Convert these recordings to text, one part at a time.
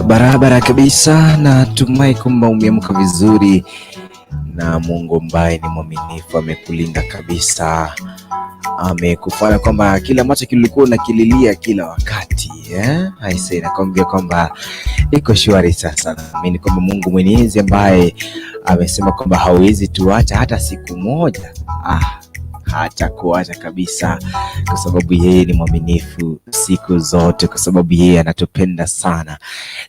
Barabara kabisa, na tumai kwamba umeamka vizuri na Mungu ambaye ni mwaminifu amekulinda kabisa, amekufanya kwamba kila macho kilikuwa unakililia kila wakati Aisee, nakwambia kwamba iko shwari sasa. Naamini kwamba Mungu Mwenyezi ambaye amesema kwamba hawezi tuacha hata siku moja, hata kuacha kabisa, kwa sababu yeye ni mwaminifu siku zote, kwa sababu yeye anatupenda sana.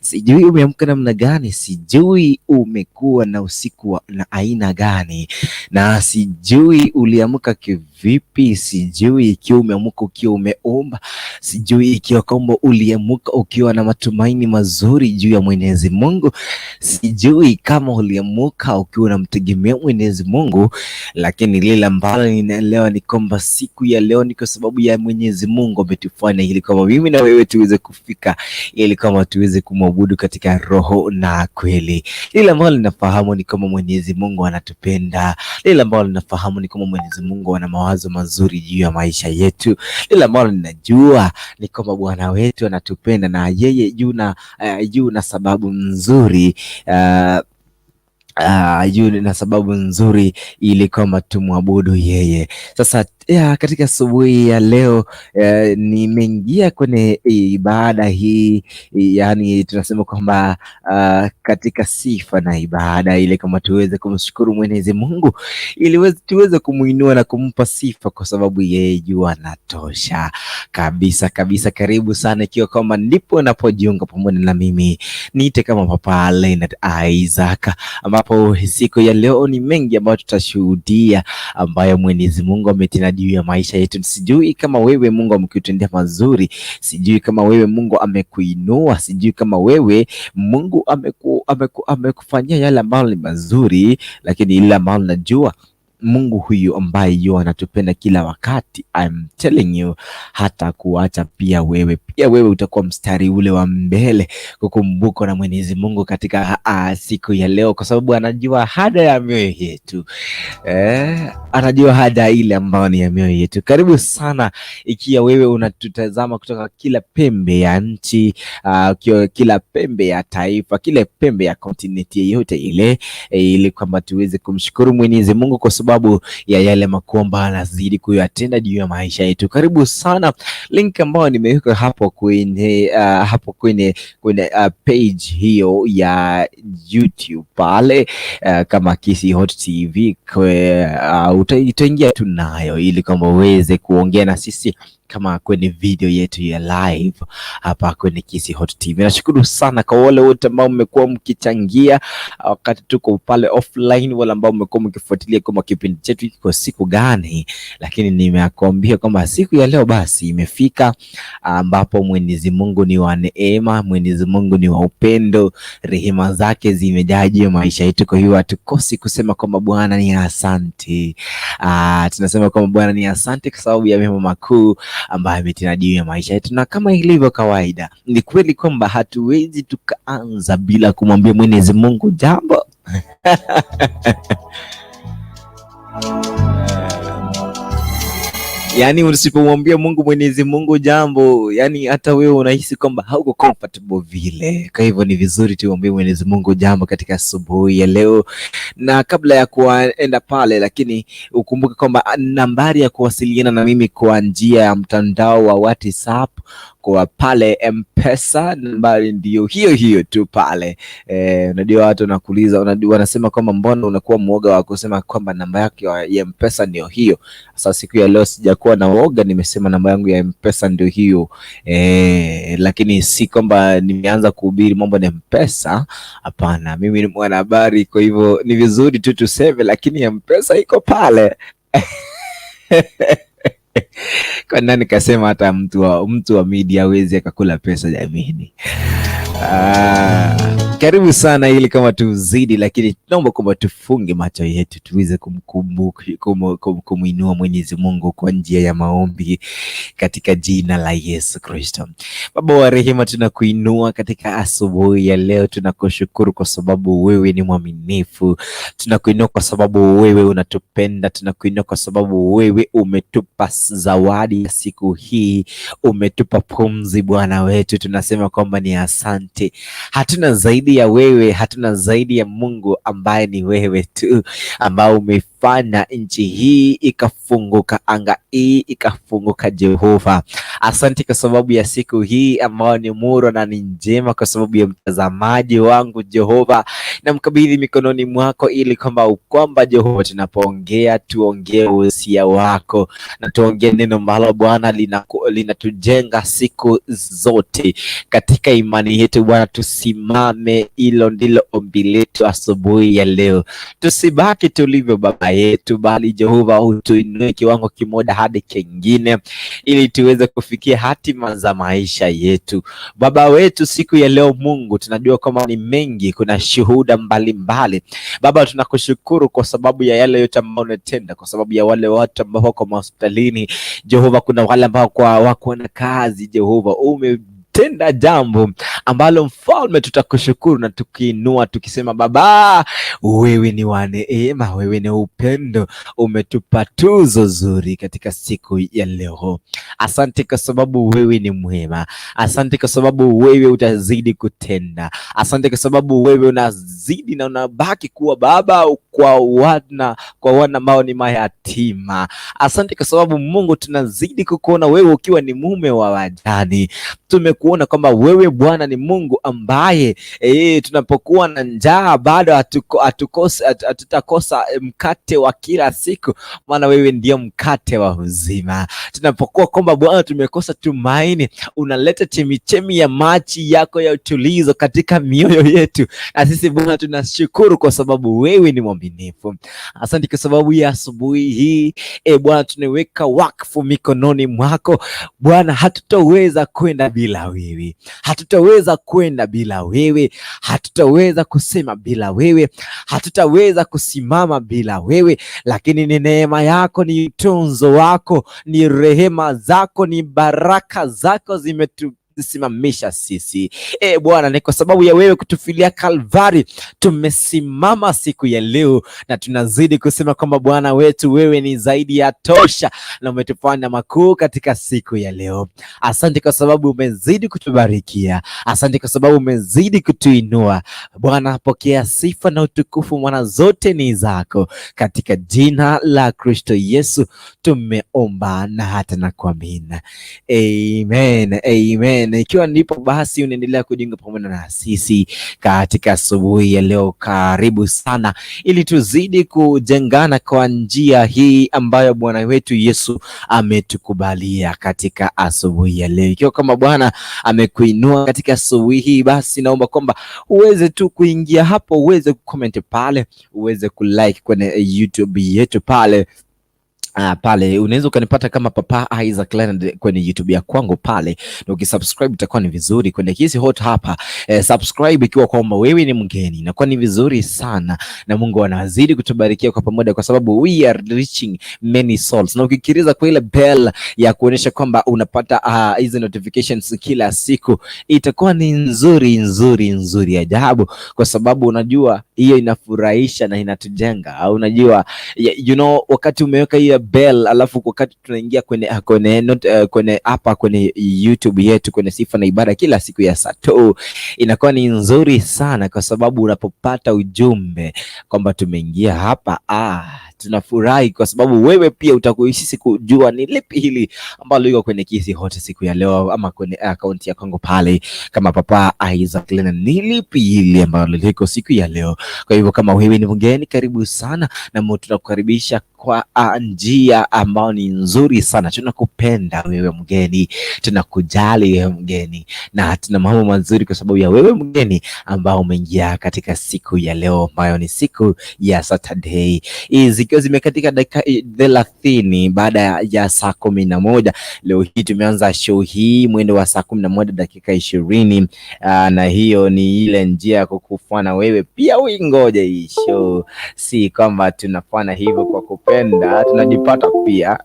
Sijui umeamka namna gani, sijui umekuwa na usiku na aina gani, na sijui uliamka kivipi, sijui ikiwa umeamka ukiwa umeomba, sijui ikiwa kwamba uliamka ukiwa na matumaini mazuri juu ya Mwenyezi Mungu, sijui kama uliamka ukiwa unamtegemea Mwenyezi Mungu, lakini lile ambalo ninaelewa ni kwamba siku ya leo ni kwa sababu ya Mwenyezi Mungu ametufanya ili kwamba mimi na wewe tuweze kufika, ili kwamba tuweze kumwabudu katika roho na kweli. Lile ambalo ninafahamu ni kwamba Mwenyezi Mungu anatupenda. Lile ambalo ninafahamu ni kwamba Mwenyezi Mungu ana mawazo mazuri juu ya maisha yetu. Lile ambalo ninajua ni kwamba Bwana wetu anatupenda, na yeye juu na sababu nzuri na sababu nzuri ili kwamba tumwabudu yeye. Sasa katika asubuhi ya leo nimeingia kwenye ibada hii, yani tunasema kwamba katika sifa na ibada ile, kama tuweze kumshukuru Mwenyezi Mungu ili tuweze kumuinua na kumpa sifa, kwa sababu yeye juu anatosha kabisa kabisa. Karibu sana ikiwa kwamba ndipo unapojiunga pamoja na mimi, niite kama Papa Leonard Isaac, ambapo siku ya leo ni mengi ambayo tutashuhudia ambayo Mwenyezi Mungu ametenda juu ya maisha yetu. Sijui kama wewe Mungu amekutendea mazuri, sijui kama wewe Mungu amekuinua, sijui kama wewe Mungu amekufanyia yale ambayo ni mazuri, lakini ile ambayo najua Mungu huyu ambaye anatupenda kila wakati, I'm telling you, hata kuacha pia wewe utakuwa mstari ule wa mbele kukumbukwa na Mwenyezi Mungu katika siku ya leo, kwa sababu anajua haja ya mioyo yetu. Anajua haja ile ambayo ni ya mioyo yetu. Karibu sana ikiwa wewe unatutazama kutoka kila pembe ya nchi, kila pembe ya taifa, kila pembe ya kontinenti yote ile, ili kwamba tuweze kumshukuru Mwenyezi Mungu kwa sababu ya yale makuu ambayo anazidi kuyatenda juu ya maisha yetu. Karibu sana. Link ambayo nimeweka hapo kwenye page hiyo ya YouTube pale, kama Kisi Hot TV, utaingia tu nayo ili kwamba uweze kuongea na sisi kama kwenye video yetu ya live hapa kwenye Kisi Hot TV. Nashukuru sana kwa wale wote ambao mmekuwa mkichangia wakati tuko pale offline, wale ambao mmekuwa mkifuatilia kama kipindi chetu kiko siku gani, lakini nimeakwambia kwamba siku ya leo basi imefika, ambapo Mwenyezi Mungu ni wa neema, Mwenyezi Mungu ni wa upendo, rehema zake zimejaa juu ya maisha yetu. Kwa hiyo hatukosi kusema kwamba Bwana ni asante. Tunasema kwamba Bwana ni asante kwa sababu ya mema makuu ambaye ametenda juu ya maisha yetu. Na kama ilivyo kawaida, ni kweli kwamba hatuwezi tukaanza bila kumwambia Mwenyezi Mungu jambo. Yani usipomwambia Mungu Mwenyezi Mungu jambo, yani hata wewe unahisi kwamba hauko comfortable vile. Kwa hivyo ni vizuri tuombe Mwenyezi Mungu jambo katika asubuhi ya leo. Na kabla ya kuenda pale, lakini ukumbuke kwamba nambari ya kuwasiliana na mimi kwa njia ya mtandao wa WhatsApp kwa pale M-Pesa, nambari ndio hiyo tu pale. Unajua watu wanakuuliza, wanasema kwamba mbona unakuwa mwoga wa kusema kwamba namba yako ya M-Pesa ndio hiyo. Sasa siku ya leo sijakuwa na woga, nimesema namba yangu ya M-Pesa ndio hiyo. Lakini si kwamba nimeanza kuhubiri mambo ya M-Pesa, hapana. Mimi ni mwanahabari, kwa hivyo ni vizuri tu tuseme, lakini M-Pesa iko pale. Kwa nani kasema hata mtu wa media hawezi akakula pesa jamini? Karibu sana ili kama tuzidi, lakini naomba kwamba tufunge macho yetu tuweze kumuinua Mwenyezi Mungu kwa njia ya maombi katika jina la Yesu Kristo. Baba wa rehema, tunakuinua katika asubuhi ya leo. Tunakushukuru kwa sababu wewe ni mwaminifu. Tunakuinua kwa sababu wewe unatupenda. Tunakuinua kwa sababu wewe umetupa zawadi ya siku hii, umetupa pumzi Bwana wetu. Tunasema kwamba ni asante. asante. Hatuna zaidi ya wewe, hatuna zaidi ya Mungu ambaye ni wewe tu, ambao umefanya nchi hii ikafunguka, anga hii ikafunguka. Jehova, asante kwa sababu ya siku hii ambayo ni muro na ni njema, kwa sababu ya mtazamaji wangu Jehova, namkabidhi mikononi mwako, ili kwamba Jehova, tunapoongea tuongee usia wako, na tuongee neno ambalo Bwana linatujenga siku zote katika imani yetu. Bwana, tusimame, hilo ndilo ombi letu asubuhi ya leo. Tusibaki tulivyo Baba yetu, bali Jehova utuinue kiwango kimoja hadi kingine, ili tuweze kufikia hatima za maisha yetu. Baba wetu, siku ya leo Mungu, tunajua kama ni mengi, kuna shuhuda mbalimbali. Baba, tunakushukuru kwa sababu ya yale yote ambayo unatenda, kwa sababu ya wale watu ambao wako hospitalini Jehova, kuna wale ambao wako na kazi Jehova, tenda jambo ambalo Mfalme tutakushukuru na tukiinua tukisema, Baba wewe ni wa neema, wewe ni upendo, umetupa tuzo zuri katika siku ya leo. Asante kwa sababu wewe ni mwema, asante kwa sababu wewe utazidi kutenda, asante kwa sababu wewe unazidi na unabaki kuwa Baba kwa wana ambao ni mayatima. Asante kwa sababu Mungu, tunazidi kukuona wewe ukiwa ni mume wa wajane. Tumekuona kwamba wewe Bwana ni Mungu ambaye tunapokuwa na njaa bado hatutakosa mkate wa kila siku, maana wewe ndio mkate wa uzima. Tunapokuwa kwamba Bwana tumekosa tumaini, unaleta chemichemi ya maji yako ya utulizo katika mioyo yetu, na sisi Bwana tunashukuru kwa sababu wewe ni mwaminifu. Asante kwa sababu ya asubuhi hii Bwana, tunaweka wakfu mikononi mwako Bwana. Hatutaweza kwenda bila wewe, hatutaweza kwenda bila wewe, hatutaweza kusema bila wewe, hatutaweza kusimama bila wewe, lakini ni neema yako, ni utunzo wako, ni rehema zako, ni baraka zako zimetusimamisha sisi. Bwana, ni kwa sababu ya wewe kutufilia Kalvari tumesimama siku ya leo, na tunazidi kusema kwamba Bwana wetu wewe ni zaidi ya tosha, na umetufanya makuu katika siku ya leo. Asante kwa sababu umezidi kutubarikia, asante kwa sababu umezidi kutuinua Bwana. Pokea sifa na utukufu, mwana zote ni zako, katika jina la Kristo Yesu tumeomba na hata na kuamini. Amen, amen. Ikiwa ndipo basi unaendelea kujiunga pamoja na sisi katika asubuhi ya leo, karibu sana, ili tuzidi kujengana kwa njia hii ambayo Bwana wetu Yesu ametukubalia katika asubuhi ya leo. Ikiwa kama Bwana amekuinua katika asubuhi hii, basi naomba kwamba uweze tu kuingia hapo, uweze kucomment pale, uweze kulike kwenye YouTube yetu pale. Pale unaweza ukanipata kama Papa Isaac Leonard kwenye YouTube ya kwangu pale, na ukisubscribe itakuwa ni vizuri kwenye hizi hot hapa. Subscribe ikiwa kwamba wewe ni mgeni, inakuwa ni vizuri sana, na Mungu anazidi kutubarikia kwa pamoja, kwa sababu we are reaching many souls. Na ukikiriza kwa ile bell ya kuonyesha kwamba unapata hizi notifications kila siku, itakuwa ni nzuri ajabu, kwa sababu unajua hiyo inafurahisha na inatujenga. Au unajua wakati umeweka hiyo bell, alafu wakati tunaingia kwenye hapa kwenye YouTube yetu kwenye Sifa na Ibada kila siku ya saa 2, inakuwa ni nzuri sana, kwa sababu unapopata ujumbe kwamba tumeingia hapa, tunafurahi kwa sababu wewe pia utakuhisi kujua ni lipi hili ambalo liko kwenye kisi hote siku ya leo, ama kwenye account ya Kongo pale kama Papa Isaac Leonard, ni lipi hili ambalo liko siku ya leo. Kwa hivyo kama wewe ni mgeni, karibu sana, na tunakukaribisha kwa njia ambao ni nzuri sana. Tunakupenda wewe mgeni, tunakujali wewe mgeni, na tuna mambo mazuri kwa sababu ya wewe mgeni ambao umeingia katika siku ya leo, ambayo ni siku ya Saturday. Zikiwa zimekatika dakika 30 baada ya saa 11. Leo hii tumeanza show hii mwendo wa saa 11 dakika 20, na hiyo ni ile njia ya kukufanya wewe pia uingoje hii show. Si kwamba tunafanya hivyo kwa kupenda, tunajipata pia.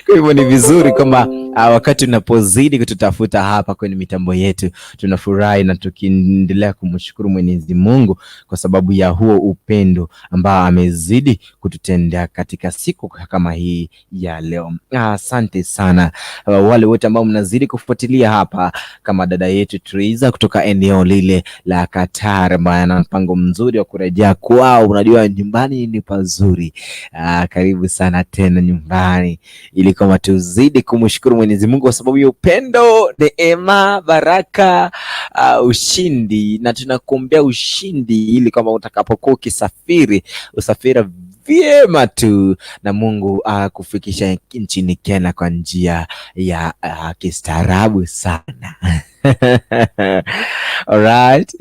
Kwa hivyo ni vizuri kama wakati unapozidi kututafuta hapa kwenye mitambo yetu, tunafurahi na tukiendelea kumshukuru Mwenyezi Mungu kwa sababu ya huo upendo ambao amezidi kututendea katika siku kama hii ya leo. Asante sana wale wote ambao mnazidi kufuatilia hapa, kama dada yetu Triza kutoka eneo lile la Qatar, ambaye ana mpango mzuri wa kurejea kwao. Unajua nyumbani ni pazuri. Karibu sana tena nyumbani, ili kama tuzidi kumshukuru Mwenyezi Mungu kwa sababu ya upendo, neema, baraka, ushindi, na tunakuombea ushindi ili kama utakapokuwa ukisafiri usafiri vyema tu na Mungu kufikisha nchini Kenya kwa njia ya kistaarabu sana. Alright,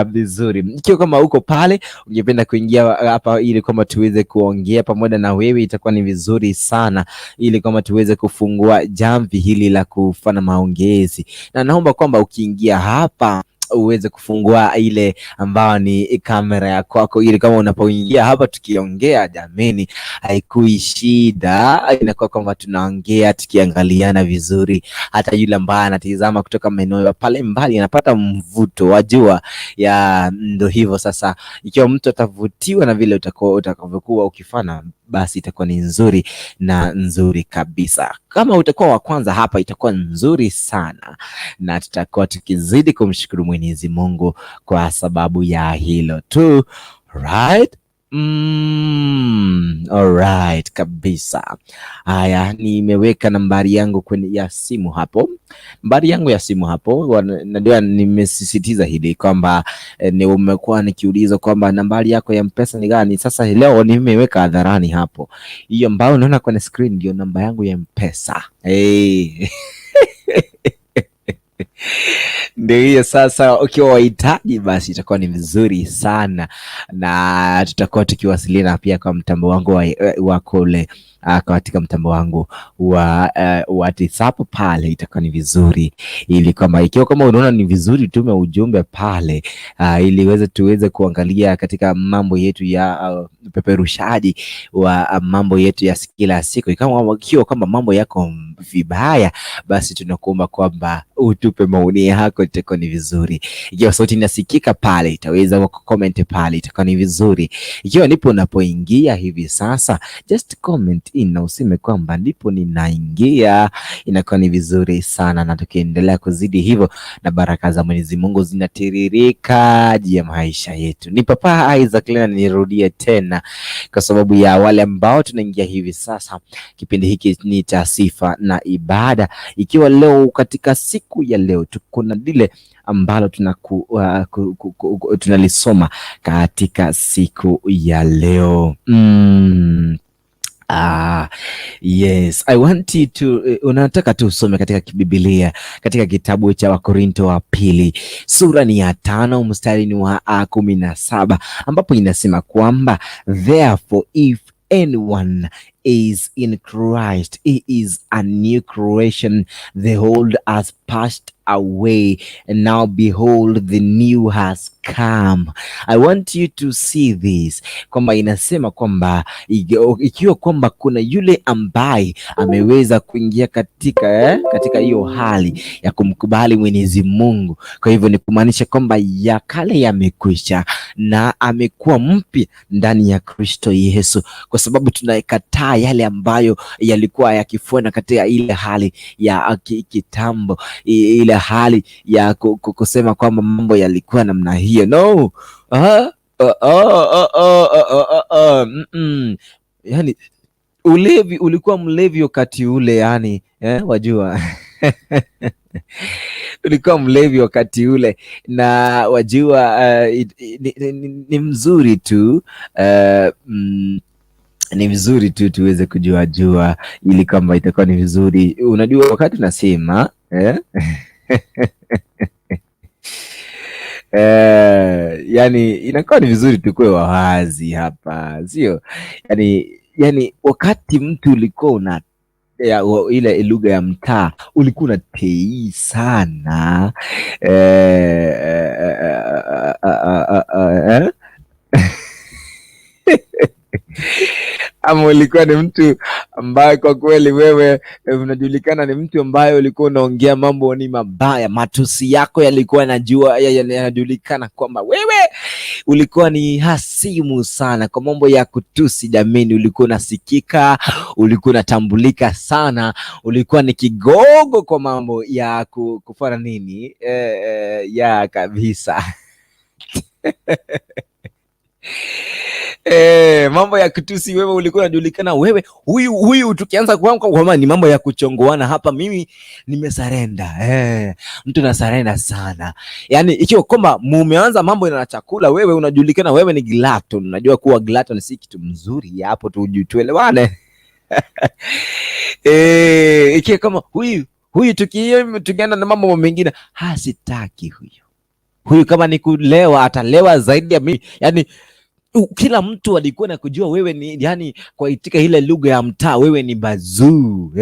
vizuri. Ikiwa kama uko pale ungependa kuingia hapa ili kama tuweze kuongea pamoja na wewe, itakuwa ni vizuri sana, ili kama tuweze kufungua jamvi hili la kufanya maongezi, na naomba kwamba ukiingia hapa uweze kufungua ile ambayo ni kamera ya kwako, ili kama unapoingia hapa tukiongea, jameni, haikui shida, inakuwa kwamba tunaongea tukiangaliana vizuri. Hata yule ambaye anatizama kutoka maeneo pale mbali anapata mvuto, wajua ya ndo hivyo. Sasa ikiwa mtu atavutiwa na vile utakavyokuwa ukifanya, basi itakuwa ni nzuri na nzuri kabisa. Kama utakuwa wa kwanza hapa, itakuwa nzuri sana, na tutakuwa tukizidi kumshukuru Mwenyezi Mungu kwa sababu ya hilo tu. Right? Alright kabisa. Haya, nimeweka nambari yangu kwenye ya simu hapo. Nambari yangu ya simu hapo, najua nimesisitiza hili kwamba umekuwa nikiuliza kwamba nambari yako ya M-Pesa ni gani. Sasa leo nimeweka hadharani hapo. Hiyo ambayo unaona kwenye screen ndio namba yangu ya M-Pesa. Ndio hiyo. Sasa ukiwa wahitaji, basi itakuwa ni vizuri sana, na tutakuwa tukiwasiliana pia kwa mtambo wangu wa kule katika mtambo wangu wa WhatsApp pale. Itakuwa ni vizuri, ili kama ikiwa kama unaona ni vizuri, tume ujumbe pale ili tuweze kuangalia katika mambo yetu ya peperushaji wa mambo yetu ya kila siku. Ikiwa kama mambo yako vibaya, basi tunakuomba kwamba utupe maoni yako, itakuwa ni vizuri. Ikiwa sauti inasikika pale, itaweza kucomment pale, itakuwa ni vizuri. Ikiwa nipo unapoingia hivi sasa, just comment in na useme kwamba ndipo ninaingia, inakuwa ni vizuri sana, na tukiendelea kuzidi hivyo na baraka za Mwenyezi Mungu zinatiririka juu ya maisha yetu. Ni Papa Isaac Lena, nirudie tena kwa sababu ya wale ambao tunaingia hivi sasa. Kipindi hiki ni cha Sifa na Ibada, ikiwa leo katika siku ya leo tuko na lile ambalo tunalisoma katika siku ya leo. Yes, I want you to unataka tu usome katika Biblia, katika kitabu cha Wakorinto wa pili, sura ni ya 5 mstari ni wa 17, ambapo inasema kwamba therefore if anyone is in Christ, he is a new creation, the old has passed away and now behold the new has come. I want you to see this, kwamba inasema kwamba ikiwa kwamba kuna yule ambaye ameweza kuingia katika hiyo hali ya kumkubali Mwenyezi Mungu, kwa hivyo ni kumaanisha kwamba ya kale yamekwisha na amekuwa mpya ndani ya Kristo Yesu, kwa sababu tunakataa yale ambayo yalikuwa yakifuana katika ile hali ya kitambo, ile hali ya kusema kwamba mambo yalikuwa namna hiyo. No. Yani ulevi, ulikuwa mlevi wakati ule, yani wajua ulikuwa mlevi wakati ule, na wajua ni mzuri tu ni vizuri tu tuweze kujua ili kama itakuwa ni vizuri. Unajua wakati nasema yani inakuwa ni vizuri tukue wawazi hapa, sio? Yani wakati mtu ulikuwa una ile lugha ya mtaa, ulikuwa unatei sana ama ulikuwa ni mtu ambaye kwa kweli wewe unajulikana ni mtu ambaye ulikuwa unaongea mambo ni mabaya, matusi yako yalikuwa yanajulikana kwamba wewe ulikuwa ni hasimu sana kwa mambo ya kutusi jamini, ulikuwa unasikika, ulikuwa unatambulika sana, ulikuwa ni kigogo kwa mambo ya kufanya nini ya kabisa. Mambo ya kutusi, wewe ulikuwa unajulikana, wewe huyu tukianza kwamba ni mambo ya kuchongoana hapa, mimi nimesarenda. Mtu nasarenda sana, yani ikiwa kwamba mumeanza mambo na chakula, wewe unajulikana, wewe ni glutton. Unajua kuwa glutton si kitu mzuri, hapo tuelewane. Ikiwa kama huyu tukienda na mambo mengine, sitaki huyu kama ni kulewa atalewa zaidi ya mimi, yani kila mtu alikuwa na kujua wewe ni, yani kwa itika ile lugha ya mtaa, wewe ni bazuu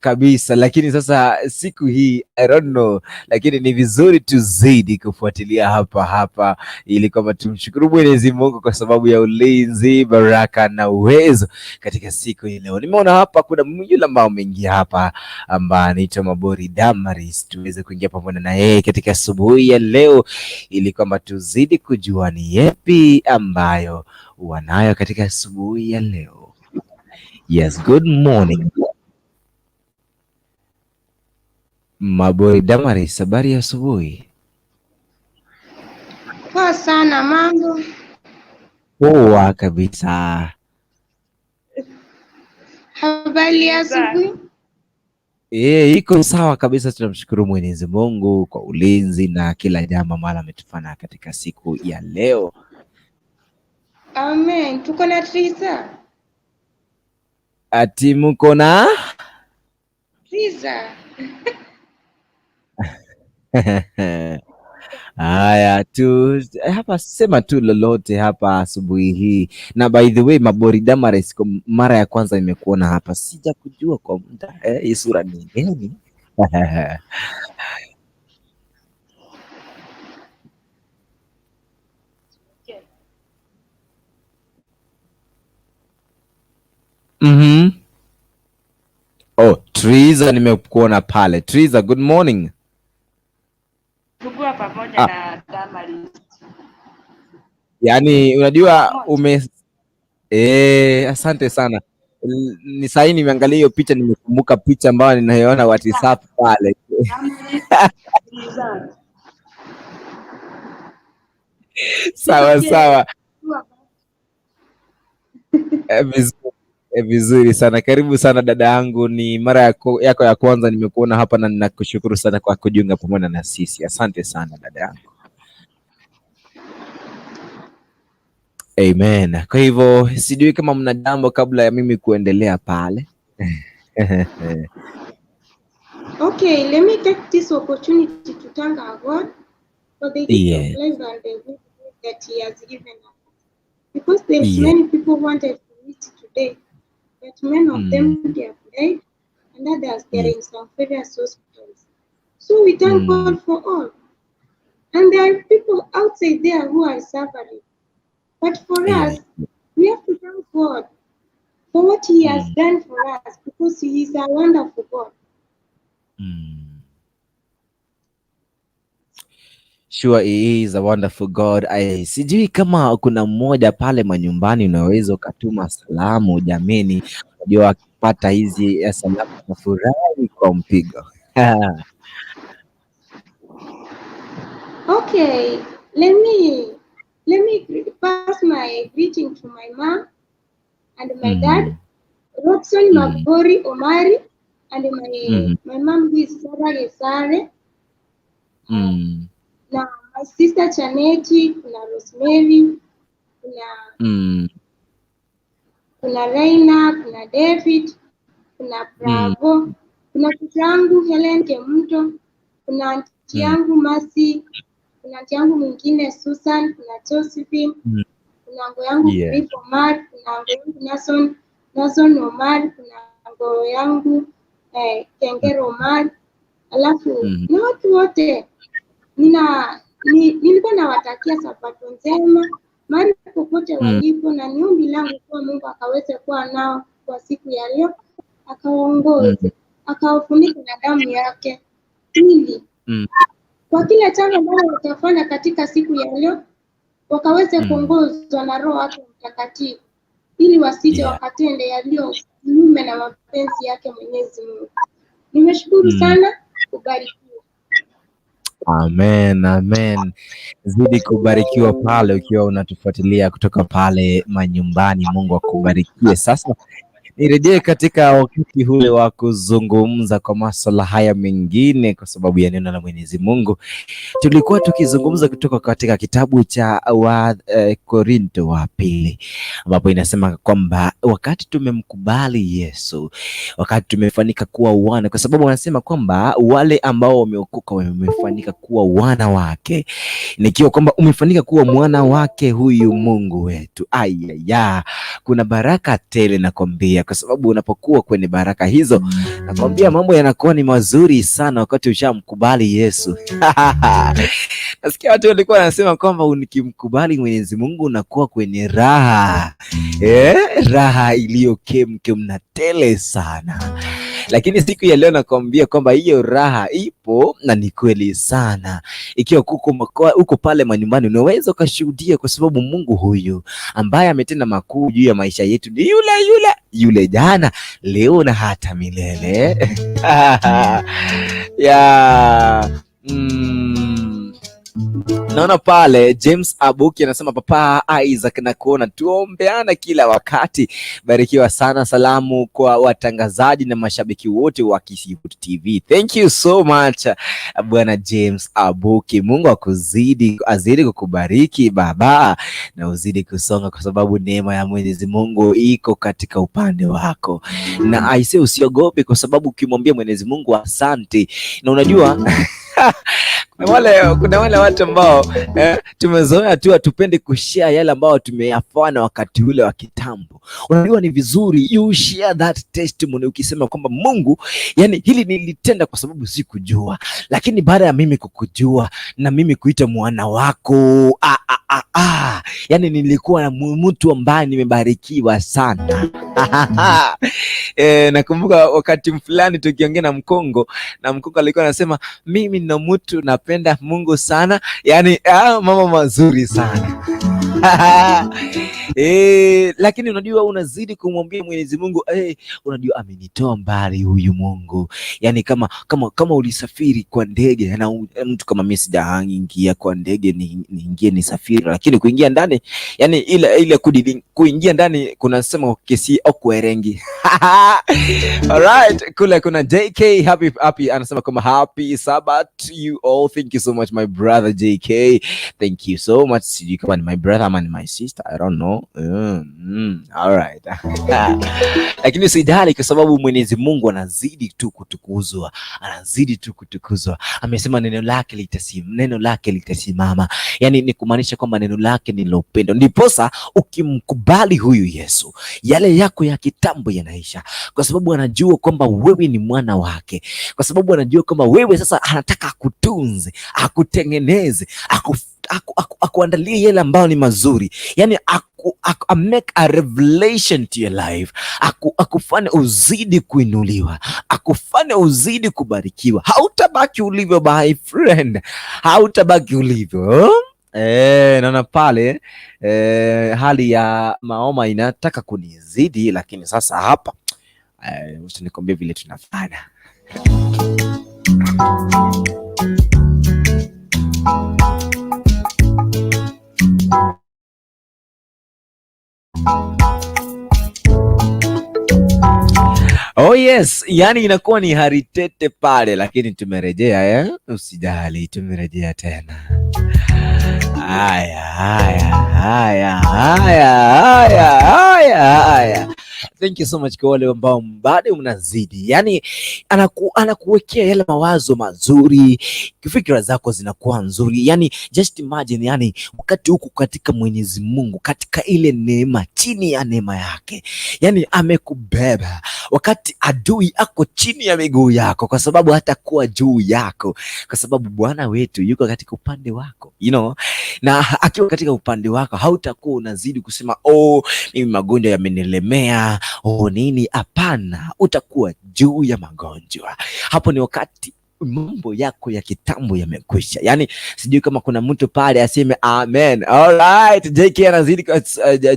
kabisa. Lakini sasa siku hii I don't know, lakini ni vizuri tuzidi kufuatilia hapa ili kwamba tumshukuru Mwenyezi Mungu kwa sababu ya ulinzi, baraka na uwezo katika siku hii leo. Nimeona hapa kuna yule ambao ameingia hapa ambaye anaitwa Mabori Damaris, tuweze kuingia pamoja na yeye katika asubuhi ya leo ili kwamba tuzidi kujua ni yepi ambayo wanayo katika asubuhi ya leo. Yes, good morning Mabori Damaris, habari ya asubuhi? Poa sana, mambo poa kabisa. Habari ya asubuhi? Iko sawa kabisa, tunamshukuru Mwenyezi Mungu kwa ulinzi na kila jambo ambalo ametufanya katika siku ya leo. Amen. Tuko na Triza. Ati mko na Triza? Haya tu hapa, sema tu lolote hapa asubuhi hii. Na by the way, Mabori Damaris, kwa mara ya kwanza nimekuona hapa, sija kujua kwa muda hii sura ni gani? Oh, Triza, nimekuona pale. Triza, good morning. Tukua pamoja na Damaris. Yaani unajua asante sana. Ni sahi nimeangalia hiyo picha, nimekumbuka picha ambayo ninaiona WhatsApp pale. Sawa. Vizuri sana, karibu sana dada yangu, ni mara yako ya kwanza nimekuona hapa na ninakushukuru sana kwa kujiunga pamoja na sisi. Asante sana dada yangu. Amen. Kwa hivyo sijui kama mna jambo kabla ya mimi kuendelea pale. Okay, let me take this opportunity to thank our God for the gift of life and the good that He has given us. Because there's many people wanted to meet today, but many of them they have died, and others they're in some various hospitals. So we thank God for all. And there are people outside there who are suffering. But for us, we have to thank God for what He has done for us, because He is a wonderful God. Sure, He is a wonderful God. Sijui kama kuna mmoja pale manyumbani unaweza ukatuma salamu jameni, unajua akipata hizi salamu nafurahi kwa mpigo. Okay, let me pass my greeting to my mom and my dad, Robson Mabori Omari, and my mom who is Sarah Gesare. Na my sister Chaneti, kuna Rosemary, kuna Reina, kuna David, kuna Bravo, kuna kaka yangu Helen Kemuto, kuna aunti yangu Masi, kuna aunti yangu mwingine Susan, kuna Josephine, kuna ango yangu Griff Omar, kuna ango yangu Nason Omar, kuna ango yangu Kengero Omar, alafu na watu wote nilikuwa nawatakia sabato njema mahali popote walipo, na ni ombi langu kuwa Mungu akaweze kuwa nao kwa siku ya leo, akawaongoze, akawafunika na damu yake, ili kwa kila jambo ambalo watafanya katika siku ya leo wakaweze kuongozwa na Roho wake Mtakatifu, ili wasije wakatende yaliyo kinyume na mapenzi yake Mwenyezi Mungu. Nimeshukuru sana, kubarikiwa. Amen, amen. Zidi kubarikiwa pale ukiwa unatufuatilia kutoka pale manyumbani. Mungu akubarikie. Sasa nirejee katika wakati ule wa kuzungumza kwa masuala haya mengine, kwa sababu ya neno la Mwenyezi Mungu. Tulikuwa tukizungumza kutoka katika kitabu cha Korinto wa pili, ambapo inasema kwamba wakati tumemkubali Yesu, wakati tumefanyika kuwa wana, kwa sababu wanasema kwamba wale ambao wameokoka wamefanyika kuwa wana wake. Nikiwa kwamba umefanyika kuwa mwana wake huyu Mungu wetu, ayaya, kuna baraka tele nakwambia, kwa sababu unapokuwa kwenye baraka hizo, nakwambia mambo yanakuwa ni mazuri sana wakati ushamkubali Yesu. Nasikia watu walikuwa wanasema kwamba ukimkubali Mwenyezi Mungu unakuwa kwenye raha, raha iliyo kemkem na tele sana. Lakini siku ya leo nakwambia kwamba hiyo raha ipo na ni kweli sana. Ikiwa uko pale manyumbani, unaweza ukashuhudia, kwa sababu Mungu huyu ambaye ametenda makuu juu ya maisha yetu ni yule jana, leo na hata milele. Naona pale James Abuki anasema Papa Isaac na kuona tuombeana kila wakati. Barikiwa sana. Salamu kwa watangazaji na mashabiki wote wa Sifa TV. Thank you so much Bwana James Abuki. Mungu azidi kukubariki baba, na uzidi kusonga, kwa sababu neema ya Mwenyezi Mungu iko katika upande wako. Na aise, usiogope, kwa sababu ukimwambia Mwenyezi Mungu asante, na unajua kuna wale watu ambao tumezoea tu atupende kushare yale ambao tumeyafanya wakati ule wa kitambo. Unajua ni vizuri you share that testimony, ukisema kwamba Mungu, yani hili nilitenda kwa sababu sikujua, lakini baada ya mimi kukujua na mimi kuita mwana wako, yani nilikuwa mtu ambaye nimebarikiwa sana. Nakumbuka wakati fulani tukiongea na Mkongo, na Mkongo alikuwa anasema mimi na mtu napenda Mungu sana, yani mama mazuri sana. Lakini unajua unazidi kumwambia Mwenyezi Mungu, unajua amenitoa mbali huyu Mungu. Yani kama ulisafiri kwa ndege, na mtu kama mimi sijaingia kwa ndege niingie nisafiri, lakini kuingia ndani, yani ile kuingia ndani kunasema kesi okwerengi. Alright, kule kuna JK happy anasema kama happy Sabbath you all. Thank you so much my brother JK. Thank you so much. Sijui kama ni my brother ama ni my sister, I don't know. Alright. Lakini usijali, kwa sababu Mwenyezi Mungu anazidi tu kutukuzwa, Amesema neno lake litasimama. Yani ni kumaanisha kwamba neno lake ni la upendo. Ndiposa ukimkubali huyu Yesu, yale yako ya kitambo yanaisha, kwa sababu anajua kwamba wewe ni mwana wake, kwa sababu anajua kwamba wewe sasa anataka akutunze, akutengeneze, akuandalie yale ambayo ni mazuri. Yani make a revelation to your life, akufanya uzidi kuinuliwa, akufanya uzidi kubarikiwa. Hautabaki ulivyo my friend, hautabaki ulivyo. Naona pale hali ya maoma inataka kunizidi, lakini sasa hapa usinikwambie vile tunafanya. Oh yes, yani inakuwa ni haritete pale, lakini tumerejea usijali, tumerejea tena. Haya. thank you so much kwa wale ambao bado mnazidi, yani anakuwekea yale mawazo mazuri, fikra zako zinakuwa nzuri. Yani just imagine, yani wakati huku katika Mwenyezi Mungu, katika ile neema, chini ya neema yake, yani amekubeba wakati adui ako chini ya miguu yako, kwa sababu hatakuwa juu yako, kwa sababu Bwana wetu yuko katika upande wako, na akiwa katika upande wako hautakuwa unazidi kusema oh, mimi magonjwa yamenilemea, oh nini. Hapana, utakuwa juu ya magonjwa. Hapo ni wakati mambo yako ya kitambo yamekwisha. Yani sijui kama kuna mtu pale aseme amen. Alright, JK anazidi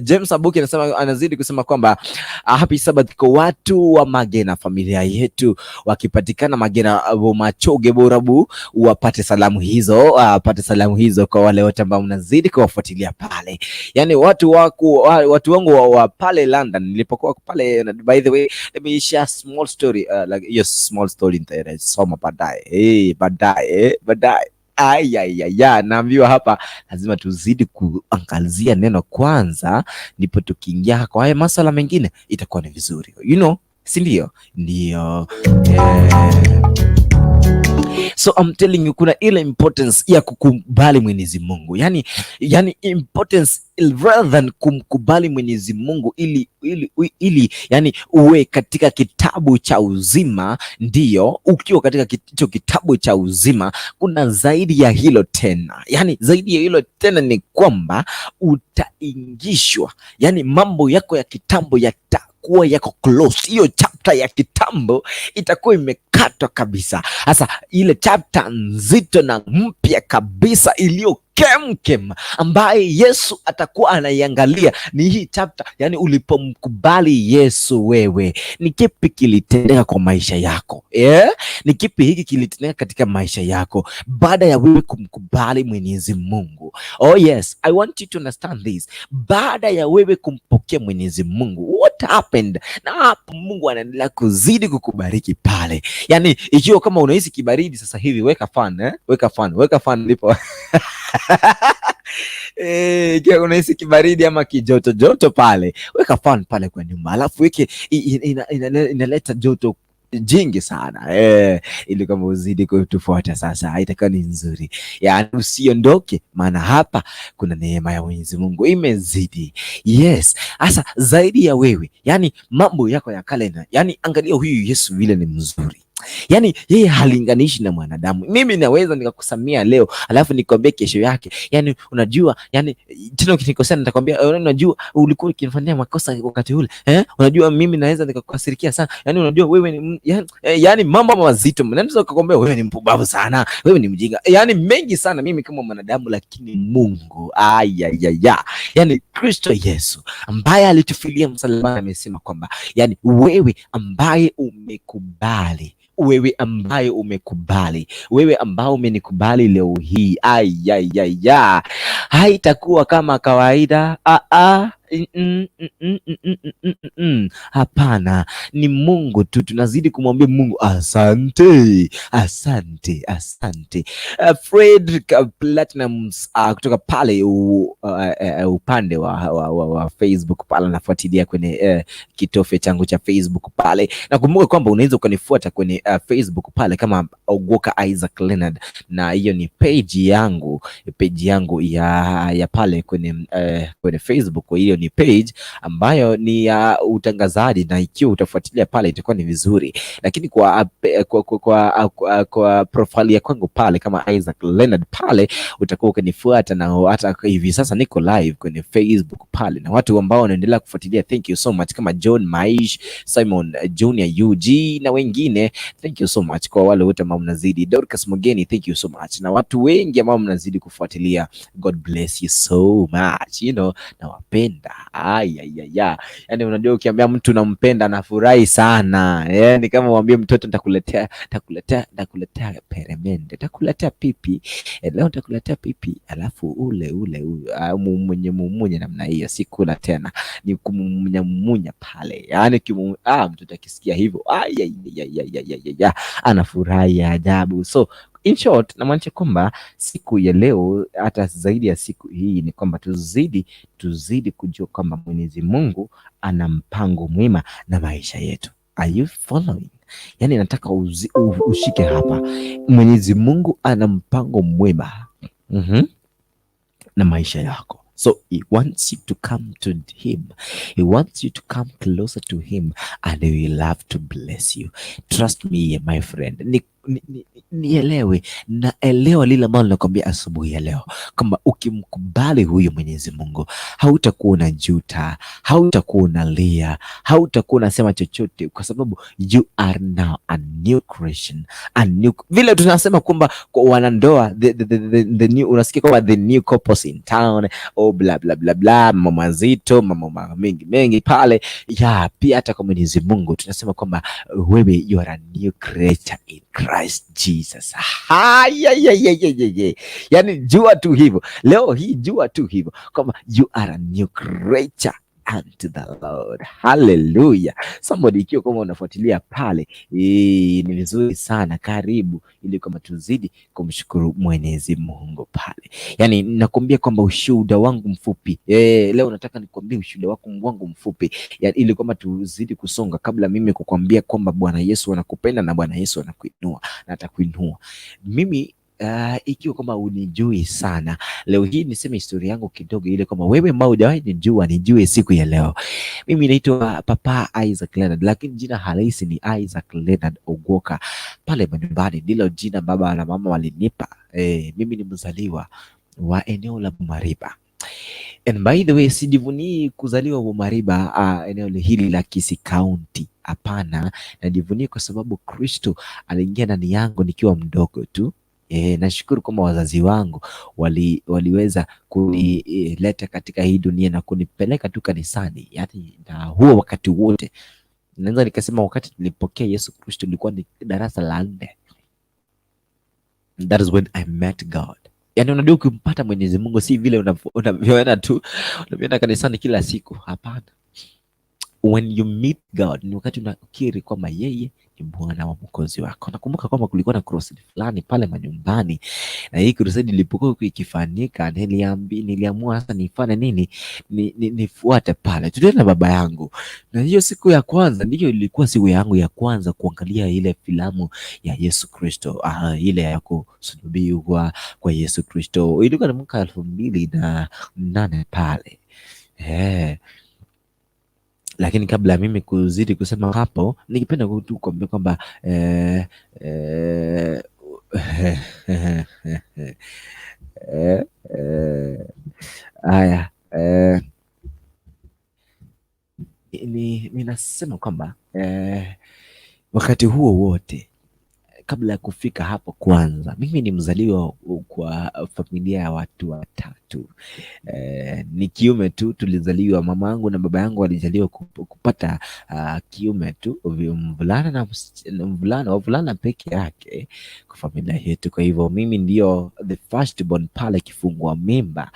James Abuki anazidi kusema kwamba happy Sabbath kwa watu wa Magena, familia yetu wakipatikana Magena Machoge Borabu, wapate salamu hizo kwa wale wote ambao mnazidi kuwafuatilia pale. Yani watu wangu wa pale London, nilipokuwa pale. By the way, let me share small story, like yes, small story nitasoma baadaye. Naambiwa hapa lazima tuzidi kuangazia neno kwanza, ndipo tukiingia kwa haya masuala mengine itakuwa ni vizuri, si ndio? Ndio. So I'm telling you, kuna ile importance ya kukubali Mwenyezi Mungu, yani importance rather than kumkubali Mwenyezi Mungu ili yani uwe katika kitabu cha uzima. Ndiyo, ukiwa katika kitabu cha uzima kuna zaidi ya hilo tena, yani zaidi ya hilo tena ni kwamba utaingishwa, yani mambo yako ya kitambo kuwa yako close. Hiyo chapter ya kitambo itakuwa imekatwa kabisa. Sasa ile chapter nzito na mpya kabisa iliyo kemkem ambaye Yesu atakuwa anaiangalia ni hii chapter. Yani ulipomkubali Yesu, wewe ni kipi kilitendeka kwa maisha yako? Ni kipi hiki kilitendeka katika maisha yako baada ya wewe kumkubali Mwenyezi Mungu? Oh yes, I want you to understand this. Baada ya wewe kumpokea Mwenyezi Mungu, what happened? Na hapo Mungu anaendelea kuzidi kukubariki pale. Yani ikiwa kama unahisi kibaridi sasa hivi, weka fan lipo Ikiwa unahisi kibaridi ama kijoto pale, weka fan pale kwa nyumba, alafu weke inaleta joto jingi sana ili kama uzidi kutufuata sasa, itakuwa ni nzuri. Yani usiondoke, maana hapa kuna neema ya Mwenyezi Mungu imezidi. Yes, sasa zaidi ya wewe, yani mambo yako ya kalenda, yani angalia huyu Yesu vile ni mzuri. Yani yeye halinganishi na mwanadamu. Mimi naweza nikakusamia leo alafu nikwambia kesho yake, yani unajua, yani tena ukinikosea nitakwambia unajua ulikuwa ukinifanyia makosa wakati ule, unajua mimi naweza nikakukasirikia sana, yani unajua wewe ni yani mambo mazito, naweza kukwambia wewe ni mpumbavu sana, wewe ni mjinga, yani mengi sana mimi kama mwanadamu. Lakini Mungu yani Kristo Yesu ambaye alitufilia msalabani amesema kwamba yani wewe ambaye umekubali, wewe ambao umenikubali leo hii, haitakuwa kama kawaida. Hapana, ni Mungu tu. Tunazidi kumwambia Mungu asante. Fred Platinums kutoka pale upande wa Facebook pale, anafuatilia kwenye kitofe changu cha Facebook pale. Nakumbuka kwamba unaweza ukanifuata kwenye Facebook pale kama Ogoka Isaac Leonard, na hiyo ni page yangu ya pale kwenye Facebook. Kwa hiyo ni page ambayo ni ya utangazaji, na ikiwa utafuatilia pale itakuwa ni vizuri. Lakini kwa profile ya kwangu pale kama Isaac Leonard pale utakuwa ukanifuata, na hata hivi sasa niko live kwenye Facebook pale, na watu ambao wanaendelea kufuatilia, thank you so much, kama John Maish, Simon Junior UG na wengine, thank you so much. Kwa wale wote ambao mnazidi, Dorcas Mogeni, thank you so much, na watu wengi ambao mnazidi kufuatilia, God bless you so much, nawapenda. Yani unajua ukiambia mtu unampenda anafurahi sana, yani kama mwambie mtoto nitakuletea peremende, nitakuletea pipi leo, nitakuletea pipi, alafu ule mumunya namna hiyo, si kula tena, ni kumumunya pale. Yani mtoto akisikia hivyo anafurahi ajabu. So in short, namaanisha kwamba siku ya leo hata zaidi ya siku hii ni kwamba tuzidi kujua kwamba Mwenyezi Mungu ana mpango mwema na maisha yetu. Are you following? Yani nataka ushike hapa. Mwenyezi Mungu ana mpango mwema na maisha yako. So he wants you to come to him. He wants you to come closer to him and he will love to bless you. Trust me, my friend. Nielewe, naelewa lile ambalo nakwambia asubuhi ya leo kwamba ukimkubali huyu Mwenyezi Mungu hautakuwa unajuta, hautakuwa unalia, hautakuwa unasema chochote, kwa sababu you are now a new creation, a new, vile tunasema kwamba kwa wanandoa the new, unasikia kwamba the new couples in town, oh bla bla bla bla, mama zito, mama mengi pale ya pia. Hata kwa Mwenyezi Mungu tunasema kwamba wewe you are a new creature in Christ Jesus. Yani jua tu hivyo leo hii, jua tu hivyo kwamba you are a new creature unto the Lord. Hallelujah. Somebody, ikiwa kama unafuatilia pale, ni vizuri sana, karibu ili kama tuzidi kumshukuru Mwenyezi Mungu pale. Yani nakwambia kwamba ushuhuda wangu mfupi, leo nataka nikwambie ushuhuda wangu mfupi, yani ili kama tuzidi kusonga, kabla mimi kukwambia kwamba Bwana Yesu anakupenda na Bwana Yesu anakuinua na atakuinua. Mimi ikiwa kama unijui sana, leo hii niseme historia yangu kidogo, ile kama wewe ambao hujawahi nijue siku ya leo. Mimi naitwa Papa Isaac Leonard, lakini jina halisi ni Isaac Leonard Ogwoka. Pale nyumbani ndilo jina baba na mama walinipa. Mimi ni mzaliwa wa eneo la Bumariba. And by the way, sijivunii kuzaliwa Bumariba, eneo hili la Kisii County. Hapana, najivunia kwa sababu Kristo aliingia ndani yangu nikiwa mdogo tu. Nashukuru kwamba wazazi wangu waliweza kunileta katika hii dunia na kunipeleka tu kanisani. Yani na huo wakati wote naweza nikasema wakati nilipokea Yesu Kristo nilikuwa ni darasa la 4. That is when I met God. Yani unajua ukimpata Mwenyezi Mungu si vile unavyoenda tu unavyoenda kanisani kila siku. Hapana. When you meet God ni wakati unakiri kwamba yeye ni Bwana wa Mwokozi wako. Nakumbuka kwamba kulikuwa na crusade fulani pale manyumbani, na hii crusade ilipokuwa ikifanyika, niliamua sasa nifanye nini, nifuate pale. Tulienda na baba yangu, na hiyo siku ya kwanza ndiyo ilikuwa siku yangu ya kwanza kuangalia ile filamu ya Yesu Kristo, ile ya kusulubiwa kwa Yesu Kristo. Ilikuwa ni mwaka 2008 pale. Lakini kabla ya mimi kuzidi kusema hapo, ningependa tu kuambia kwamba haya, ninasema kwamba wakati huo wote kabla ya kufika hapo, kwanza mimi ni mzaliwa kwa familia ya watu watatu. Ni kiume tu tulizaliwa, mama yangu na baba yangu walizaliwa kupata kiume tu, wavulana peke yake kwa familia yetu. Kwa hivyo mimi ndio the first born pale, kifungua mimba.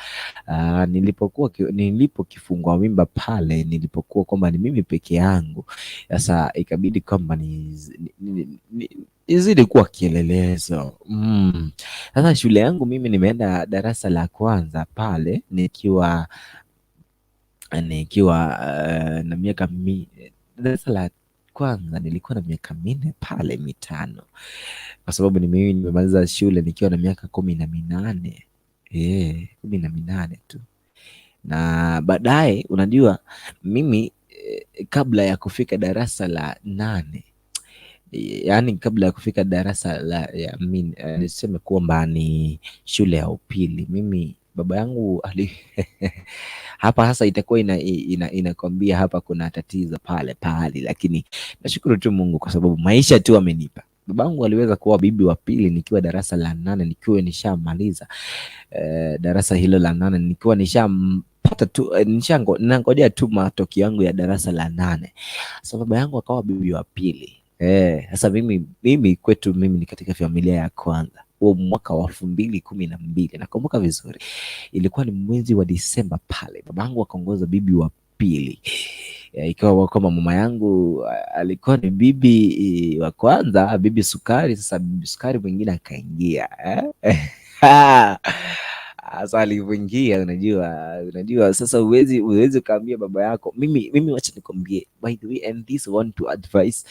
Nilipokifungua mimba pale, nilipokuwa kwamba ni mimi peke yangu, sasa ikabidi kwamba izidi kuwa kielelezo. Sasa shule yangu mimi nimeenda darasa la kwanza pale nikiwa na miaka darasa la kwanza nilikuwa na miaka 4 pale 5, kwa sababu mimi nimemaliza shule nikiwa na miaka 18. 18 tu. Na baadaye unajua mimi kabla ya kufika darasa la 8, yani kabla ya kufika darasa la niseme kwamba ni shule ya upili, mimi baba yangu hapa sasa itakuwa inakwambia hapa kuna tatizo pale, lakini nashukuru tu Mungu kwa sababu maisha tu amenipa. Babangu aliweza kuwa bibi wa pili nikiwa darasa la 8, nikiwa nishamaliza darasa hilo la 8, nikiwa nishampata tu nangojea tu matokeo yangu ya darasa la 8. Sasa baba yangu akawa bibi wa pili. Sasa mimi kwetu mimi ni katika familia ya kwanza. Huo mwaka wa 2012 nakumbuka vizuri, ilikuwa ni mwezi wa Disemba pale, babangu akaongoza bibi wa pili. Ikiwa kwamba mama yangu alikuwa ni bibi wa kwanza, bibi sukari. Sasa bibi sukari mwingine akaingia sasa alivyoingia, unajua sasa huwezi ukaambia baba yako. Mimi wacha nikwambie, by the way, and this want to advise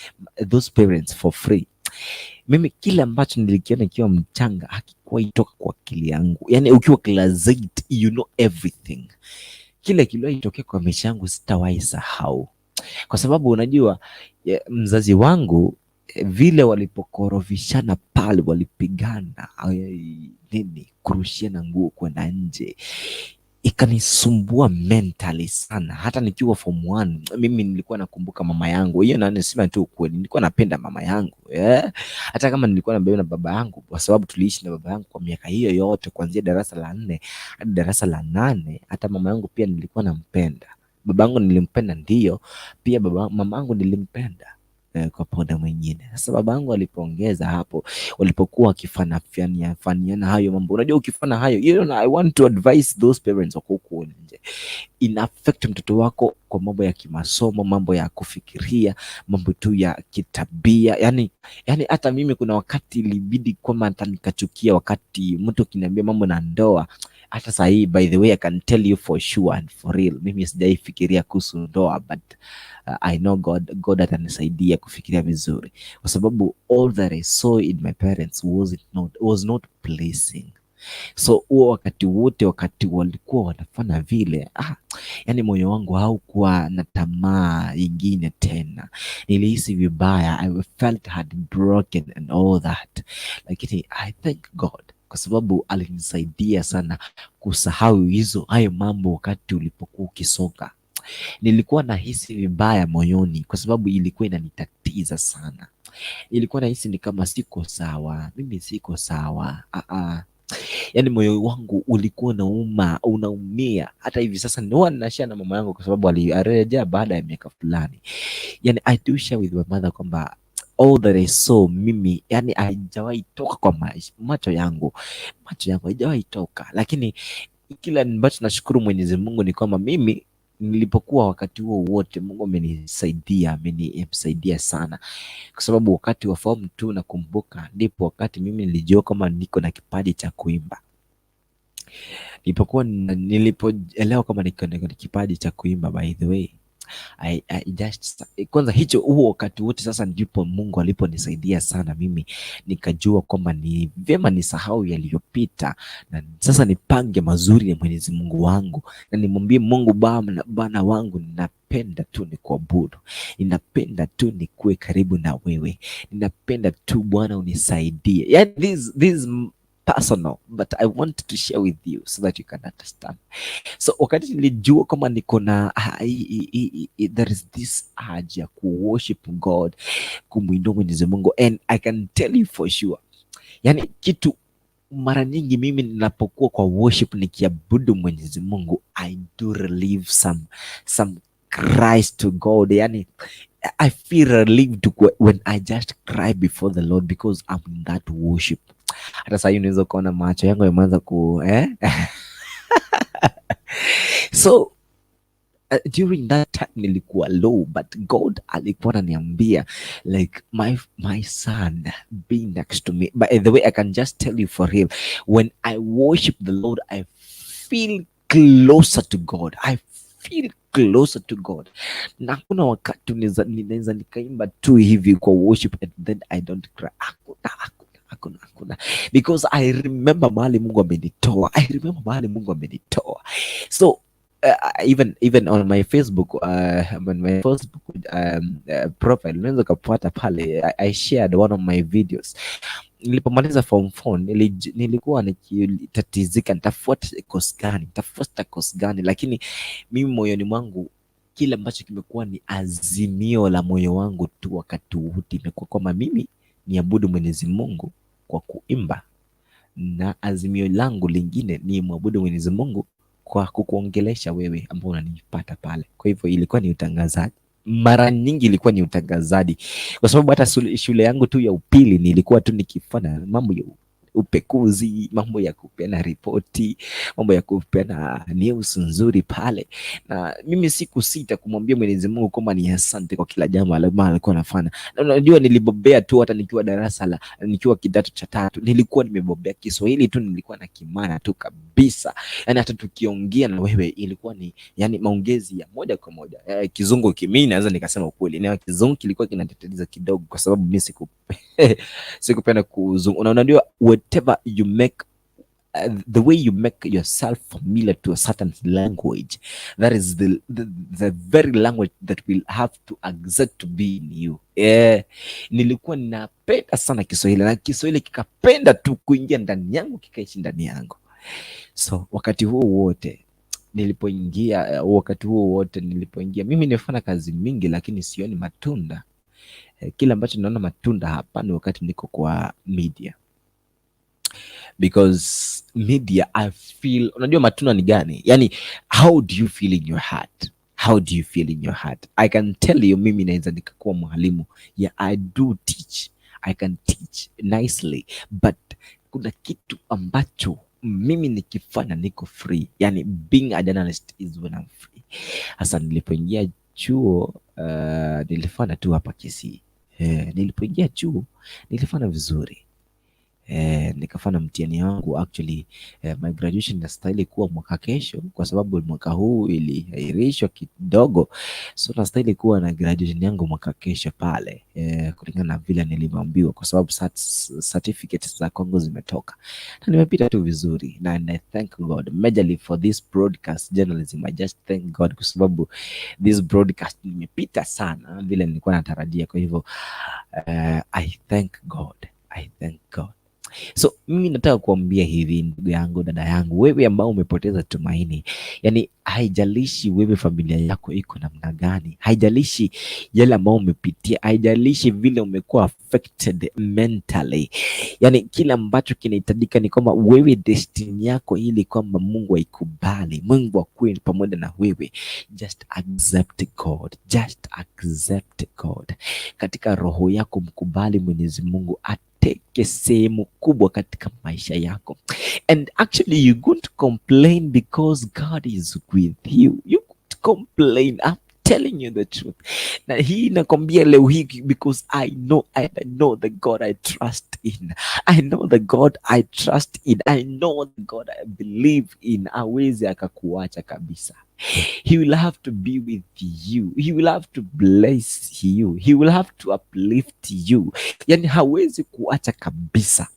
those parents for free. Mimi kile ambacho nilikiona ikiwa mchanga hakikuwahi toka kwa akili yangu. Yani ukiwa class 8 you know everything. Kile kiliwahi tokea kwa maisha yangu sitawahi sahau, kwa sababu unajua mzazi wangu vile walipokorofishana pale, walipigana nini, kurushiana nguo kwenda nje, ikanisumbua mentally sana. Hata nikiwa form 1 mimi nilikuwa nakumbuka mama yangu. Hiyo na nisema tu ukweli, nilikuwa napenda mama yangu hata kama nilikuwa nabeba na baba yangu, kwa sababu tuliishi na baba yangu kwa miaka hiyo yote, kuanzia darasa la 4 hadi darasa la 8. Hata mama yangu pia nilikuwa nampenda. Baba yangu nilimpenda ndio, pia mama yangu nilimpenda kwa poda mwingine. Sasa baba yangu alipoongeza hapo, walipokuwa wakifanyana hayo mambo, unajua ukifanya hayo, I want to advise those parents wako huko nje, ina affect mtoto wako kwa mambo ya kimasomo, mambo ya kufikiria, mambo tu ya kitabia. Yani hata mimi kuna wakati ilibidi kwamba hata nikachukia wakati mtu kiniambia mambo na ndoa. Hata saa hii, by the way, I can tell you for sure and for real, mimi sijaifikiria kuhusu ndoa, but I know God atanisaidia kufikiria vizuri, kwa sababu all that I saw in my parents was not pleasing. So huo wakati wote, wakati walikuwa wanafanya vile, yani moyo wangu haukuwa na tamaa ingine tena. Nilihisi vibaya, I felt heartbroken and all that, lakini I thank God kwa sababu alinisaidia sana kusahau hayo mambo. Wakati ulipokuwa ukisonga, nilikuwa nahisi vibaya moyoni, kwa sababu ilikuwa inanitatiza sana. Ilikuwa nahisi ni kama siko sawa, mimi siko sawa. Yani moyo wangu ulikuwa unaumia. Hata hivi sasa ninashare na mama yangu, kwa sababu alirejea baada ya miaka fulani. Yani I do share with my mother kwamba all that I saw mimi, yani haijawahi toka kwa macho yangu haijawahi toka. Lakini kila ambacho nashukuru Mwenyezi Mungu ni kwamba mimi nilipokuwa wakati huo wote, Mungu amenisaidia sana, kwa sababu wakati wa form 2 nakumbuka, ndipo wakati mimi nilijua kama niko na kipaji cha kuimba. Nilipoelewa kama niko na kipaji cha kuimba, by the way, I just kwanza huo wakati wote sasa ndipo Mungu aliponisaidia sana. Mimi nikajua kwamba ni vyema nisahau yaliyopita, na sasa nipange mazuri ya Mwenyezi Mungu wangu, na nimwambie Mungu, Bwana wangu, ninapenda tu nikuabudu, ninapenda tu nikuwe karibu na wewe, ninapenda tu Bwana unisaidie. Yani this personal, but I want to share with you so that you can understand. So wakati nilijua kama niko na there is this urge ya worship God, kumwinua Mwenyezi Mungu, and I can tell you for sure, yani kitu mara nyingi mimi ninapokuwa kwa worship nikiabudu Mwenyezi Mungu, I do relieve some cries to God. Yani I feel relieved when I just cry before the Lord, because I'm in that worship. Hata sasa unaweza kuona macho yangu yameanza so during that time nilikuwa low, but God alikuwa ananiambia like, my son, be next to me. By the way, I can just tell you for real, when I worship the Lord, I feel closer to God. I feel closer to God. Na kuna wakati ninaweza nikaimba tu hivi kwa worship and then I don't cry. Hakuna, because I remember mahali Mungu amenitoa. So even on my Facebook profile, unaweza kupata pale, I shared one of my videos. Nilipomaliza form 4 nilikuwa nikitatizika, nitafuata course gani, lakini mimi moyoni mwangu kile ambacho kimekuwa ni azimio la moyo wangu tu wakati wote imekuwa kwamba mimi niabudu Mwenyezi Mungu kwa kuimba, na azimio langu lingine ni muabudu Mwenyezi Mungu kwa kukuongelesha wewe ambao unanipata pale. Kwa hivyo ilikuwa ni utangazaji, mara nyingi ilikuwa ni utangazaji, kwa sababu hata shule yangu tu ya upili nilikuwa tu nikifanya mambo upekuzi, mambo ya kupeana ripoti, mambo ya kupeana news nzuri pale. Na mimi sikusita kumwambia Mwenyezi Mungu kwamba ni asante kwa kila jambo alikuwa anafanya. Na unajua nilibobea tu, hata nikiwa kidato cha 3 nilikuwa nimebobea Kiswahili tu, nilikuwa na kimana tu kabisa. Yani hata tukiongea na wewe ilikuwa ni yani maongezi ya moja kwa moja. Kizungu mimi naweza nikasema ukweli, na Kizungu kilikuwa kinateteza kidogo kwa sababu mimi sikupenda kuzungumza. Unajua whatever you make the way you make yourself familiar to a certain language, that is the very language that will have to accept to be in you. Nilikuwa ninapenda sana Kiswahili, na Kiswahili kikapenda tu kuingia ndani yangu, kikaishi ndani yangu. So wakati huo wote nilipoingia mimi nimefanya kazi mingi, lakini sioni matunda. Kile ambacho naona matunda hapa ni wakati niko kwa media, because media I feel, unajua matunda ni gani? Yani how do you feel in your heart? How do you feel in your heart? I can tell you, mimi naweza nikakuwa mwalimu. Yeah, I do teach. I can teach nicely, but kuna kitu ambacho mimi nikifanya niko free. Yani being a journalist is when I'm free. Hasa nilipoingia chuo nilifanya tu hapa Kisii. Nilipoingia chuo nilifanya vizuri. Nikafanya mtihani wangu. Actually my graduation inastahili kuwa mwaka kesho, kwa sababu mwaka huu iliahirishwa kidogo, so nastahili kuwa na graduation yangu mwaka kesho pale, kulingana na vile nilivyoambiwa, kwa sababu certificates za Kongo zimetoka na nimepita tu vizuri, na I thank God majorly for this broadcast journalism. I just thank God kwa sababu this broadcast nimepita sana vile nilikuwa natarajia. Kwa hivyo I thank God. So mimi nataka kuambia hivi, ndugu yangu, dada yangu, wewe ambao umepoteza tumaini, yani haijalishi wewe familia yako iko namna gani, haijalishi yale ambao umepitia, haijalishi vile umekuwa affected mentally, yani kila ambacho kinahitajika ni kwamba wewe destiny yako ili kwamba Mungu aikubali, Mungu akuwe pamoja na wewe. Just accept God katika roho yako, mkubali Mwenyezi Mungu ateke sehemu kubwa katika maisha yako, and actually you won't complain because God is with you. You won't complain, I'm telling you the truth. Na hii nakwambia leo hii because I know the God I trust in. I know the God I believe in. Hawezi akakuacha kabisa. He will have to be with you. He will have to bless you. He will have to uplift you. Yani hawezi kuacha kabisa.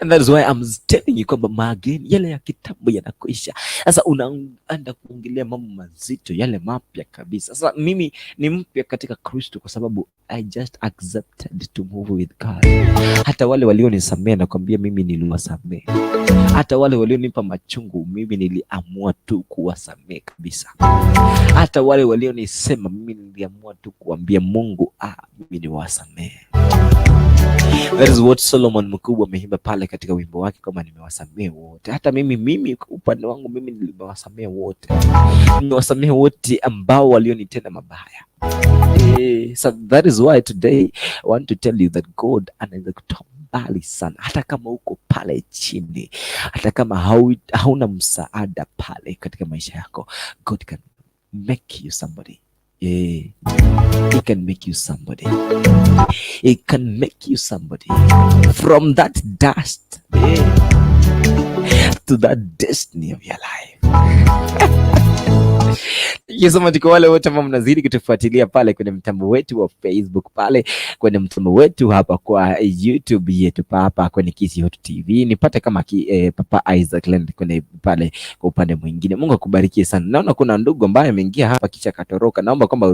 And that is why I'm telling you kwamba mageni yale ya kitambo yanakuisha. Sasa unaanza kuongelea mambo mazito, yale mapya kabisa. Sasa mimi ni mpya katika Kristo kwa sababu I just accepted to move with God. Hata wale walionisamea nakwambia mimi niliwasamea. Hata wale walionipa machungu mimi niliamua tu kuwasamea kabisa. Hata wale walionisema mimi niliamua tu kuambia Mungu, mimi niwasamee. That is what Solomon mkubwa ameimba pale katika wimbo wake, kama nimewasamea wote. Hata mimi upande wangu mimi niliwasamea wote. Nimewasamea wote ambao walionitenda mabaya. So that is why today I want to tell you that God anaweza kutoa mbali sana, hata kama uko pale chini, hata kama hauna msaada pale katika maisha yako. God can make you somebody. He can make you somebody. He can make you somebody from that dust to that destiny of your life. Yesoma, tuko wale wote ambao mnazidi kutufuatilia pale kwenye mtambo wetu wa Facebook, pale kwenye mtambo wetu hapa kwa YouTube yetu hapa kwenye Kisi Hot TV. Nipate kama Papa Isaac Land kwenye pale kwa upande mwingine. Mungu akubarikie sana. Naona kuna ndugu ambaye ameingia hapa kisha katoroka. Naomba kwamba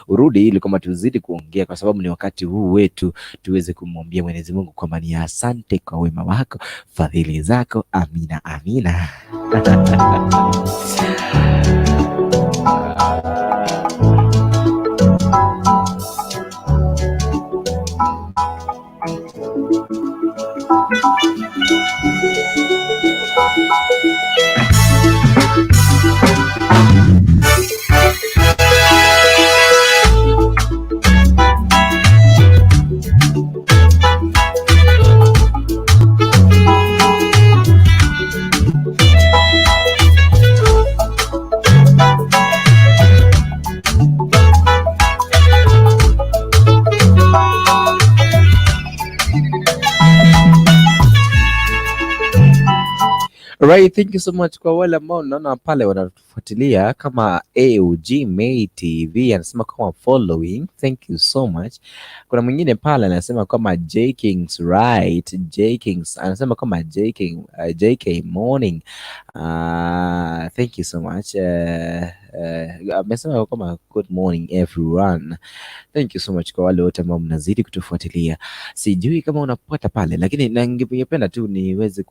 urudi ili kama tuzidi kuongea, kwa sababu ni wakati huu wetu tuweze kumwambia Mwenyezi Mungu kwamba ni asante kwa wema wako, fadhili zako. Amina, amina. Alright, thank you so much kwa wale ambao naona pale wanatufuatilia kama AOG May TV anasema kama following. Thank you so much. Kuna mwingine pale anasema kama J Kings right. J Kings anasema kama JK morning. Thank you so much. Amesema kama good morning everyone. Thank you so much kwa wale wote ambao mnazidi kutufuatilia. Sijui kama unapata pale, lakini ningependa tu niweze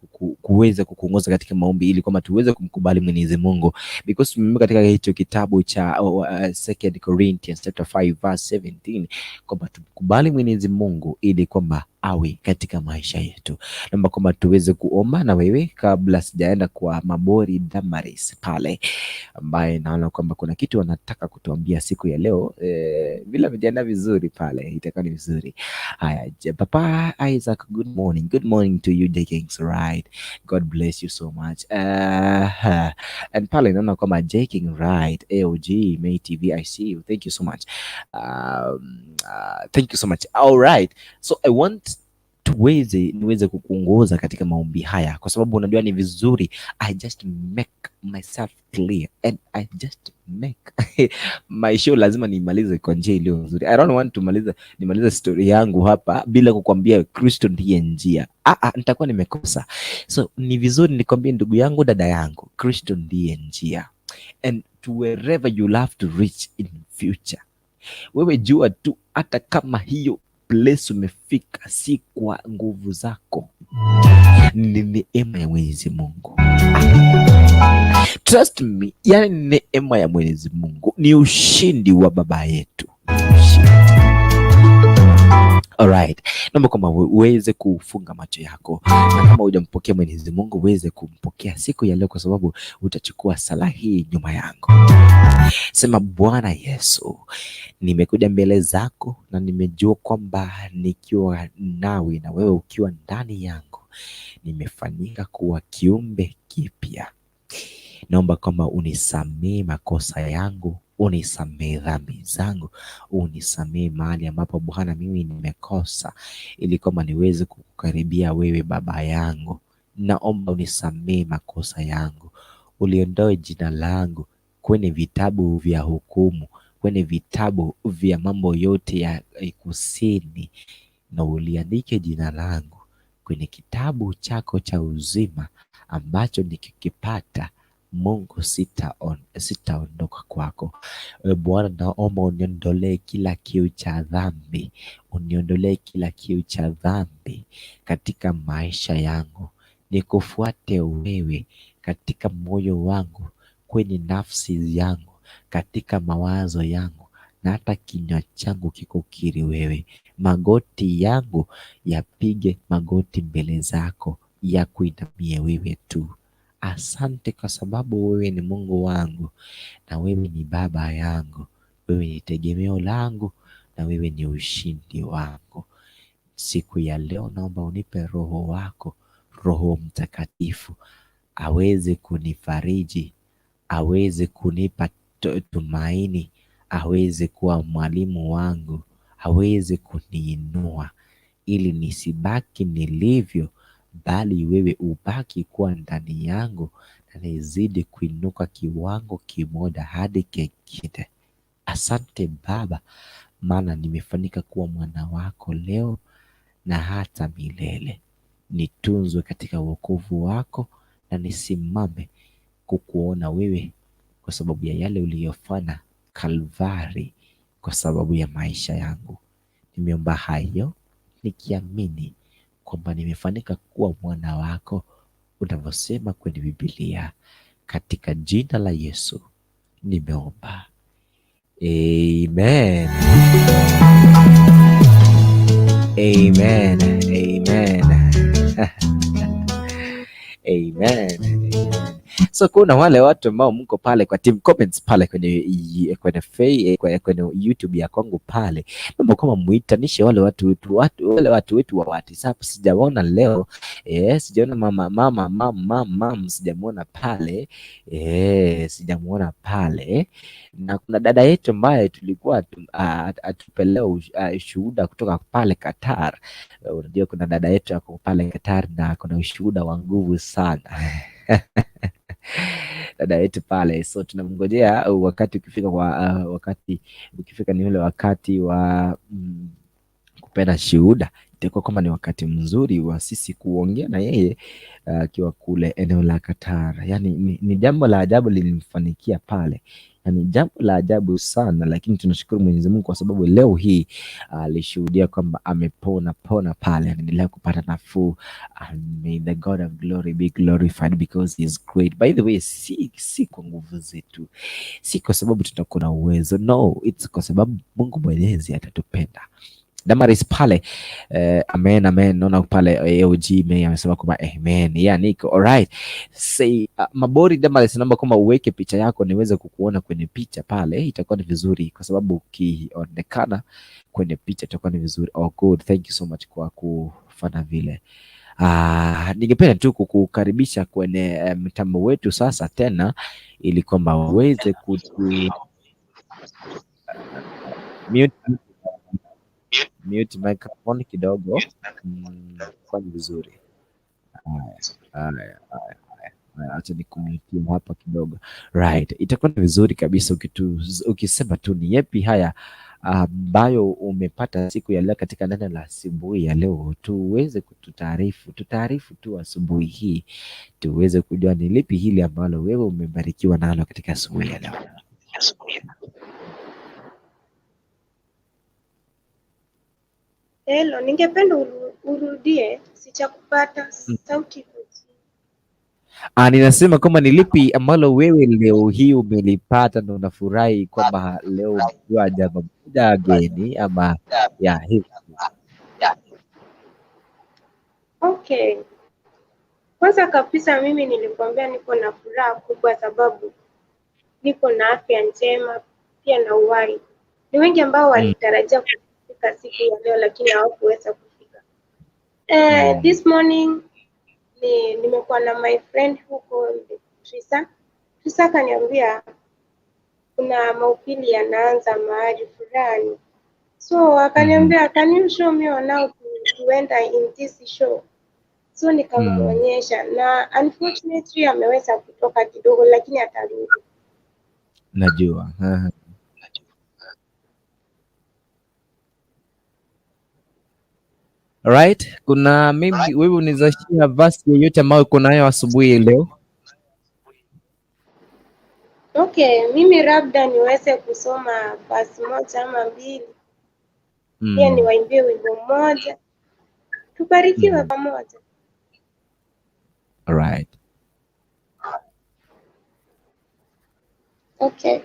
kuweza kukuongoza katika maombi ili kwamba tuweze kumkubali Mwenyezi Mungu, because tumemwona katika hicho kitabu cha 2 Corinthians chapter 5 verse 17 kwamba tumkubali Mwenyezi Mungu ili kwamba awe katika maisha yetu. Naomba kwamba tuweze kuomba na wewe kabla sijaenda kwa Mabori Damaris pale, ambaye naona kwamba kuna kitu wanataka kutuambia siku ya leo. Bila vijana vizuri pale, itakuwa ni vizuri. Haya, Papa Isaac, good morning. Good morning to you, J Kings, right? God bless you so much. And pale naona kwamba J King, right? AOG May TV, I see you. Thank you so much. Thank you so much. All right. So I want niweze kukuongoza katika maombi haya, kwa sababu unajua ni vizuri I just make myself clear and I just make my show lazima nimalize kwa njia iliyo nzuri. I don't want to nimalize story yangu hapa bila kukwambia Kristo ndiye njia. Nitakuwa nimekosa. So ni vizuri nikwambie ndugu yangu, dada yangu, Kristo ndiye njia. And to wherever you love to reach in future, wewe jua tu hata kama hiyo place umefika si kwa nguvu zako, ni neema ya Mwenyezi Mungu. Trust me, yani neema ya Mwenyezi Mungu ni ushindi wa baba yetu. Alright, naomba kwamba uweze kufunga macho yako, na kama hujampokea Mwenyezi Mungu uweze kumpokea siku ya leo, kwa sababu utachukua sala hii nyuma yangu. Sema: Bwana Yesu, nimekuja mbele zako na nimejua kwamba nikiwa nawe na wewe ukiwa ndani yangu nimefanyika kuwa kiumbe kipya. Naomba kwamba unisamee makosa yangu, unisamee dhambi zangu, unisamee mahali ambapo Bwana mimi nimekosa, ili kwamba niweze kukukaribia wewe baba yangu. Naomba unisamee makosa yangu, uliondoe jina langu kwenye vitabu vya hukumu, kwenye vitabu vya mambo yote ya kusini, na uliandike jina langu kwenye kitabu chako cha uzima, ambacho nikikipata Mungu sitaondoka kwako. Bwana, naomba uniondolee kila kiu cha dhambi, uniondolee kila kiu cha dhambi katika maisha yangu, nikufuate wewe katika moyo wangu, kwenye nafsi yangu, katika mawazo yangu, na hata kinywa changu kikukiri wewe. Magoti yangu yapige magoti mbele zako, ya kuinamia wewe tu. Asante kwa sababu wewe ni Mungu wangu na wewe ni baba yangu, wewe ni tegemeo langu na wewe ni ushindi wangu. Siku ya leo naomba unipe Roho wako, Roho Mtakatifu, aweze kunifariji, aweze kunipa tumaini, aweze kuwa mwalimu wangu, aweze kuniinua ili nisibaki nilivyo, bali wewe ubaki kuwa ndani yangu na nizidi kuinuka kiwango kimoja hadi kingine. Asante Baba, maana nimefanyika kuwa mwana wako leo na hata milele. Nitunzwe katika wokovu wako na nisimame kukuona wewe, kwa sababu ya yale uliyofanya Kalvari, kwa sababu ya maisha yangu. Nimeomba hayo nikiamini kwamba nimefanyika kuwa mwana wako unavyosema kwenye Biblia. Katika jina la Yesu nimeomba, amen. Amen. Amen. Amen. So kuna wale watu ambao mko pale kwa team comments pale kwenye YouTube ya kwangu pale, naomba kama muitanishe wale watu wetu wa WhatsApp. Sijaona leo, sijaona mama sijamuona pale, sijamuona pale. Na kuna dada yetu ambaye tulikuwa atupelea ushuhuda kutoka pale Qatar. Unajua kuna dada yetu yako pale Qatar na kuna ushuhuda wa nguvu sana. dada yetu pale. So tunamngojea wakati ukifika, kwa wakati ukifika ni ule wakati wa kupenda shuhuda, itakuwa kwamba ni wakati mzuri wa sisi kuongea na yeye akiwa kule eneo la Qatar. Yani ni jambo la ajabu lilimfanikia pale, yani jambo la ajabu sana, lakini tunashukuru Mwenyezi Mungu kwa sababu leo hii alishuhudia kwamba amepona pale, anaendelea kupata nafuu. May the God of glory be glorified because he is great. By the way, si kwa nguvu zetu, si kwa sababu tutakuwa na uwezo, no, it's kwa sababu Mungu Mwenyezi atatupenda. Damaris pale amen. Naona pale AOG May amesema kwamba amen. Yeah, niko alright. Say Mabori Damaris, naomba kwamba uweke picha yako niweze kukuona kwenye picha pale, itakuwa ni vizuri kwa sababu ukionekana kwenye picha itakuwa ni vizuri. Oh good, thank you so much kwa kufanya vile. Ningependa tu kukukaribisha kwenye mtambo wetu sasa tena, ili kwamba uweze kutu mute microphone kidogo, kwa vizuri. Haya, acha nikumute hapa kidogo. Right, itakuwa ni vizuri kabisa ukisema tu ni yepi haya ambayo umepata siku ya leo katika neno la asubuhi ya leo, tuweze tutaarifu tu asubuhi hii, tuweze kujua ni lipi hili ambalo wewe umebarikiwa nalo katika asubuhi ya leo. Hello, ningependa urudie, sijakupata sauti. Ninasema kwamba ni lipi ambalo wewe leo hii umelipata na unafurahi kwamba leo umejua jambo moja geni ama ya hivi. Okay. Kwanza kabisa mimi nilikwambia niko na furaha kubwa sababu niko na afya njema pia na uhai. Ni wengi ambao walitarajia kufika siku ya leo lakini hawakuweza kufika. This morning nimekuwa na my friend huko Trisa kaniambia kuna mahubiri yanaanza mahali fulani. So akaniambia can you show me on how to enter in this show? So nikamwonyesha na unfortunately ameweza kutoka kidogo lakini atarudi. Najua. Alright, kuna maybe wewe unaweza share verse yoyote ambayo uko nayo asubuhi leo? Okay, mimi labda niweze kusoma verse moja ama mbili. Pia niwaimbie wimbo mmoja. Tubarikiwe pamoja. Alright. Okay.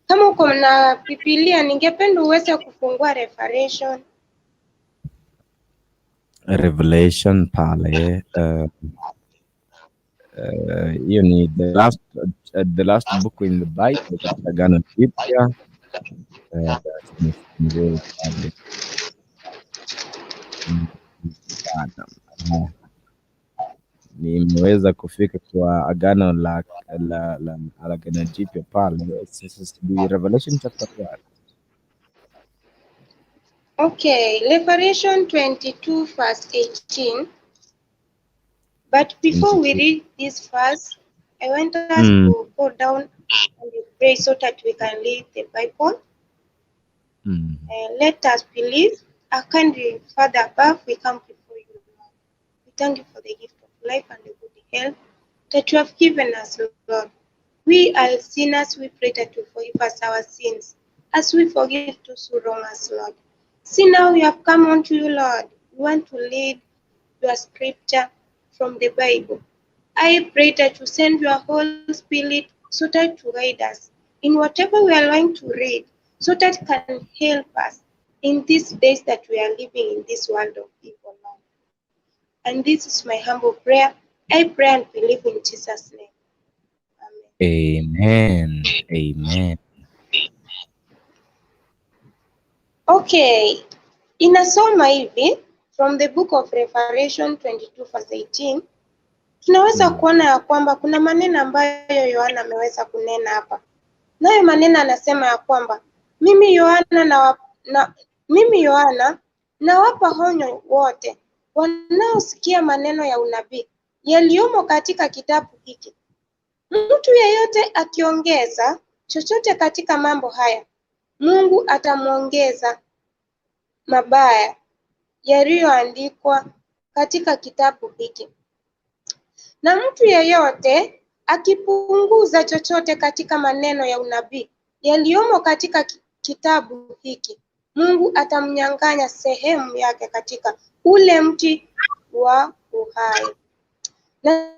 Kama uko na Biblia ningependa uweze kufungua Revelation pale hiyo ni the last book in the Bible katika Agano Jipya. Nimeweza kufika kwa Agano la Agano Jipya pale. Sasa Revelation chapter 1. Okay, Revelation 22 verse 18. But before we read this verse, I want us to go down and pray so that we can read the Bible. Let us believe. Our kindly Father above, we come before you, Lord. We thank you for the gift of life and the good health that you have given us, Lord. We are sinners, we pray that you forgive us our sins, as we forgive those who wrong us, Lord. See now we have come unto you, Lord. We want to read your scripture from the Bible. I pray that you send your Holy Spirit so that to guide us in whatever we are going to read, so that can help us in these days that we are living in this world of evil, Lord. And this is my humble prayer. I pray and believe in Jesus' name. Amen. Amen. Okay, inasoma hivi from the book of Revelation 22 verse 18. tunaweza kuona ya kwamba kuna maneno ambayo Yohana ameweza kunena hapa. Nayo maneno anasema ya kwamba mimi Yohana nawapa onyo wote wanaosikia maneno ya unabii yaliyomo katika kitabu hiki. Mtu yeyote akiongeza chochote katika mambo haya, Mungu atamwongeza mabaya yaliyoandikwa katika kitabu hiki. Na mtu yeyote akipunguza chochote katika maneno ya unabii yaliyomo katika kitabu hiki, Mungu atamnyang'anya sehemu yake katika ule mti wa uhai. Na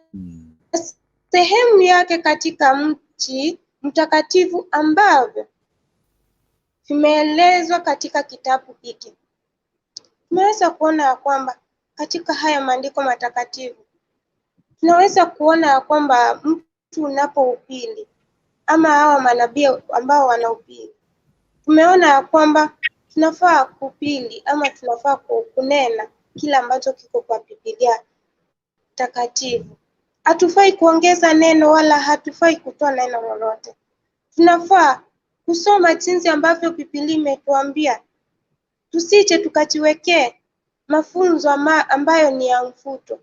sehemu yake katika mti mtakatifu ambavyo vimeelezwa katika kitabu hiki. Tunaweza kuona ya kwamba katika haya maandiko matakatifu tunaweza kuona ya kwamba mtu unapohubiri ama hawa manabii ambao wanahubiri, tumeona ya kwamba tunafaa kuhubiri ama tunafaa kunena kila ambacho kiko kwa Biblia takatifu. Hatufai kuongeza neno wala hatufai kutoa neno lolote. Tunafaa kusoma jinsi ambavyo Biblia imetuambia, tusije tukajiwekee mafunzo ambayo ni ya mvuto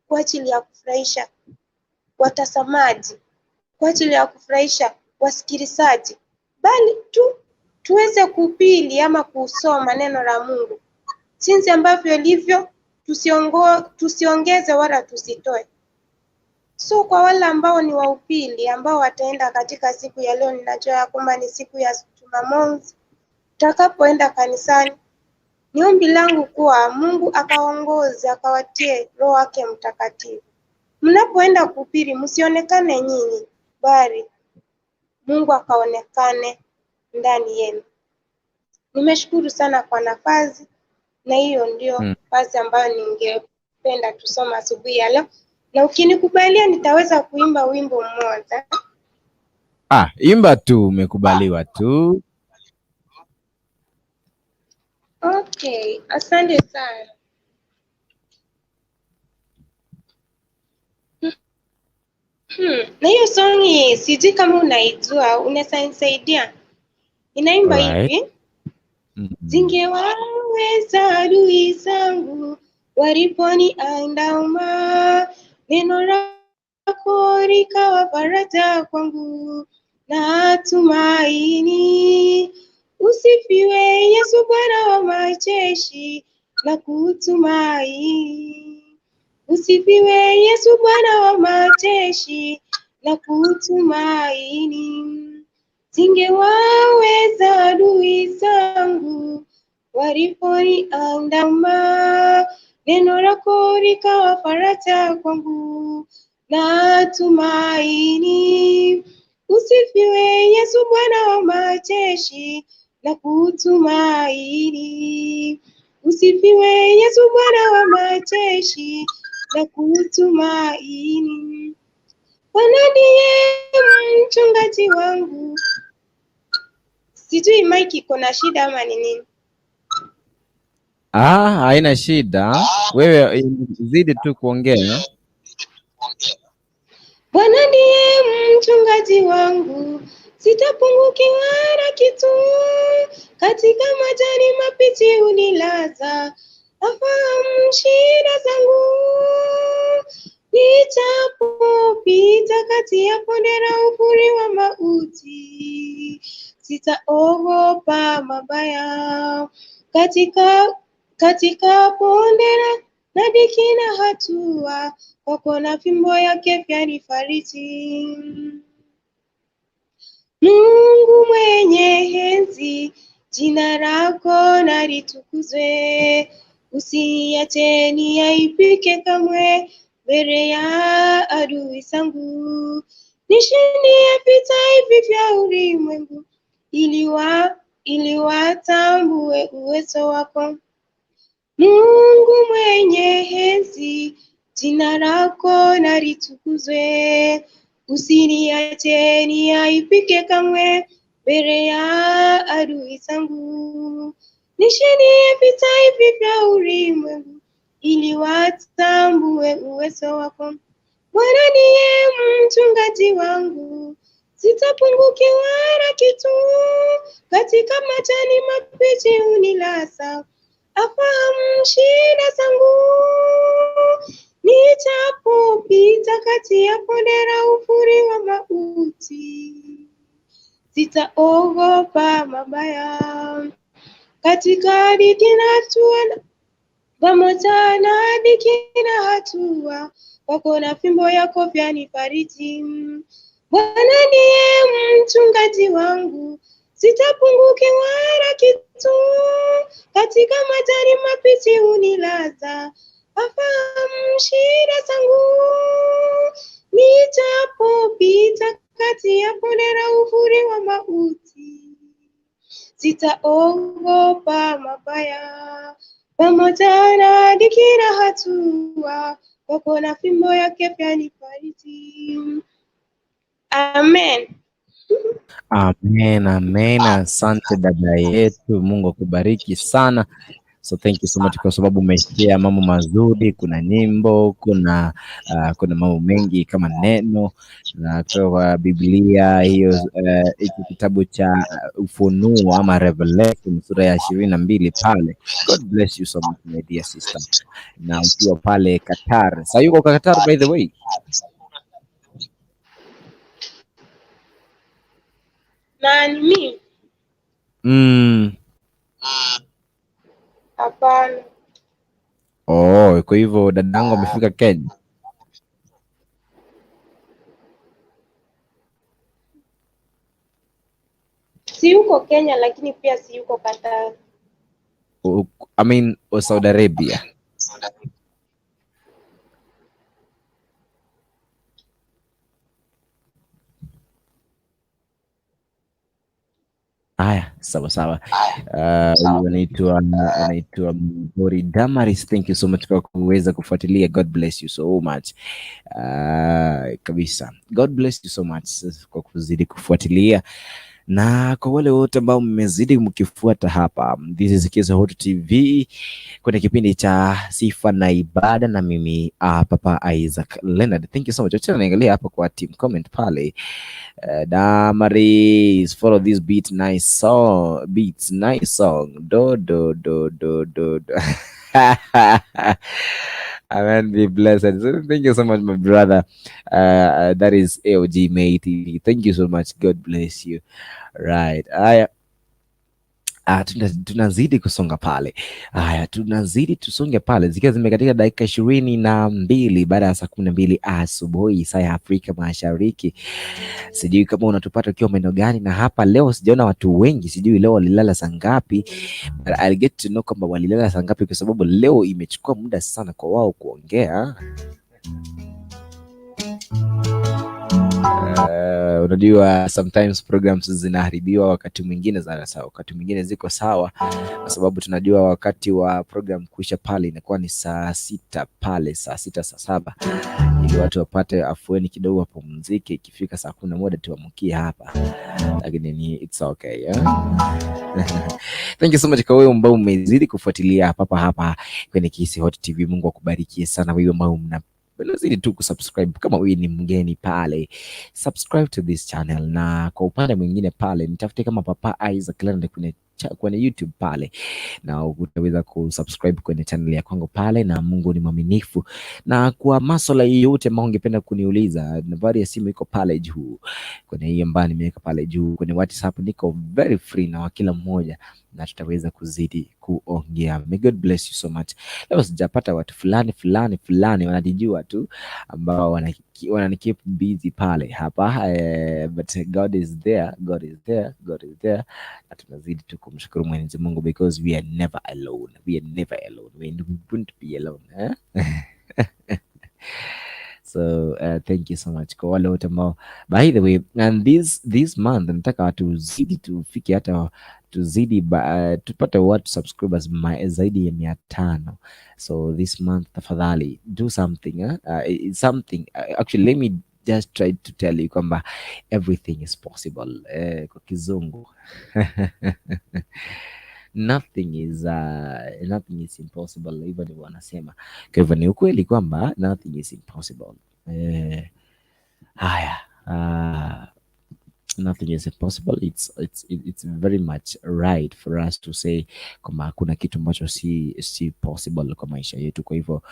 kwa ajili ya kufurahisha watazamaji, kwa ajili ya kufurahisha wasikilizaji, bali tuweze kuhubiri ama kusoma neno la Mungu jinsi ambavyo ilivyo, tusiongeze wala tusitoe. So kwa wale ambao ni wahubiri ambao wataenda katika siku ya leo, ninajua ya kwamba ni siku ya Jumamosi, utakapoenda kanisani, ni ombi langu kuwa Mungu akaongoze, akawatie Roho wake Mtakatifu. Mnapoenda kuhubiri msionekane nyinyi, bali Mungu akaonekane ndani yenu. Nimeshukuru sana kwa nafasi, na hiyo ndio nafasi ambayo ningependa tusoma asubuhi ya leo, na ukinikubalia nitaweza kuimba wimbo mmoja. Imba tu, umekubaliwa tu. Okay, asante sana. Na hiyo songi sijui kama unaijua, unaweza nisaidia? Inaimba hivi. Zingewaweza adui zangu waliponiandama, neno lako likawa faraja kwangu na tumaini. Usifiwe Yesu Bwana wa majeshi na kutumaini. Usifiwe Yesu Bwana wa majeshi na kutumaini. Singewaweza adui zangu waliponiandama, neno lako likawa faraja kwangu na tumaini. Usifiwe Yesu Bwana wa majeshi na kutumaini. Usifiwe Yesu Bwana wa majeshi na kutumaini. Bwana ndiye mchungaji wangu. Sijui maiki iko na shida ama ni nini? Haina shida. Wewe zidi tu kuongea. Bwana ndiye mchungaji wangu, sitapungukiwa na kitu. Katika majani mabichi hunilaza, afahamu shida zangu. Nitapopita kati ya bonde la uvuli wa mauti, sitaogopa mabaya. Katika bonde la dhiki na hatua, kwako na fimbo yake vyanifariji. Mungu mwenye enzi, jina lako na litukuzwe. Usiniache niaibike kamwe mbele ya adui zangu. Nishindie vita hivi vya ulimwengu, ili watambue uwezo wako. Mungu mwenye enzi, jina lako na litukuzwe. Usiniache niaibike kamwe mbele ya adui zangu. Nishindie vita hivi vya ulimwengu, ili watambue uwezo wako. Bwana ndiye mchungaji wangu, sitapungukiwa na kitu. Katika majani mabichi hunilaza, afahamu shida zangu. Nijapopita kati ya bonde la uvuli wa mauti, sitaogopa mabaya. Katika dhiki na hatua, pamoja na dhiki na hatua, kwako na fimbo yako vyanifariji. Bwana ndiye mchungaji wangu, sitapungukiwa na kitu. Katika majani mabichi hunilaza, afahamu shida zangu. Nijapopita kati ya bonde la uvuli wa mauti, sitaogopa mabaya. Pamoja na dhiki na hatua, kwako na fimbo yake vyanifariji. Amen. Amen, amen. Asante dada yetu, Mungu akubariki sana. So thank you so much kwa sababu umeshare mambo mazuri. Kuna nyimbo, kuna mambo mengi kama neno na kwa Biblia hiyo, hiki kitabu cha Ufunuo ama Revelation sura ya 22 pale. God bless you so much my dear sister. Na ukiwa pale Qatar. Sasa yuko Qatar by the way. Nani mimi? Hapana. Oh, kwa hivyo dadangu amefika Kenya. Si yuko Kenya lakini pia si yuko Qatar. I mean, Saudi Arabia. Haya, sawa sawa. Anaitwa Mori Damaris. Thank you so much kwa kuweza kufuatilia. God bless you so much. Kabisa. God bless you so much kwa kuzidi kufuatilia. Na kwa wale wote ambao mmezidi mkifuata hapa, this is Kiza Hot TV kwenye kipindi cha Sifa na Ibada na mimi Papa Isaac Leonard. Thank you so much. Acha naangalia hapa kwa team comment pale. Damaris, follow this beat, nice song. Beats, nice song. Do do do do do do. Amen. Be blessed. So thank you so much, my brother. That is AOG mate. Thank you so much. God bless you. Right. Tunazidi kusonga pale. Tunazidi tusonge pale zikiwa zimekatika dakika 22 baada ya saa 12 asubuhi saa ya Afrika Mashariki. Sijui kama unatupata ukiwa maeneo gani, na hapa leo sijaona watu wengi, sijui leo walilala saa ngapi. I'll get to know kwamba walilala saa ngapi, kwa sababu leo imechukua muda sana kwa wao kuongea. Unajua sometimes programs zinaharibiwa, wakati mwingine wakati mwingine ziko sawa, kwa sababu tunajua wakati wa program kuisha pale inakuwa ni saa 6 pale, saa 6 saa 7, ili watu wapate afueni kidogo wapumzike. Ikifika saa 11 tuamkie hapa, lakini it's okay, yeah? Thank you so much kwa wewe ambao umezidi kufuatilia hapa kwenye Kisi Hot TV. Mungu akubariki sana wewe ambao unazidi tu kusubscribe. Kama wewe ni mgeni pale, subscribe to this channel, na kwa upande mwingine pale nitafute kama Papa Isaac Leonard kwenye YouTube pale, na utaweza kusubscribe kwenye channel ya kwangu pale. Na Mungu ni mwaminifu, na kwa masuala yote ambayo ungependa kuniuliza, nambari ya simu iko pale juu kwenye hiyo ambayo nimeweka pale juu. Kwenye WhatsApp niko very free na kila mmoja, na tutaweza kuzidi kuongea. May God bless you so much. Leo sijapata watu fulani wanajijua tu ambao wanani keep busy pale hapa, but God is there. Na tunazidi tu kumshukuru Mwenyezi Mungu, because we are never alone. We won't be alone, So thank you so much kwa wale wote ambao, by the way, and this month nataka tuzidi tufike hata tupate watu subscribers zaidi ya 500. So this month tafadhali do something, something. Actually, let me just try to tell you kwamba everything is possible, kwa kizungu. Nothing is impossible, hivyo ndivyo wanasema. Kwa hivyo ni ukweli kwamba nothing is impossible. Eh, haya. Nothing is impossible. It's very much right for us to say kwamba hakuna kitu ambacho si possible kwa maisha yetu. Kwa hivyo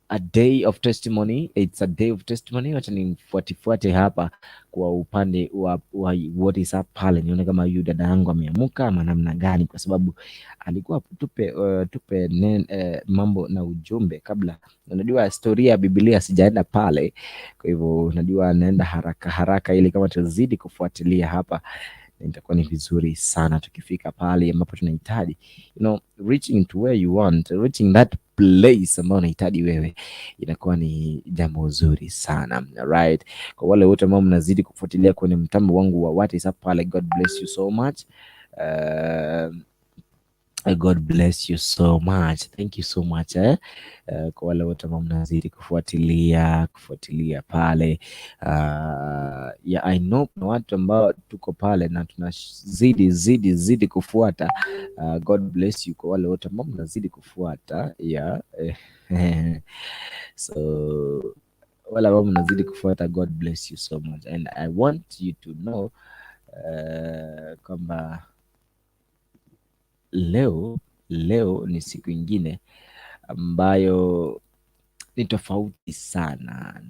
a day of testimony, it's a day of testimony. Wacha nifuatifuate hapa kwa upande wa what is up pale, nione kama yu dada yangu ameamuka ama namna gani, kwa sababu alikuwa tupe mambo na ujumbe kabla. Unajua historia ya Biblia sijaenda pale, kwa hivyo unajua naenda haraka haraka ili kama tuzidi kufuatilia hapa itakuwa ni vizuri sana tukifika pale ambapo tunahitaji, reaching to where you want, reaching that place ambayo unahitaji wewe, inakuwa ni jambo zuri sana. Right, kwa wale wote ambao mnazidi kufuatilia kwenye mtambo wangu wa what is up pale, God bless you so much. uh, God bless you so much. Thank you so much kwa wale wote ambao mnazidi kufuatilia pale. Yeah, I know kuna watu ambao tuko pale na tunazidi kufuata. God bless you kwa wale wote ambao mnazidi kufuata. Yeah. So wale ambao mnazidi kufuata, God bless you so much, and I want you to know kwamba leo ni siku ingine ambayo ni tofauti sana,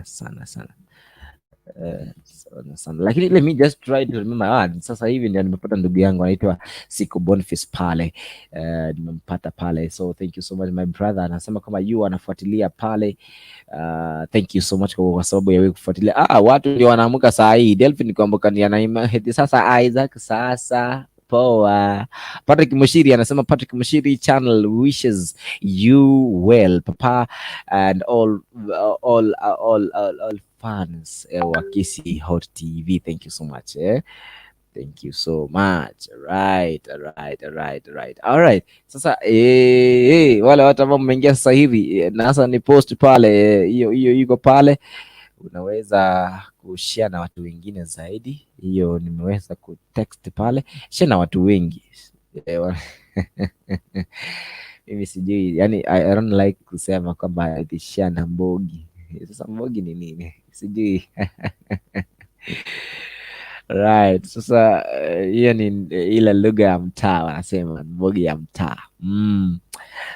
sana sana, lakini let me just try to remember. Sasa hivi ndio nimepata ndugu yangu anaitwa Siko Boniface pale, nimempata pale, so thank you so much my brother. Anasema kama you anafuatilia pale. Thank you so much kwa sababu ya wewe kufuatilia. Watu ndio wanaamka saa hii. Delphin kuamka ni anaima hadi sasa. Isaac sasa poa. Patrick Mushiri anasema Patrick Mushiri channel wishes you well papa and all fans wa Kisi Hot TV. Thank you so much. Thank you so much. All right. Sasa wale watu ambao mmeingia sasa hivi na sasa ni post pale, hiyo iko pale, unaweza kushare na watu wengine zaidi. Hiyo nimeweza kutext pale, share na watu wengi. Mimi sijui, yani I don't like kusema kwamba share na mbogi. Sasa mbogi ni nini? Sijui. Right. Sasa hiyo ni ile lugha ya mtaa, wanasema mbogi ya mtaa.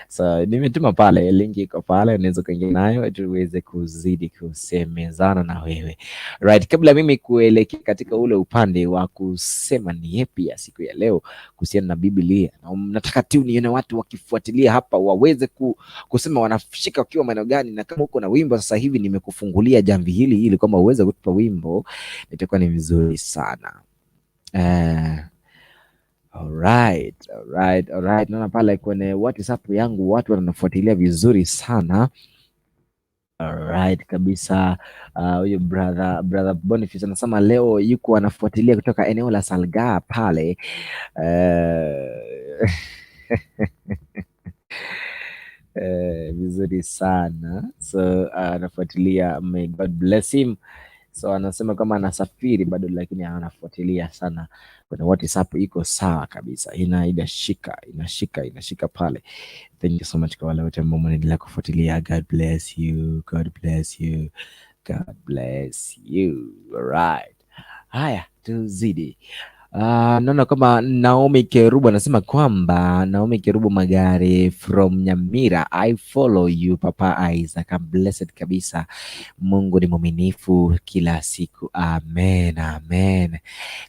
So nimetuma pale, linki iko pale, unaweza kuingia nayo tuweze kuzidi kusemezana na wewe. Right, kabla mimi kuelekea katika ule upande wa kusema ni yepi ya siku ya leo kuhusiana na Biblia, na nataka tu nione watu wakifuatilia hapa waweze kusema wanashika wakiwa maeneo gani, na kama uko na wimbo sasa hivi nimekufungulia jamvi hili ili kama uweze kutupa wimbo, itakuwa ni vizuri sana. Alright. Naona pale kwenye WhatsApp yangu watu wanafuatilia vizuri sana. Alright kabisa. Huyo brother Boniface anasema leo yuko anafuatilia kutoka eneo la Salga pale. Vizuri sana. So anafuatilia, may God bless him. So anasema kama anasafiri bado, lakini anafuatilia sana kwenye WhatsApp, iko sawa kabisa, inashika pale. Thank you so much kwa wale wote ambao mnaendelea kufuatilia. God bless you. Alright, haya tuzidi. Naona kama Naomi Kerubo anasema kwamba Naomi Kerubo Magare from Nyamira, I follow you papa Isaac, blessed kabisa. Mungu ni mwaminifu kila siku. Amen.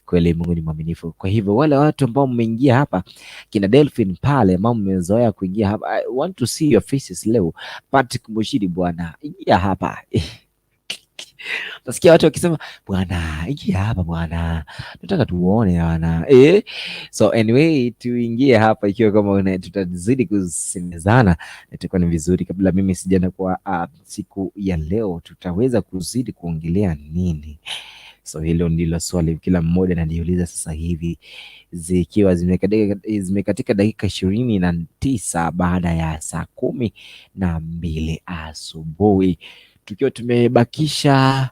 Kweli Mungu ni mwaminifu. Kwa hivyo wale watu ambao mmeingia hapa, kina Delphin pale ambao mmezoea kuingia hapa, I want to see your faces leo. Patrick Mushiri bwana, ingia hapa. Nasikia watu wakisema bwana, ingia hapa bwana, tunataka tuone bwana. So anyway, tuingie hapa ikiwa kama tutazidi kusemezana, itakuwa ni vizuri. Kabla mimi sijaenda kwa siku ya leo, tutaweza kuzidi kuongelea nini? So hilo ndilo swali kila mmoja anajiuliza sasa hivi, zikiwa zimekatika dakika 29 baada ya saa 12 asubuhi, tukiwa tumebakisha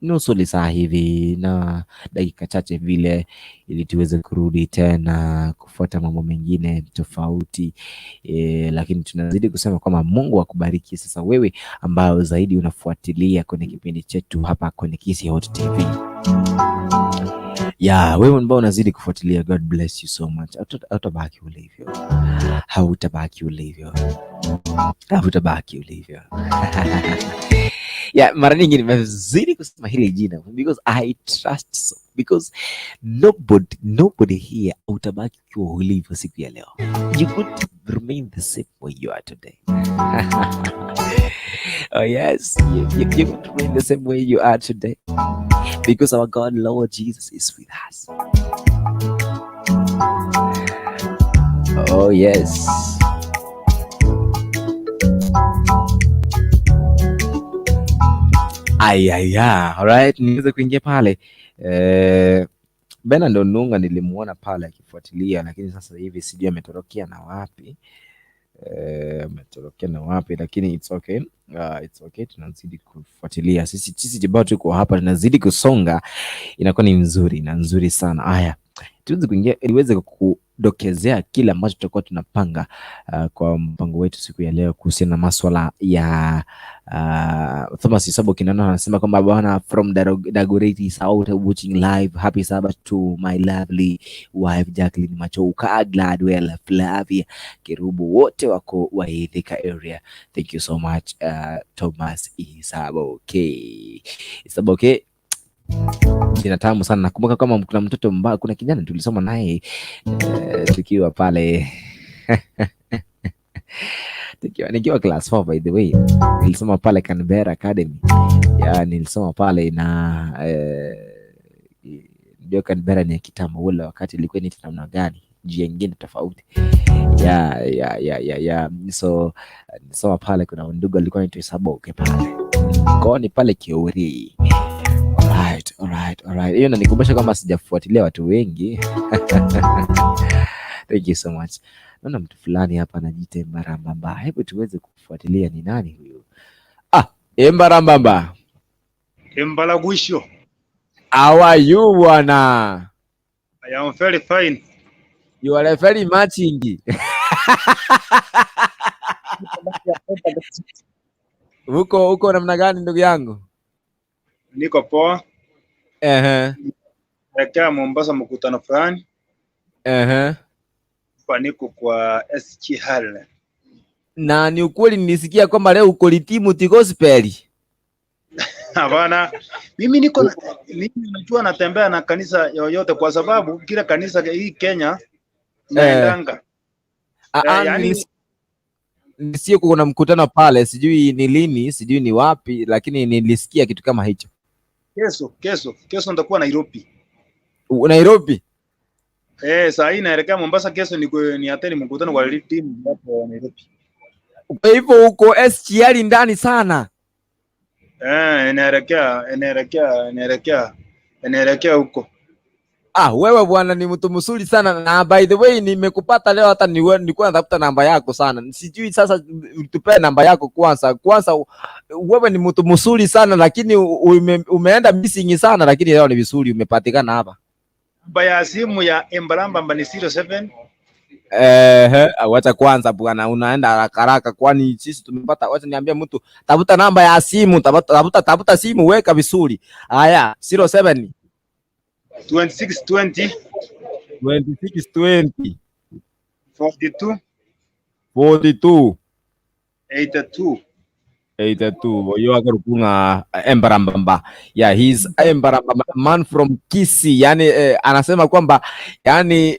nusu lisaa hivi na dakika chache vile, ili tuweze kurudi tena kufuata mambo mengine tofauti. Lakini tunazidi kusema kwamba Mungu akubariki. Sasa wewe ambao zaidi unafuatilia kwenye kipindi chetu hapa kwenye Kisi Hot TV, wewe ambao unazidi kufuatilia, God bless you so much. Hautabaki ulivyo, hautabaki ulivyo, hautabaki ulivyo. Mara nyingi nimezidi kusema hili jina because I trust so, because nobody here utabaki ukiwa ulivyo siku ya leo. You could remain the same way you are today. Oh yes, you could remain the same way you are today because our God Lord Jesus is with us. Oh yes. Alright, niweze kuingia pale. Bernard Onunga nilimuona pale akifuatilia, lakini sasa hivi sijui ametorokea na wapi. Lakini it's okay. It's okay, tunazidi kufuatilia. Sisi jibao tuko hapa, tunazidi kusonga, inakuwa ni nzuri na nzuri sana. Haya, tuweze kuingia iliweze kudokezea kile ambacho tutakuwa tunapanga kwa mpango wetu siku ya leo kuhusiana na masuala ya Thomas Isabo Kinana anasema kwamba bwana from Dagoretti South watching live. Happy Sabbath to my lovely wife Jacqueline Machoka, Gladwell, Flavia Kirubu, wote wako wa Thika area. Thank you so much Thomas Isabo. Isabo jina tamu sana. Nakumbuka kama kuna mtoto mbaya, kuna kijana tulisoma naye tukiwa pale nikiwa class 4 by the way. Nilisoma pale Canberra Academy. Nilisoma pale na ndio Canberra ni kitambo, ule wakati ilikuwa ni namna gani, njia nyingine tofauti. So nilisoma pale, kuna ndugu alikuwa anaitwa Isaboke pale. Kwa ni pale Kiuri. Alright. Hiyo inanikumbusha kama sijafuatilia watu wengi. Thank you so much. Naona mtu fulani hapa anajiita Embarambamba. Hebu tuweze kufuatilia ni nani huyu. Embarambamba. Embalagwisho. How are you bwana? I am very fine. You are very matching. Uko namna gani ndugu yangu? Niko poa. Naelekea Mombasa mkutano fulani. Niko kwa SG Hall. Na ni ukweli nilisikia kwamba leo uko litimu gospel. Hapana. Mimi najua natembea na kanisa yoyote kwa sababu kila kanisa hii Kenya naendanga. Sio kuna mkutano pale, sijui ni lini, sijui ni wapi, lakini nilisikia kitu kama hicho. Kesho nitakuwa Nairobi. Nairobi? Saa hii naelekea Mombasa, kesho ni attend mkutano wa timu hapo Nairobi. Kwa hivyo uko SGR ndani sana. Naelekea huko. Wewe bwana ni mtu mzuri sana, na by the way nimekupata leo, hata nilikuwa natafuta namba yako sana. Sijui sasa tupe namba yako kwanza. Wewe ni mtu mzuri sana, lakini umeenda missing sana, lakini leo ni vizuri umepatikana hapa. Namba ya simu ya Embalambamba ni 07. Wacha kwanza bwana, unaenda haraka kwani sisi tumepata. Wacha niambia mtu tafuta namba ya simu, tafuta simu, weka vizuri. Haya, 07 2620 42 82. Yo akarukunga Embarambamba. He's Embarambamba man from Kisii. Yani anasema kwamba yani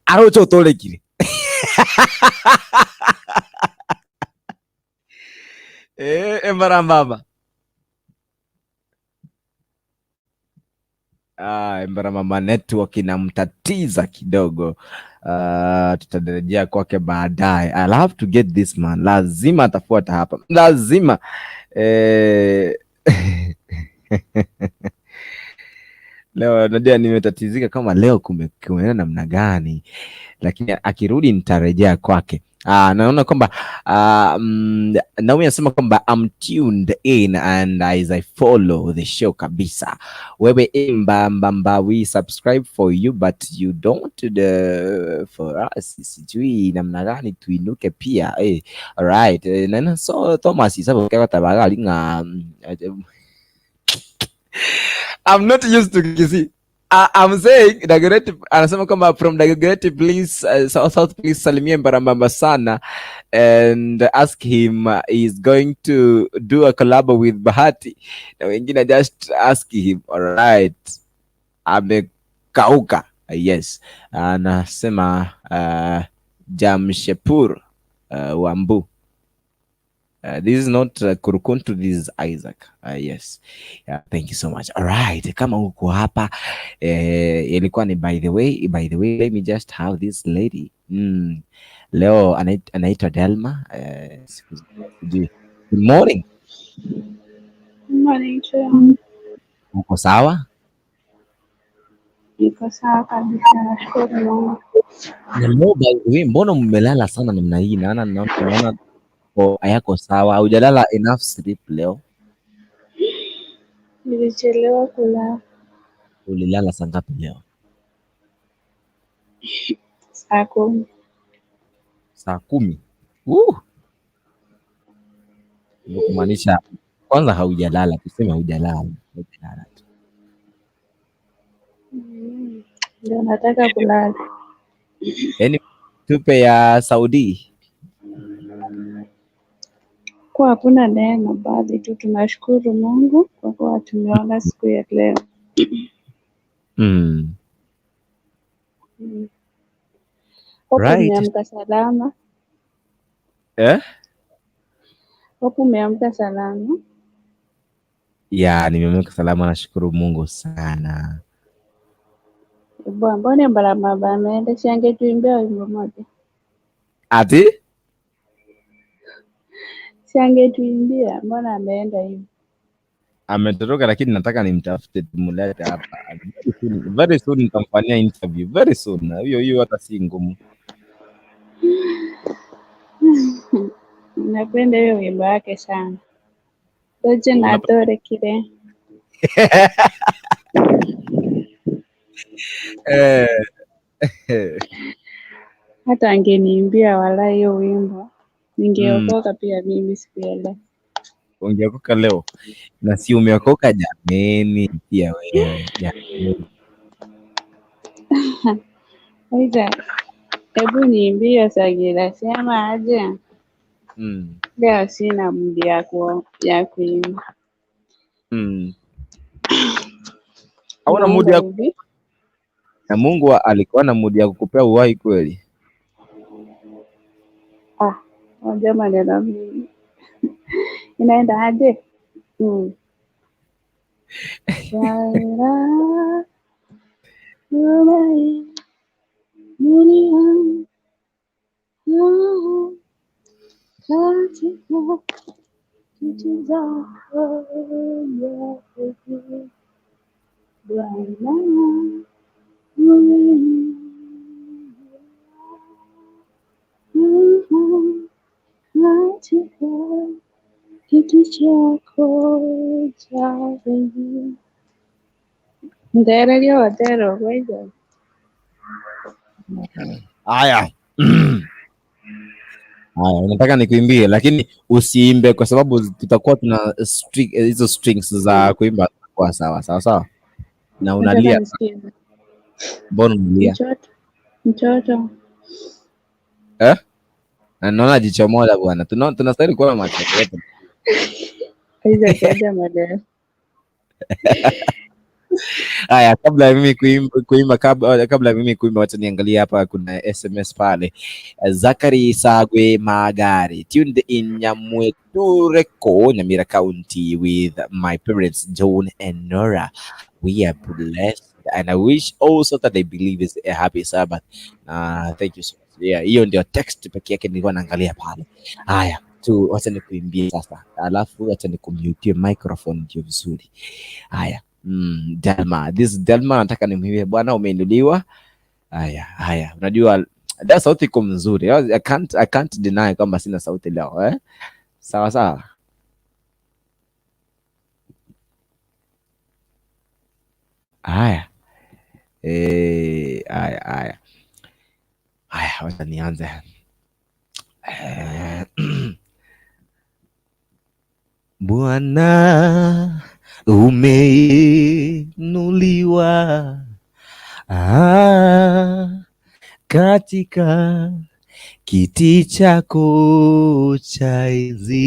arocho tole kile. Embarambamba. Embarambamba network inamtatiza kidogo. Tutarejea kwake baadaye. I'll have to get this man. Lazima atafuata hapa. Lazima. Leo najua nimetatizika kama leo kumeenda namna gani, lakini akirudi nitarejea kwake. Naona kwamba Naomi anasema kwamba I'm tuned in and as I follow the show kabisa. Wewe Mbamba, we subscribe for you but you don't for us. Sijui namna gani tuinuke pia. Alright. Nana so Thomas isabu kwa tabagali nga I'm not used to Kisi. I'm saying Dagoretti anasema kwamba from Dagoretti please South please salimie Mbarambamba sana and ask him he's going to do a collab with Bahati na wengine just ask him. Alright, amekauka. Yes, anasema Jamshepur Wambu. This is not Kurukuntu, this is Isaac. Yes. Yeah, thank you so much. All right. Kama uko hapa ilikuwa ni by the way, let me just have this lady. Leo anaitwa Delma. Good morning. Good morning, Chum. Uko sawa? Niko sawa kabisa, nashukuru Mungu. Leo by the way, mbona mmelala sana namna hii? Naona hayako sawa. Hujalala enough sleep leo? Nilichelewa kulala. Ulilala saa ngapi leo? Saa 10. Saa 10. Ndio kumaanisha kwanza haujalala, tuseme haujalala tu. Ndio nataka kulala. Yaani tupe ya Saudi. Kwa hakuna neema, bali tu tunashukuru Mungu kwa kuwa tumeona siku ya leo. Hope umeamka salama. Hope umeamka salama. Ya, nimeamka salama, nashukuru Mungu sana. Mbona Mbarambamba ameenda? Si angetuimbia wimbo moja? Ati? Si angetuimbia, mbona ameenda hivi? Ametoroka, lakini nataka nimtafute tumulete hapa. Very soon nitamfanyia interview. Very soon. Hiyo hata si ngumu. Napenda hiyo wimbo yake sana. Doje na tore kile. Hata angeniimbia wala hiyo wimbo ningeokoka pia mimi siku ya leo. Ungeokoka leo? Na si umeokoka jameni pia wewe jameni. Aidha, hebu niimbie Sagira, sema aje. Leo sina mudi ya kuimba. Hauna mudi ya na Mungu alikuwa na mudi ya kukupea uhai kweli? Moja maneno mingi. Inaenda aje? Kitu chako cha wengi. Ndera leo watero wewe. Haya. Haya, nataka nikuimbie lakini usiimbe kwa sababu tutakuwa tuna hizo strings za kuimba kwa sawa. Na unalia. Mbona unalia? Mtoto. Na naona jicho moja bwana. Tunastahili kuwa macho yetu. Aiza kaja madera. Haya, kabla ya mimi kuimba wacha niangalie hapa, kuna SMS pale. Zakari Sagwe Magari tuned in Nyamwetureko, Nyamira County with my parents John and Nora. We are blessed and I wish also that they believe it's a happy Sabbath. Thank you so much. Yeah, hiyo ndio text pekee yake nilikuwa naangalia pale. Haya, wacha nikuimbie sasa. Alafu wacha nikumute microphone ndio vizuri. Haya. Delma, this Delma nataka nimwambie bwana umeinuliwa. Haya, unajua That sauti iko mzuri. I can't deny kwamba sina sauti leo Sawa sawa. Haya. Haya. Wacha nianze. Bwana umeinuliwa katika kiti chako cha enzi.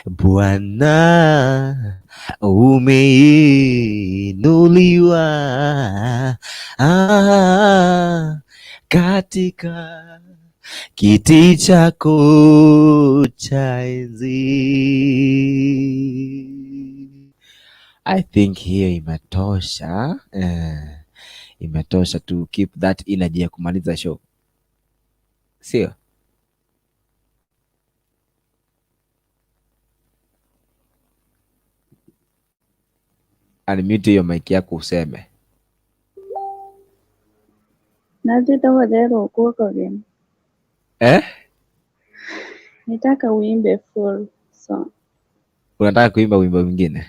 Bwana umeinuliwa katika kiti chako cha enzi. I think hiyo imetosha. Imetosha to keep that energy ya kumaliza show, sio? Unmute hiyo mic yako useme. Nitaka uimbe full song. Unataka kuimba wimbo mwingine?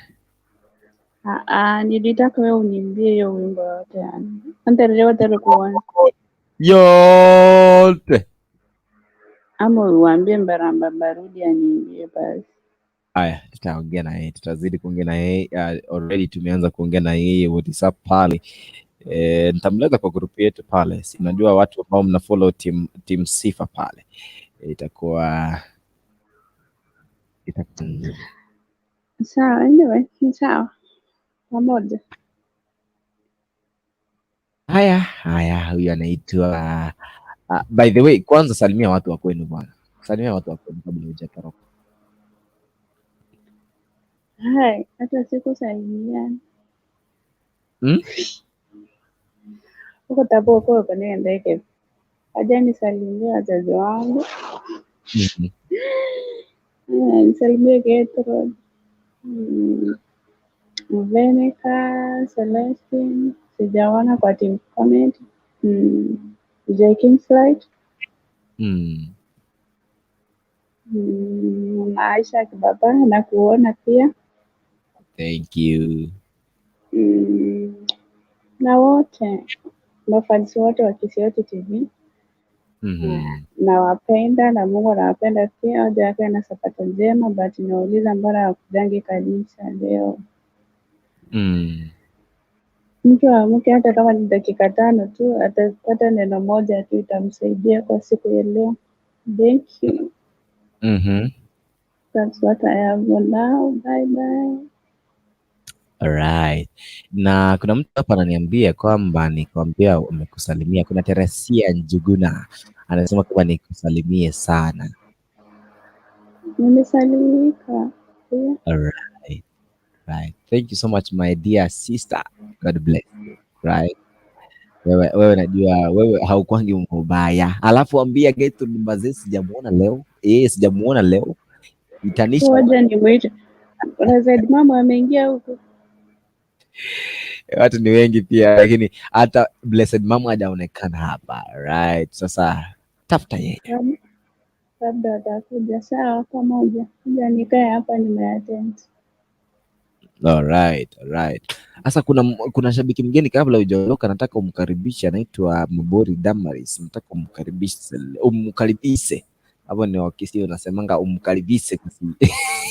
Nilitaka wewe uniimbie hiyo wimbo yote yani. Ndio kuona. Yote. Ama uambie Mbaramba Barudi aniimbie basi. Haya, tutaongea na yeye, tutazidi kuongea na yeye. Already tumeanza kuongea na yeye WhatsApp pale. Nitamleta kwa group yetu pale. Si unajua watu ambao mna follow team Sifa pale. Itakuwa sawa. Anyway, ni sawa. Pamoja. Haya, huyu anaitwa by the way, kwanza salimia watu wa kwenu bwana. Salimia watu wa kwenu kabla hujatoroka. Hai, hata siku salimiana. Huko Tabora kwa ndege. Aje nisalimie wazazi wangu. Nisalimie Getro. Venica, Celestine, sijaona kwa team comment. J Flight. Aisha Kibaba na kuona pia. Thank you. Na wote mafansi wote wa Kisioti TV. Nawapenda na Mungu anawapenda pia. Hoja yake na sapato njema, but nauliza mbona hakujangi kanisa leo? Mtu amke hata kama ni dakika 5 tu, atapata neno moja tu itamsaidia kwa siku ya leo. Thank you. That's what I have for now. Bye bye. Alright. Na kuna mtu hapa ananiambia kwamba nikwambia umekusalimia. Kuna Teresia Njuguna anasema kwamba nikusalimie sana. Nimesalimika. Yeah. Alright. Thank you so much my dear sister. God bless you. Right. Wewe najua wewe haukwangi mbaya. Alafu ambia Getu Mbaze sijamuona leo. Sijamuona leo. Itanisha. Ngoja nimuite. Razed mama ameingia huko. Watu ni wengi pia lakini hata Blessed Mama hajaonekana hapa. Right. Sasa tafuta yeye. Labda atakuja. Sawa pamoja. Kuja nikae hapa nimeattend. Alright. Sasa kuna shabiki mgeni kabla hujaondoka, nataka umkaribishe, anaitwa Mbori Damaris. Nataka umkaribishe. Hapo ni wakisi unasemanga umkaribishe kasi.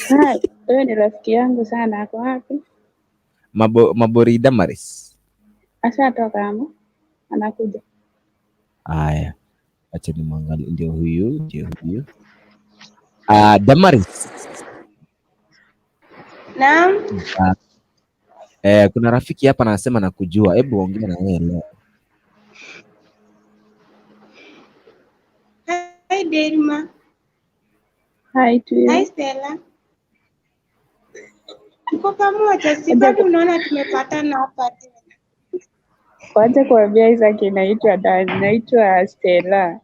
Hai, wewe ni rafiki yangu sana. Ako wapi? Mbori Damaris. Ashatoka ama? Anakuja. Haya. Acha nimwangalie, ndio huyu. Damaris. Naam. Kuna rafiki hapa anasema nakujua. Hebu ongea na yeye leo. Hi Delma. Hi to you. Hi Stella. Tuko pamoja, si bado unaona tumepatana hapa tena. Kwanza kuambia Isaac naitwa Stella.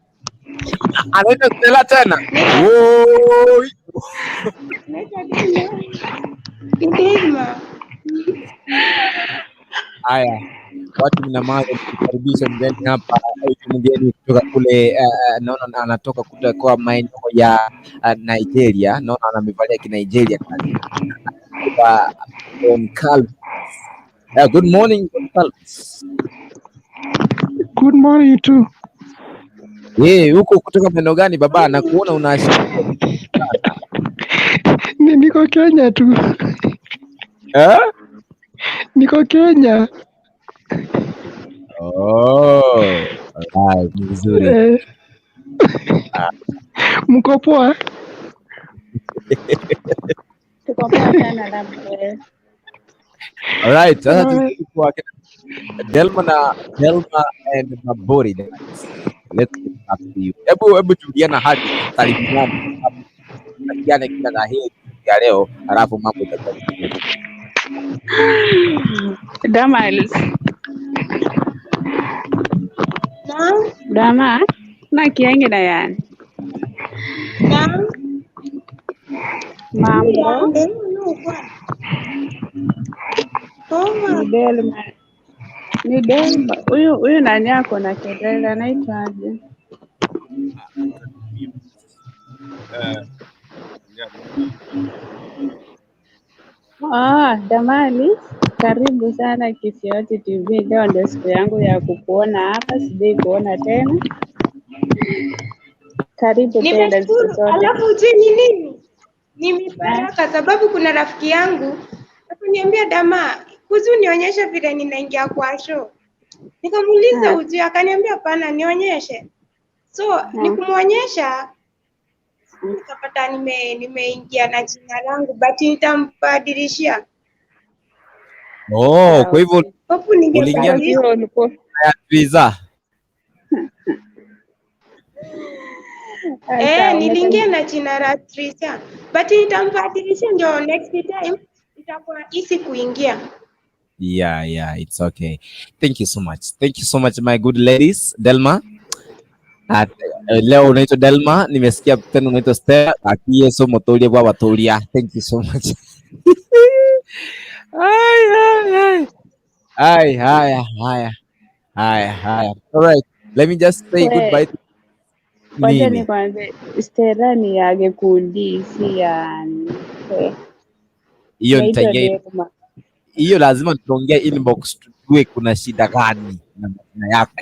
Anaitwa Stella tena. Woi. Naitwa Delma. Haya. watu mnamaza kukaribisha mgeni hapa. Mgeni kutoka kule naona anatoka kutoka maeneo ya Nigeria. Naona amevalia Kinigeria kwa Don Calvis. Good morning Don Calvis. Good morning too. Huko kutoka maeneo gani baba? Na kuona unaashiria sana. Niko Kenya tu. Niko Kenya. Oh, alright, vizuri. Mko poa? Tuko poa sana labda. Alright, sasa tuko Delma and Mabori. Let's get back to you. Hebu tuliana hadi salimiana. Tukiane kila la heri ya leo, alafu mambo itakuwa vizuri. Damaris. Naam. Dama, na kiangi na yan. Naam. Mambo. Ni Delma. Ni Delma. Huyu nani yako na kelele anaitwaje? Damani, karibu sana Kisioti TV. Leo ndio siku yangu ya kukuona hapa, sijai kuona tena. Karibu tena siku zote. Alafu ujue ni nini? Nimebaraka sababu kuna rafiki yangu akaniambia Dama, kuzi unionyeshe vile ninaingia kwa show. Nikamuuliza ujue, akaniambia hapana nionyeshe. So nikumuonyesha nikapata nimeingia na jina langu but nitambadilishia. Kwa hivyo uliingia na visa? Niliingia na jina la Trisha but nitambadilishia ndio next time itakuwa easy kuingia. Yeah, it's okay. Thank you so much my good ladies. Delma, leo unaitwa Delma, nimesikia tena unaitwa Stella. Akiye so motolia bwa watolia. Thank you so much. Haya. All right, let me just say goodbye. Wacha nikwambie Stella ni ya gikundi, si ya hiyo lazima tuongee inbox tujue kuna shida gani na majina yako.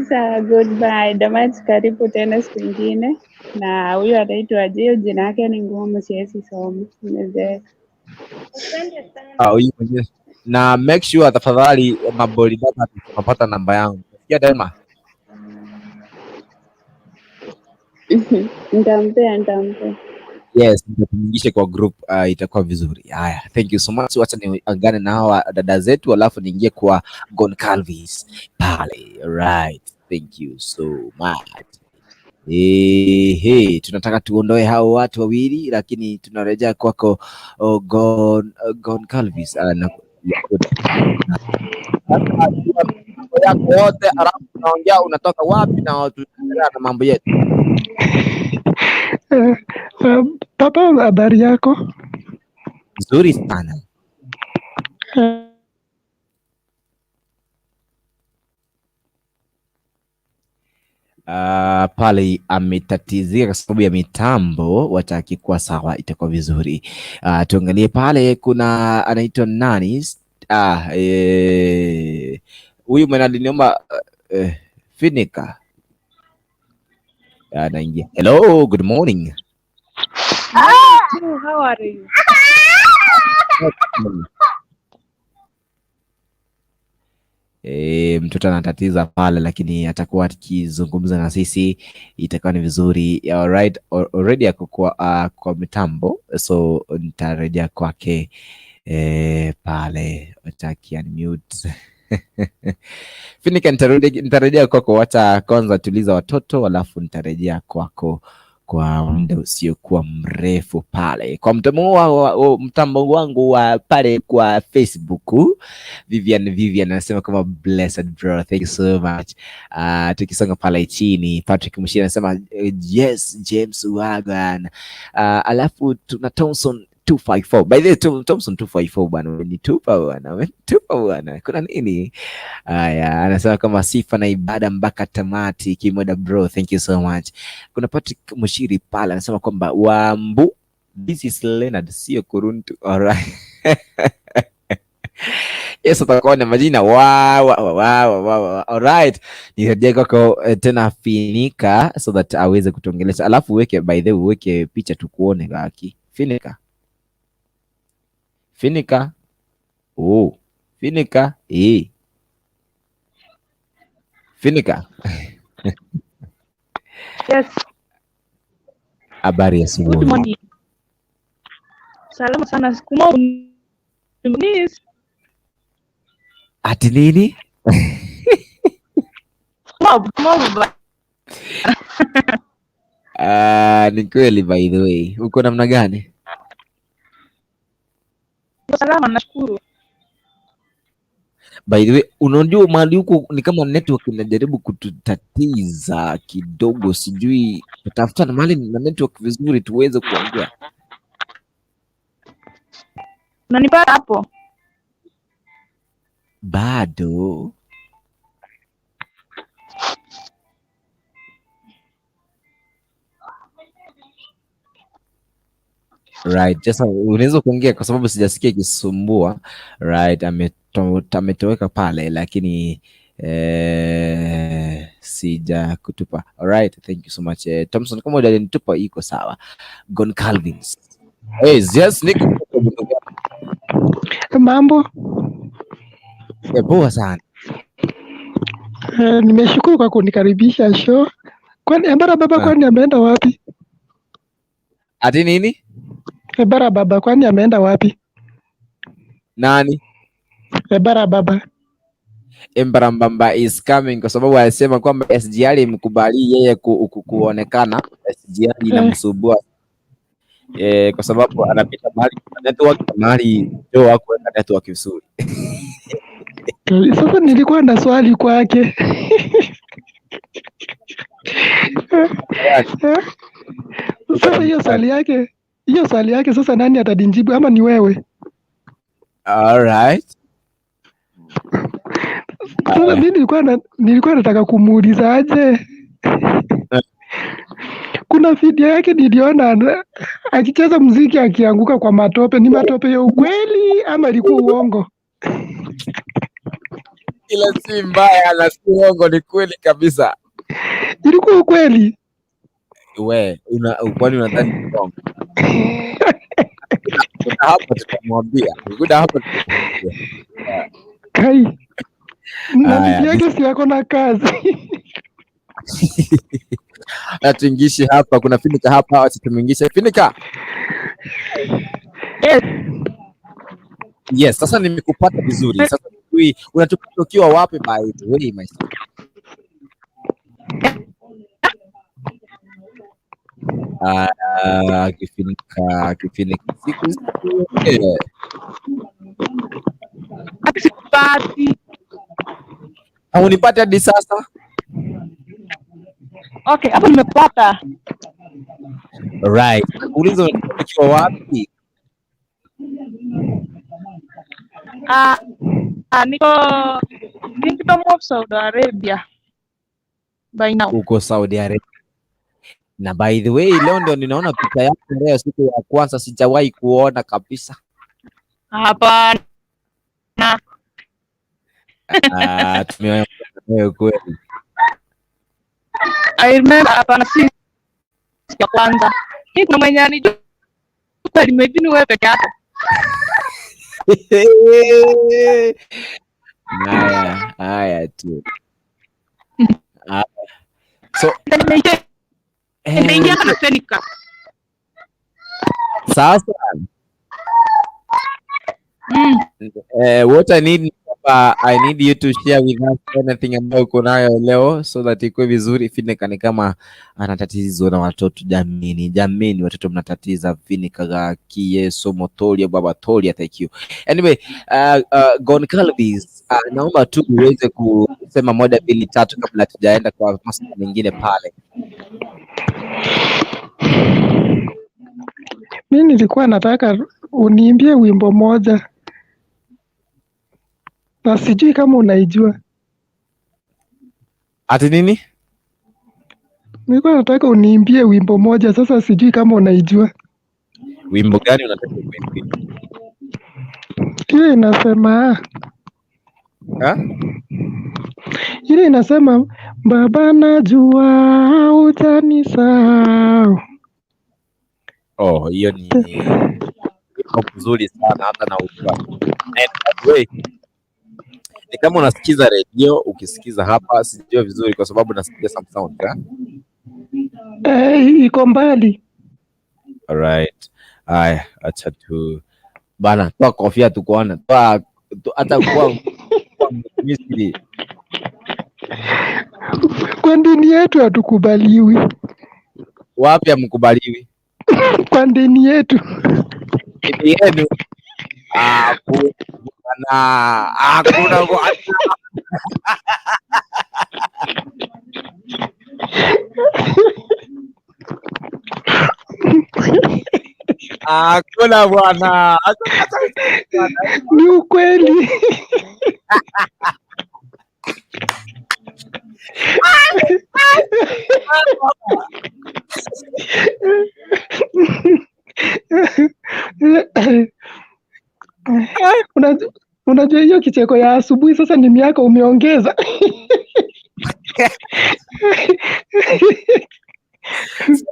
Sawa, goodbye. Damati, karibu tena siku nyingine. Na huyu anaitwa Jio, jina yake ni ngumu, siwezi soma. Asante sana. Na make sure tafadhali Mabori data tunapata namba yangu. Sikia Delma? Nitampea. Yes, nitakuingisha kwa group, itakuwa vizuri. Haya, thank you so much. Wacha niangane na hawa dada zetu alafu niingie kwa Gon Calvis pale. Right. Thank you so much. Tunataka tuondoe hao watu wawili lakini tunarejea kwako Gon Calvis. Yako wote alafu unaongea unatoka wapi na tunaendelea na mambo yetu. Papa, habari yako? Nzuri sana. Pale ametatizika kwa sababu ya mitambo, watakikuwa sawa itakuwa vizuri. Tuangalie pale kuna anaitwa nani? Huyu mwana aliniomba Finika. Anaingia. Hello, good morning. How are you? Mtoto anatatiza pale lakini atakuwa akizungumza na sisi, itakuwa ni vizuri. Alright, already yako kwa mitambo, so nitarejea kwake pale. Wataki unmute. Finika, nitarejea kwako. Wacha kwanza tuliza watoto alafu nitarejea kwako kwa muda usiokuwa mrefu pale kwa mtambo wangu wa pale kwa Facebook. Vivian anasema kama blessed bro, thank you so much. Tukisonga pale chini, Patrick Mushira anasema yes James Wagan. Alafu tuna 254. By the way, Thompson 254 bwana, umenitupa bwana, kuna nini? Haya, anasema kama Sifa na Ibada mpaka tamati kimoda bro, thank you so much. Kuna Patrick Mushiri pala anasema kwamba Wambu, this is Leonard, sio Kuruntu. Alright. Yes, utakuwa na majina wow. Alright, nirejea kwako tena Finika so that aweze kutuongelesha, alafu weke, by the way, weke picha tukuone gaki. Finika Finika Finika. Yes. Habari ya asubuhi. Good morning. Salama sana. Kumau. Ati nini? Ni kweli, by the way. Uko namna gani? Salama, nashukuru. By the way, unajua mahali huko ni kama network inajaribu kututatiza kidogo, sijui tutafuta na mahali na network vizuri tuweze kuongea. Unanipata hapo? Bado. Right, just unaweza kuongea kwa sababu sijasikia kisumbua. Right, ametoweka pale lakini sija kutupa. Alright, thank you so much. Thompson, kama ujanitupa iko sawa. Gon Calvins. Hey, yes, niko mambo. Poa sana. Nimeshukuru kwa kunikaribisha show. Kwani Ebara baba kwani ameenda wapi? Ati nini? Ebara baba kwani ameenda wapi? Nani? Ebara baba. Embarambamba is coming kwa sababu alisema kwamba SGR imkubali yeye kuonekana. SGR inamsumbua kwa sababu anapita mahali network mahali ndio wako weka network vizuri. Sasa nilikuwa na swali kwake. Sasa hiyo swali yake sasa nani atadinjibu ama ni wewe? Alright. Sasa mimi nilikuwa nataka kumuuliza aje. Kuna video yake niliona akicheza muziki akianguka kwa matope. Ni matope ya ukweli ama ilikuwa uongo? Ila si mbaya na si uongo, ni kweli kabisa. Ilikuwa ukweli. We, kwani unadhani ni uongo? Hapa tutamwambia. Hapa Kai. Na bibi yake si yako na kazi. Atuingishi hapa, kuna Finika hapa, acha tumuingishe Finika. Yes, sasa nimekupata vizuri. Sasa unatupata ukiwa wapi by the way my son? Kifinika siku Sipati. Unipata hadi sasa? Okay, hapo nimepata. Right. Ulizo ukiwa wapi? Niko Saudi Arabia. By now. Uko Saudi Arabia. Na by the way, leo ndio ninaona picha yako leo, siku ya kwanza sijawahi kuona kabisa. Hapana. Tumeona kweli. I remember hapana, si ya kwanza. Hii kuna mwenye anijua imagine wewe peke yako. Haya tu. So nimeingia na Finika. Sasa what I need you to share with us anything ambayo uko nayo leo so that ikuwe vizuri. Finika ni kama anatatizo na watoto jamini, watoto mnatatiza Finika ga Yesu motolia baba tolia. Thank you. Anyway, Gon Calvis, naomba tu uweze kusema moja mbili tatu kabla tujaenda kwa masuala mengine pale. Mimi nilikuwa nataka uniimbie wimbo moja, na sijui kama unaijua. Ati nini? Nilikuwa nataka uniimbie wimbo moja, sasa sijui kama unaijua. Wimbo gani unataka kuimbia? Ile inasema ile inasema Baba najua utanisahau. Oh, hiyo ni wimbo mzuri sana hata na ujua. Ni kama unasikiza redio, ukisikiza hapa sijui vizuri kwa sababu nasikia some sound, Iko mbali. Alright. Haya, acha tu bana, toa kofia tukuona. Toa hata kwa Misri. Kwa dini yetu hatukubaliwi. Wapi hamkubaliwi? Kwa dini yetu. Dini yenu hakuna hakuna bwana. Ni ukweli. Unajua hiyo kicheko ya asubuhi sasa ni miaka umeongeza.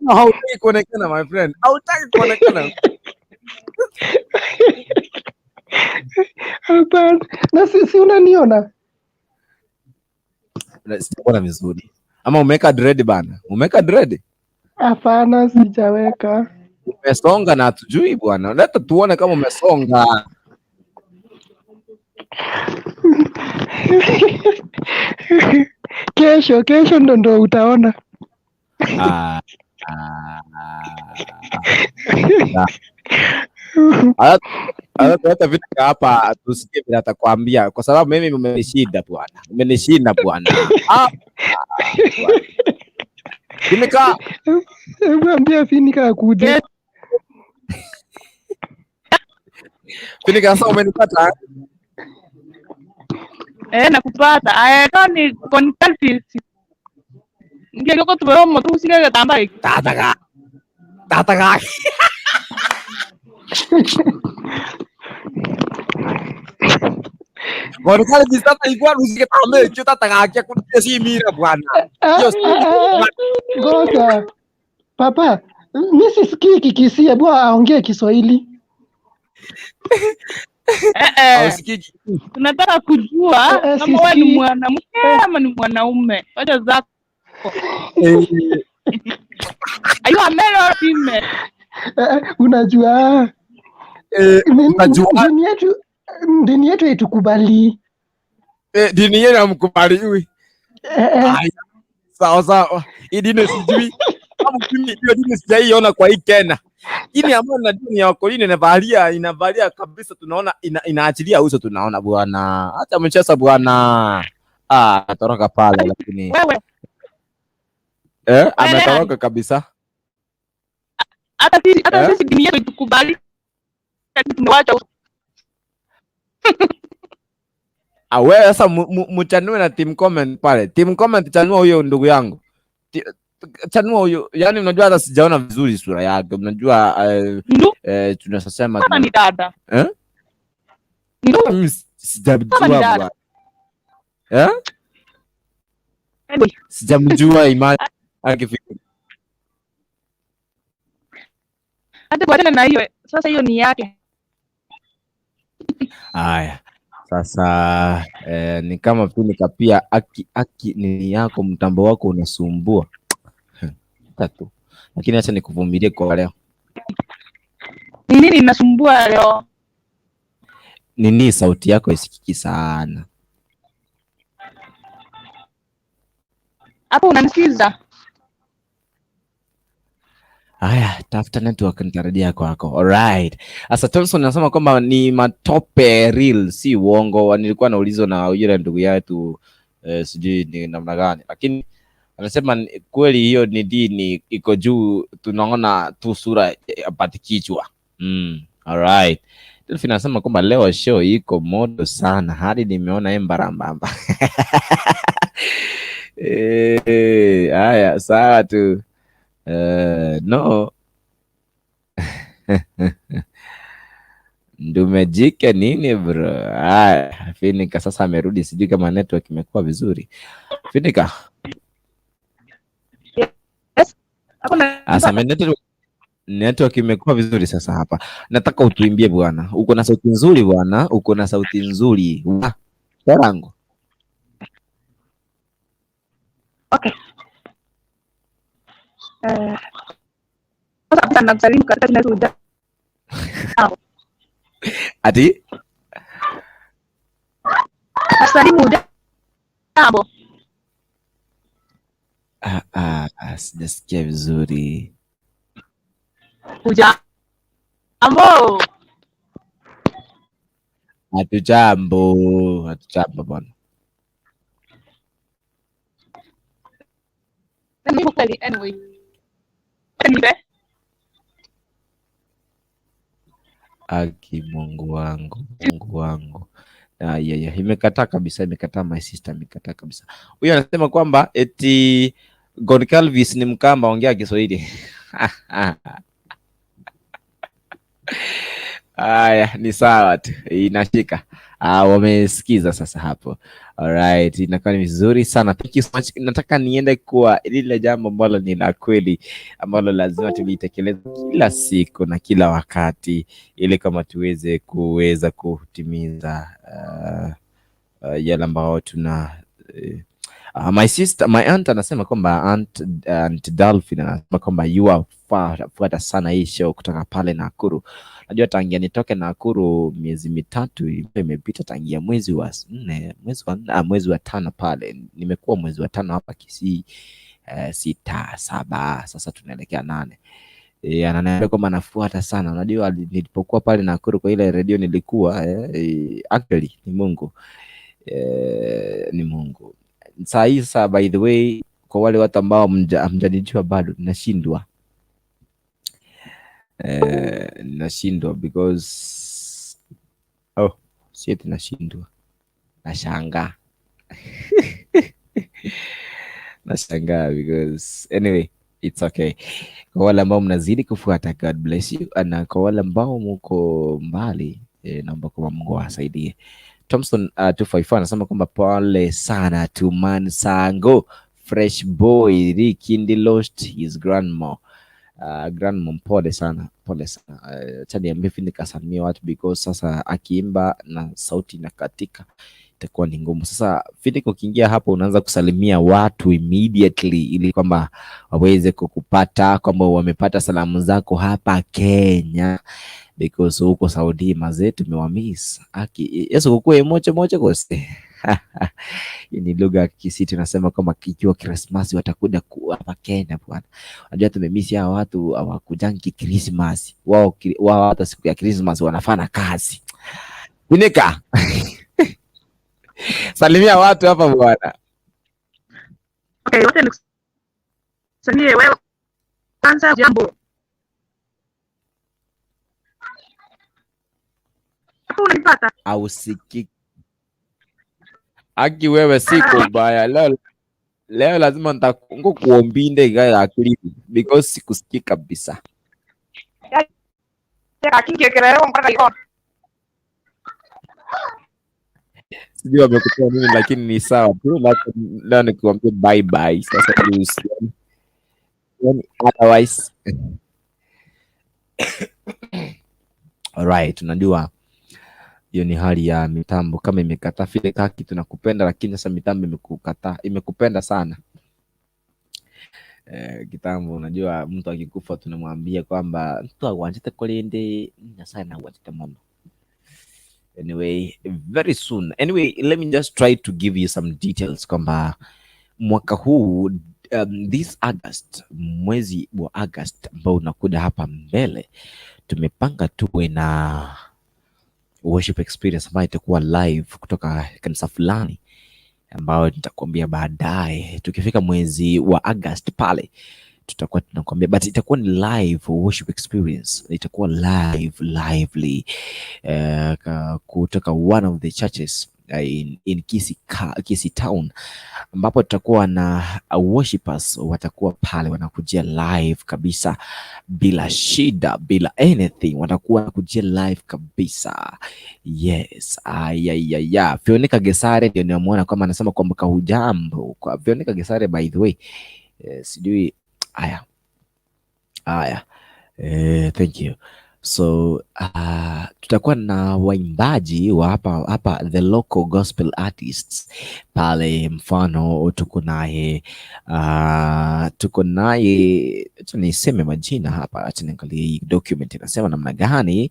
Hautaki kuonekana my friend. Hautaki kuonekana. Hapana. Na sisi unaniona? Sijaona vizuri. Ama umeweka dread bana? Umeweka dread? Hapana, sijaweka. Umesonga na hatujui bwana. Leta tuone kama umesonga. Kesho ndo utaona. Hata vitu hapa tusikie vile atakwambia kwa sababu mimi umenishinda bwana. Umenishinda bwana. Finika. Mwambie Finika akuje. Finika sasa umenipata? Nakupata. Kani konkalfi. Ndio koko tuweromo tu singa tamba. Tataka. Kwa nini sasa ilikuwa rusike tambe chuta tagakia kutia si mira bwana. Ngoja. Papa, mimi sisikii Kikisia, bwana aongee Kiswahili. Tunataka kujua kama wewe ni mwanamke ama ni mwanaume. Wacha zako. Are you a male or female? Unajua dini yetu haitukubali. Dini yenu hamkubaliwi. Sawa. Hii dini sijui. Kama kimi hiyo dini sijaiona kwa hii Kenya. Dini ambayo na dini ya Wakorintho inavalia kabisa, tunaona inaachilia uso, tunaona bwana. Hata mcheza bwana. Atoroka pale lakini. Wewe. Ametoroka kabisa. Hata sisi dini yetu itukubali. Tunawacha. Wewe sasa mchanue na team comment pale. Team comment chanua huyo ndugu yangu. Chanua huyo. Yaani unajua hata sijaona vizuri sura yake. Unajua tunasema kama ni dada. Sijamjua bwana. Sijamjua imani akifika. Hata kwa na hiyo sasa hiyo ni yake. Haya. Sasa ni kama Finika pia aki nini yako mtambo wako unasumbua. Tatu. Lakini acha nikuvumilie kwa leo. Nini inasumbua leo? Nini sauti yako isikiki sana. Hapo unanisikiza? Haya, tafuta network nitarejea kwako. Alright. Sasa Thompson anasema kwamba ni matope real, si uongo. Nilikuwa naulizwa na yule ndugu yetu sijui ni namna gani. Lakini anasema kweli hiyo ni dini iko juu, tunaona tu sura apati kichwa. Alright. Delphi nasema kwamba leo show iko moto sana hadi nimeona embarambamba. Haya sawa tu. No. Ndume jike nini bro? Haya, Finika sasa amerudi, sijui kama network imekuwa vizuri. Finika. Yes. Asa network imekuwa vizuri sasa hapa. Nataka utuimbie bwana. Uko na sauti nzuri bwana, uko na sauti nzuri. Tarango. Okay. Sasa namsalimu katika jina la Ati? Asalimu jambo. Sijasikia vizuri. Hujambo. Hatujambo bwana. Anyway. Aki Mungu wangu. Imekataa kabisa, imekataa my sister, imekataa kabisa. Huyo anasema kwamba eti God Calvis ni Mkamba, ongea Kiswahili. Haya, ni sawa tu, inashika. Wamesikiza sasa hapo. Alright, inakuwa ni vizuri sana. Thank you so much. Nataka niende kwa lile jambo ambalo ni la kweli, ambalo lazima tulitekeleze kila siku na kila wakati, ili kama kuweza kutimiza yale ambao tuna my aunt anasema kwamba aunt Dolphin anasema kwamba you are fuata sana hii show kutoka pale Nakuru. Najua tangia nitoke Nakuru miezi mitatu imepita, tangia mwezi wa 4 mwezi wa 5 pale. Nimekuwa mwezi wa 5 hapa Kisii 6 7, sasa tunaelekea 8. Ananiambia kwamba nafuata sana. Unajua nilipokuwa pale Nakuru kwa ile radio nilikuwa actually ni Mungu. Ni Mungu. Sasa by the way, kwa wale watu ambao hamjanijua bado, nashindwa because sieti nashindwa, nashangaa. Nashangaa because anyway it's okay. Kwa wale ambao mnazidi kufuata, God bless you, na kwa wale ambao mko mbali, naomba kwa Mungu asaidie. Thompson 254 anasema kwamba pole sana to man sango fresh boy Rikindi lost his grandma. Grandma, pole sana. Chani ambifi nikasalimia watu because sasa akiimba na sauti na katika itakuwa ni ngumu. Sasa Finika, ukiingia hapo unaanza kusalimia watu immediately ili kwamba waweze kukupata, kwamba wamepata salamu zako hapa Kenya, because huko Saudi mazetu tumewamiss. Yesu kukue moja kose. Hii ni lugha ya Kisii, tunasema kama kikiwa Christmas watakuja hapa Kenya bwana. Unajua tumemiss hao watu, hawakujangi Christmas. Wao hata siku ya Christmas wanafanya kazi. Finika. Salimia watu hapa bwana. Okay, wote nikusalimie wewe. Kwanza jambo. Hapo unanipata? Au siki. Aki wewe siko baya. Leo lazima nitakungo kuombinde gaya akili because sikusikii kabisa. Sijui wamekutoa nini, lakini ni sawa tu. Leo nikuambia bye bye. Sasa otherwise alright, unajua hiyo ni hali ya mitambo. Kama imekataa vile kaki tunakupenda, lakini sasa mitambo imekukataa, imekupenda sana. Kitambo unajua mtu akikufa tunamwambia kwamba mtu awanjete kolende sana wajita mono. Anyway, very soon. Anyway, let me just try to give you some details kwamba mwaka huu this August, mwezi wa August ambao unakuja hapa mbele, tumepanga tuwe na worship experience ambayo itakuwa live kutoka kanisa fulani, ambayo nitakwambia baadaye. Tukifika mwezi wa August pale tutakuwa tunakwambia, but itakuwa ni live worship experience, itakuwa lively kutoka one of the churches in Kisii town, ambapo tutakuwa na worshipers watakuwa pale wanakujia live kabisa bila shida, bila anything, watakuwa wanakujia live kabisa. Yes, Veronica Gesare ndio nimeona kwamba anasema kwamba kahujambo kwa Veronica Gesare, by the way. Sijui haya thank you. So tutakuwa na waimbaji wa hapa the local gospel artists pale, mfano tuko naye acha niseme majina hapa, acha niangalie hii document inasema namna gani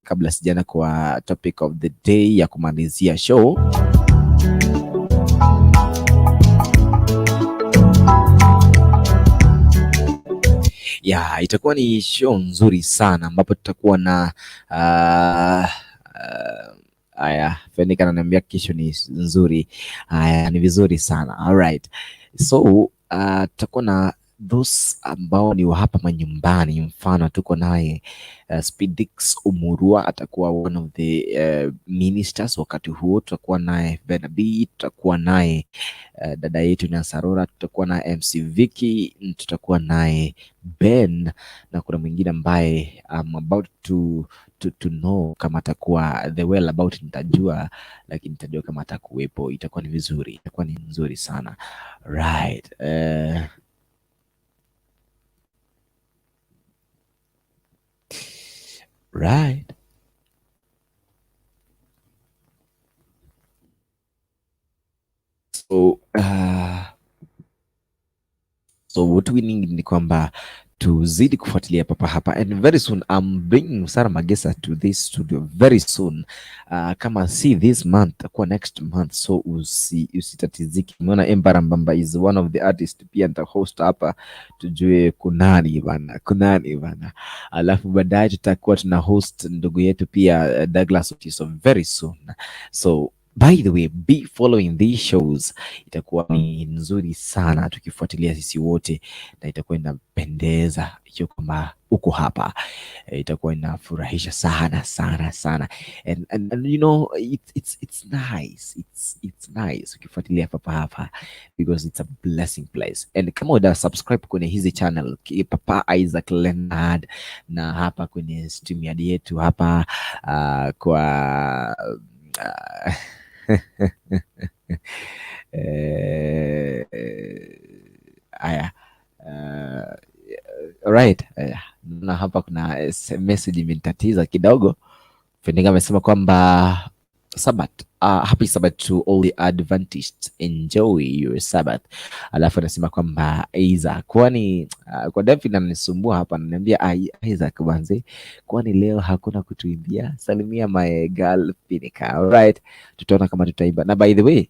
kabla sijana kwa topic of the day ya kumalizia show. Itakuwa ni show nzuri sana ambapo tutakuwa na Fenika ananiambia kesho ni nzuri. Ni vizuri sana. Alright. So tutakuwa na those ambao ni wa hapa manyumbani, mfano tuko naye Spidix Umurua atakuwa one of the ministers wakati huo. Tutakuwa naye Benabi, tutakuwa naye dada yetu na Sarora, tutakuwa na MC Vicky, tutakuwa naye Ben, na kuna mwingine ambaye I'm about to know kama atakuwa the well about, nitajua, lakini nitajua kama atakuwepo. Itakuwa ni vizuri, itakuwa ni nzuri sana. Right. Right. So what we need ni kwamba tuzidi kufuatilia papa hapa, and very soon I'm bringing Sarah Magesa to this studio very soon. Kama si this month kwa next month, so usitatiziki. Umeona Embara Mbamba is one of the artists, pia nita host hapa, tujue kunani bana. Alafu baadaye tutakuwa tuna host ndugu yetu pia Douglas Otiso very soon. So by the way, be following these shows, itakuwa ni nzuri sana tukifuatilia sisi wote, na itakuwa inapendeza hiyo kwamba uko hapa. Itakuwa inafurahisha sana and you know it's nice, it's nice ukifuatilia hapa because it's a blessing place. And kama uda subscribe kwenye hizi channel Papa Isaac Leonard, na hapa kwenye stream yetu hapa kwa right. Na hapa kuna message imenitatiza kidogo. Fendinga amesema kwamba Sabbath, happy Sabbath to all the Adventists, enjoy your Sabbath. Alafu anasema kwamba Isaac, kwani kwa David ananisumbua hapa, ananiambia Isaac banze, kwani leo hakuna kutuimbia? Salimia my girl Pinika. Alright, tutaona kama tutaimba. Na by the way,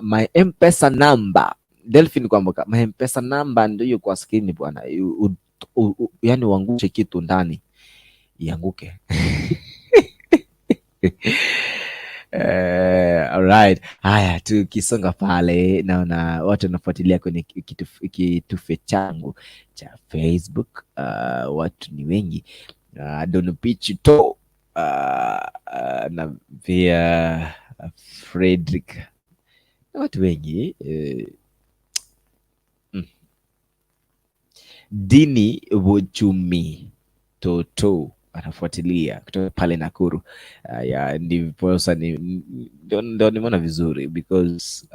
my M-Pesa number Delphine, kwamba my M-Pesa number ndio kwa screen bwana, yani uangushe kitu ndani ianguke. Alright. Haya, tukisonga pale, naona watu wanafuatilia kwenye kitufe changu cha Facebook. Watu ni wengi, Don Pichito na pia Frederick na watu wengi. Dini Wochumi Toto anafuatilia kutoka pale Nakuru. Ndiposa ndio nimeona vizuri because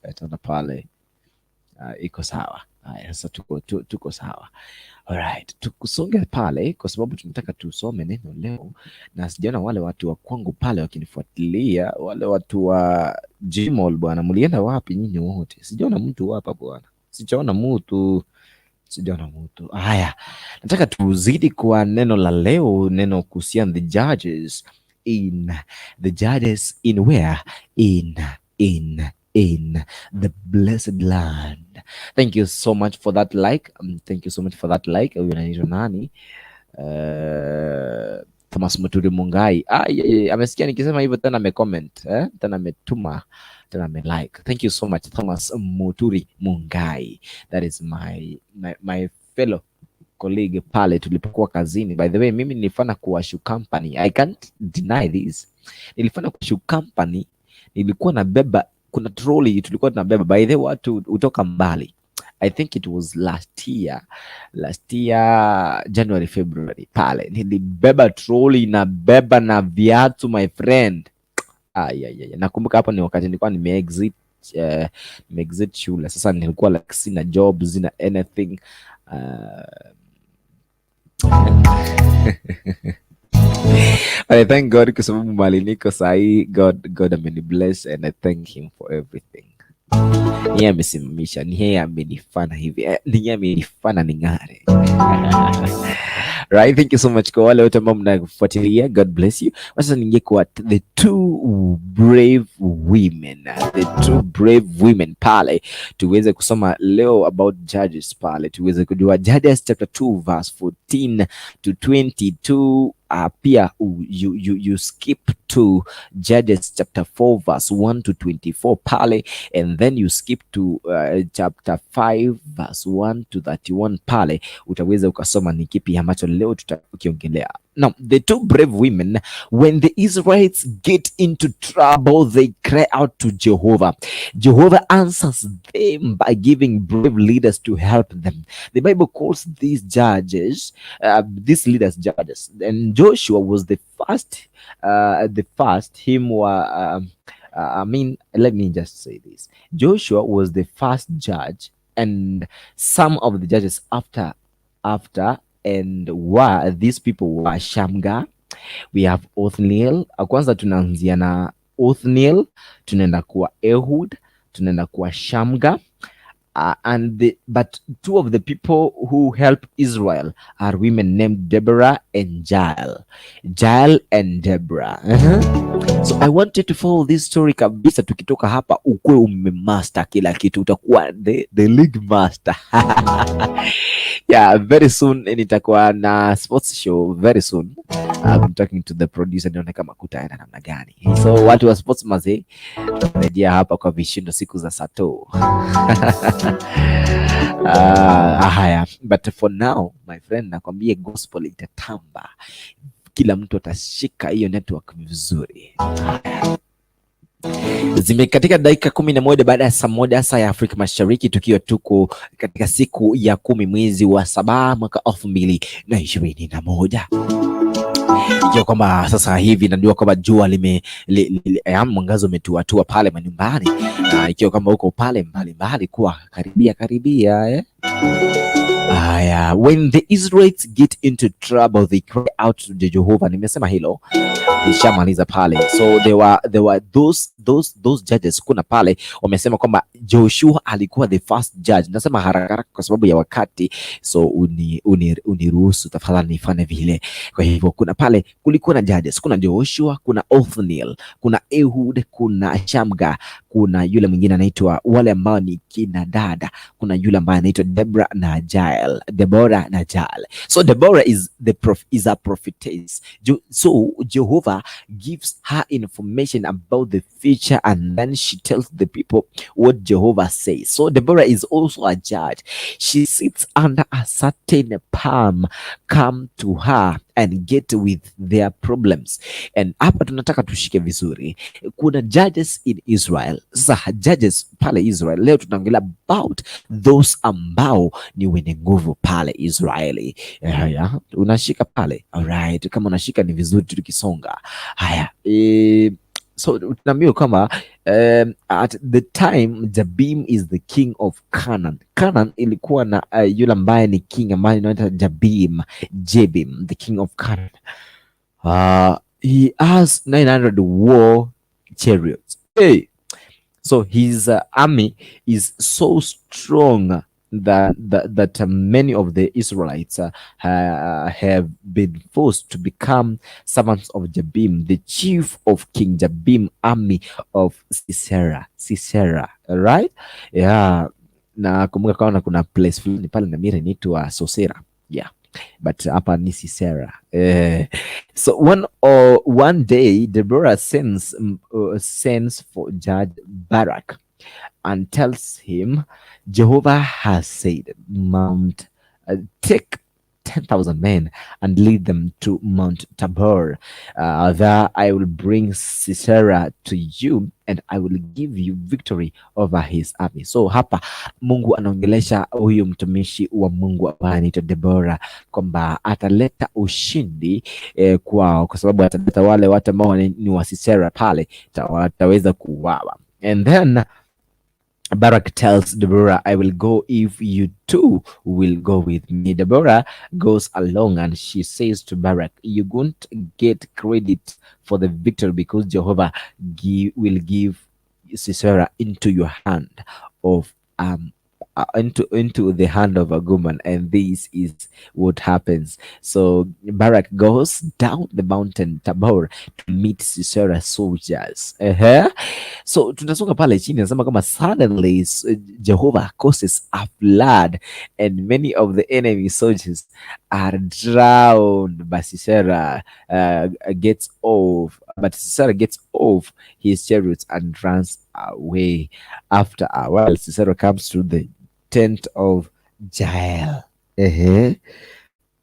ataona pale iko sawa. Sasa tuko sawa. Alright, tukusonge pale kwa sababu tunataka tusome neno leo, na sijaona wale watu wa kwangu pale wakinifuatilia, wale watu wa Gmail bwana, mlienda wapi nyinyi wote? Sijaona mtu hapa bwana, sijaona mtu. Haya, nataka tuzidi kwa neno la leo, neno kuhusiana the judges in where in the blessed land. Thank you so much for that like. Huyu anaitwa nani? Thomas Muturi Mungai. Amesikia nikisema hivyo tena amecomment, tena ametuma, tena amelike. Thank you so much Thomas Muturi Mungai. That is my fellow colleague pale tulipokuwa kazini. By the way, mimi nilifanya kwa shoe company. I can't deny this. Nilifanya kwa shoe company, nilikuwa nabeba, kuna trolley tulikuwa tunabeba. By the way, watu kutoka mbali. I think it was last year January February pale nilibeba trolley na beba na viatu my friend. Nakumbuka hapo ni wakati nilikuwa nimeexit shule. Sasa nilikuwa like sina job, sina anything. I thank God kwa sababu mali niko sahi. God amenibless and I thank him for everything. Ni yeye amesimamisha, ni yeye amenifanya hivi, ni yeye amenifanya ning'are. Right, thank you so much kwa wale wote ambao mnafuatilia. God bless you. Sasa ningie kwa the two brave women pale tuweze kusoma leo about Judges pale tuweze kujua Judges chapter 2 verse 14 to 22. Pia you skip to Judges chapter 4 verse 1 to 24 pale, and then you skip to chapter 5 verse 1 to 31 pale, utaweza ukasoma ni kipi ambacho leo tutakiongelea. Now, the two brave women, when the Israelites get into trouble, they cry out to Jehovah. Jehovah answers them by giving brave leaders to help them. The Bible calls these leaders judges. And Joshua was the first. Let me just say this. Joshua was the first judge, and some of the judges after and these people were Shamgar. We have Othniel. Kwanza tunaanzia na Othniel, tunaenda kwa Ehud, tunaenda kwa Shamgar. But two of the people who help Israel are women named Deborah and Jael. Jael and Deborah. So I want you to follow this story kabisa. Tukitoka hapa ukwe umemaster kila kitu, utakuwa the league master. Yeah, very soon nitakuwa na sports show very soon. I'm talking to the producer, nione kama kutaenda namna gani. So watu wa sports mazee, tutarejea hapa kwa vishindo siku za Sato. Haya, but for now my friend, nakwambia gospel itatamba, kila mtu atashika hiyo network vizuri. Zimekatika dakika 11 baada ya saa 1 saa ya Afrika Mashariki, tukiwa tuko katika siku ya 10 mwezi wa 7 mwaka 2021. Ikiwa kwamba sasa hivi najua kwamba jua mwangazo umetuatua pale manyumbani, na ikiwa kwamba uko pale mbali kuwa karibia. When the Israelites get into trouble, they cry out to Jehovah. Nimesema hilo nishamaliza pale. So there were those judges. Kuna pale wamesema kwamba Joshua alikuwa the first judge. Nasema haraka kwa sababu ya wakati, so uniruhusu tafadhali nifanye vile. Kwa hivyo kuna pale kulikuwa na judges, kuna Joshua, kuna Othniel, kuna Ehud, kuna Shamgar, kuna yule mwingine anaitwa, wale ambao ni kina dada, kuna yule ambaye anaitwa Deborah na Jael. So Deborah is a prophetess. So Jehovah gives her information about the future, and then she tells the people what Jehovah says. So Deborah is also a judge. She sits under a certain palm, come to her and get with their problems. And hapa tunataka tushike vizuri. Kuna judges in Israel. Sasa judges pale Israel, leo tunaongelea about those ambao ni wenye nguvu pale Israeli. Unashika pale. Alright, kama unashika ni vizuri tukisonga. Haya, so tunaambiwa kama at the time Jabim is the king of Canaan. Canaan ilikuwa na yule ambaye ni king ambaye anaitwa Jabim, the king of Canaan. He has 900 war chariots. So his army is so strong that many of the Israelites have been forced to become servants of Jabim, the chief of King Jabim army of Sisera, right? Yeah, na kumbuka kuna place fulani pale na mira inaitwa Sosera. Yeah, but hapa ni Sisera. So one day Deborah sends for Judge Barak and tells him, Jehovah has said, take 10,000 men and lead them to Mount Tabor. There I will bring Sisera to you and I will give you victory over his army. So hapa Mungu anaongelesha huyu mtumishi wa Mungu ambaye anaitwa Deborah kwamba ataleta ushindi kwao, kwa sababu ataleta wale watu ambao ni wa Sisera pale wataweza kuuawa. And then Barak tells Deborah, I will go if you too will go with me. Deborah goes along and she says to Barak, you won't get credit for the victory because Jehovah will give Sisera into your hand of into the hand of a woman, and this is what happens. So Barak goes down the mountain Tabor to meet Sisera's soldiers. So tunasonga pale chini, nasema kama suddenly Jehovah causes a flood and many of the enemy soldiers are drowned. But Sisera gets off his chariots and runs away. After a while, Sisera comes to the tent of Jael.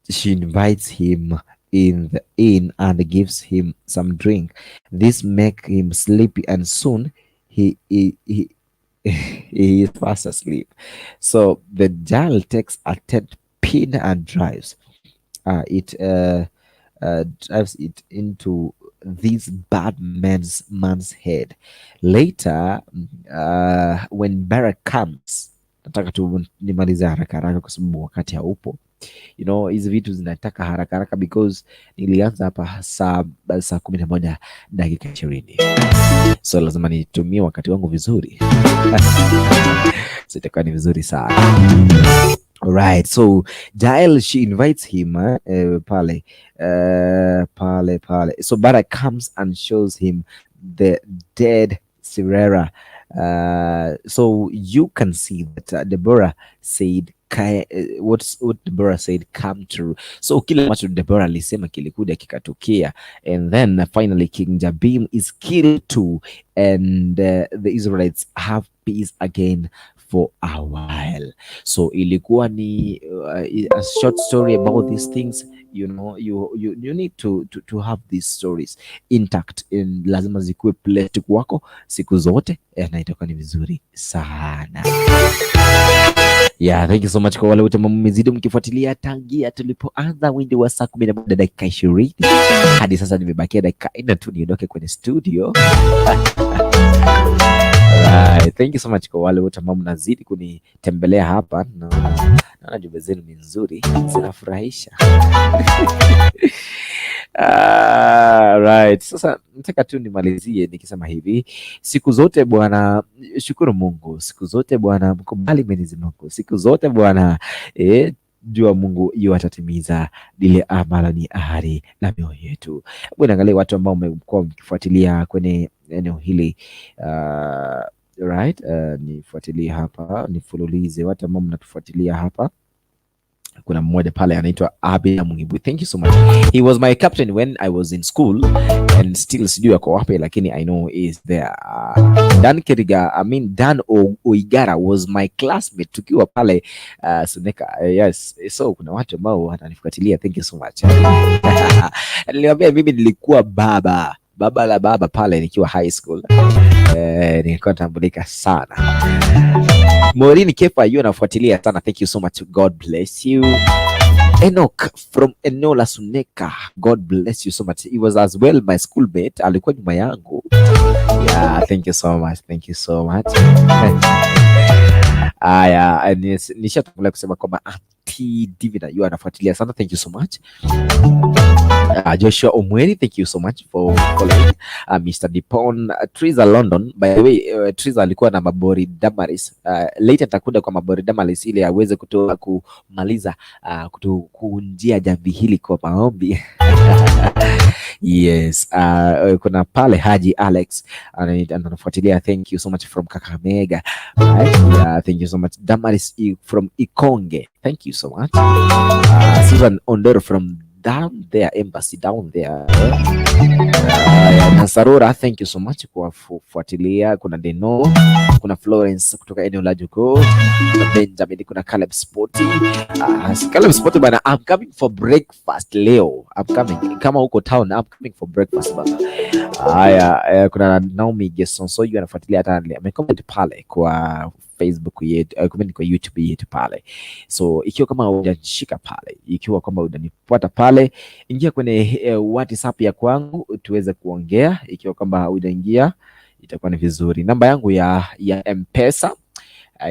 She invites him in the inn and gives him some drink. This makes him sleepy, and soon he is fast asleep. So the Jael takes a tent pin and drives it into this bad man's head. Later, when Barak comes, nataka tu nimalize haraka haraka kwa sababu wakati haupo. You know, hizi vitu zinataka haraka haraka because nilianza hapa saa 11:20. So lazima nitumie wakati wangu vizuri. So itakuwa ni vizuri sana. Alright, so Jael, she invites him pale. So Barak comes and shows him the dead Sisera. So you can see that Deborah said what Deborah said come true. So kile ambacho Deborah alisema kilikuja kikatokea, and then finally King Jabin is killed too, and the Israelites have peace again for a while. So ilikuwa ni a short story about these things. You know, you need to have these stories intact, in lazima zikuwe placed kwako siku zote, na itakuwa ni vizuri sana. Yeah, thank you so much kwa wale wote ambao mmezidi mkifuatilia tangia tulipoanza windi wa saa 11 dakika 20 hadi sasa. Nimebakia dakika 4 tu niondoke kwenye studio. Right, thank you so much kwa wale wote ambao mnazidi kunitembelea hapa. Naona jumbe zenu ni nzuri, zinafurahisha. Right, sasa nataka tu nimalizie nikisema hivi: siku zote Bwana shukuru Mungu, siku zote Bwana mkubali Mwenyezi Mungu, siku zote Bwana jua Mungu yu atatimiza lile ambalo ni ahadi la mioyo yetu. Hebu angalia watu ambao mmekuwa mkifuatilia kwenye eneo hili. Right, nifuatilie hapa, nifululize watu ambao mnatufuatilia hapa. Kuna mmoja pale anaitwa Abi Mungibu. Thank you so much. He was my captain when I was in school and still sijui ako wapi, lakini I know is there. Dan Oigara was my classmate tukiwa pale Suneka. Yes, so kuna watu ambao wananifuatilia. Thank you so much. Niliwaambia mimi nilikuwa baba la baba pale nikiwa high school. Nilikuwa natambulika sana. Morini Kefa, you anafuatilia sana. Thank you so much. God bless you. Enoch from Enola Suneka, God bless you so much. He was as well my schoolmate, alikuwa nyuma yangu. Yeah, thank you so much. Thank you so much. Nishatangulia kusema kwamba Auntie Divina, you anafuatilia sana. Thank you so much. Joshua Omweri, thank you so much for following. Mr. Dipon, Triza London. By the way, Triza alikuwa na Mabori Damaris. Later nitakuja kwa Mabori Damaris ili aweze kumaliza kunjia jambi hili kwa maombi. Yes, kuna pale Haji Alex anafuatilia, thank you so much from Kakamega. Right? Yeah, thank you so much. Damaris from Ikonge, thank you so much. Susan Ondoro from down there, embassy down there. Na Sarura, thank you so much kwa kufuatilia. Kuna Deno, kuna Florence kutoka eneo la Jogoo, kuna Benjamin, kuna Caleb Sporty. Caleb Sporty bana, I'm coming for breakfast leo. I'm coming. Kama uko town, I'm coming for breakfast bana. Haya, kuna Naomi Gesson, so you anafuatilia, hata amecomment pale kwa Facebook yetu, comment kwa YouTube yetu pale. So ikiwa kama hujanishika pale, ikiwa kama unanipata pale, ingia kwenye WhatsApp ya kwangu tuweze kuongea. Ikiwa kama hujaingia, itakuwa ni vizuri. Namba yangu ya M-Pesa,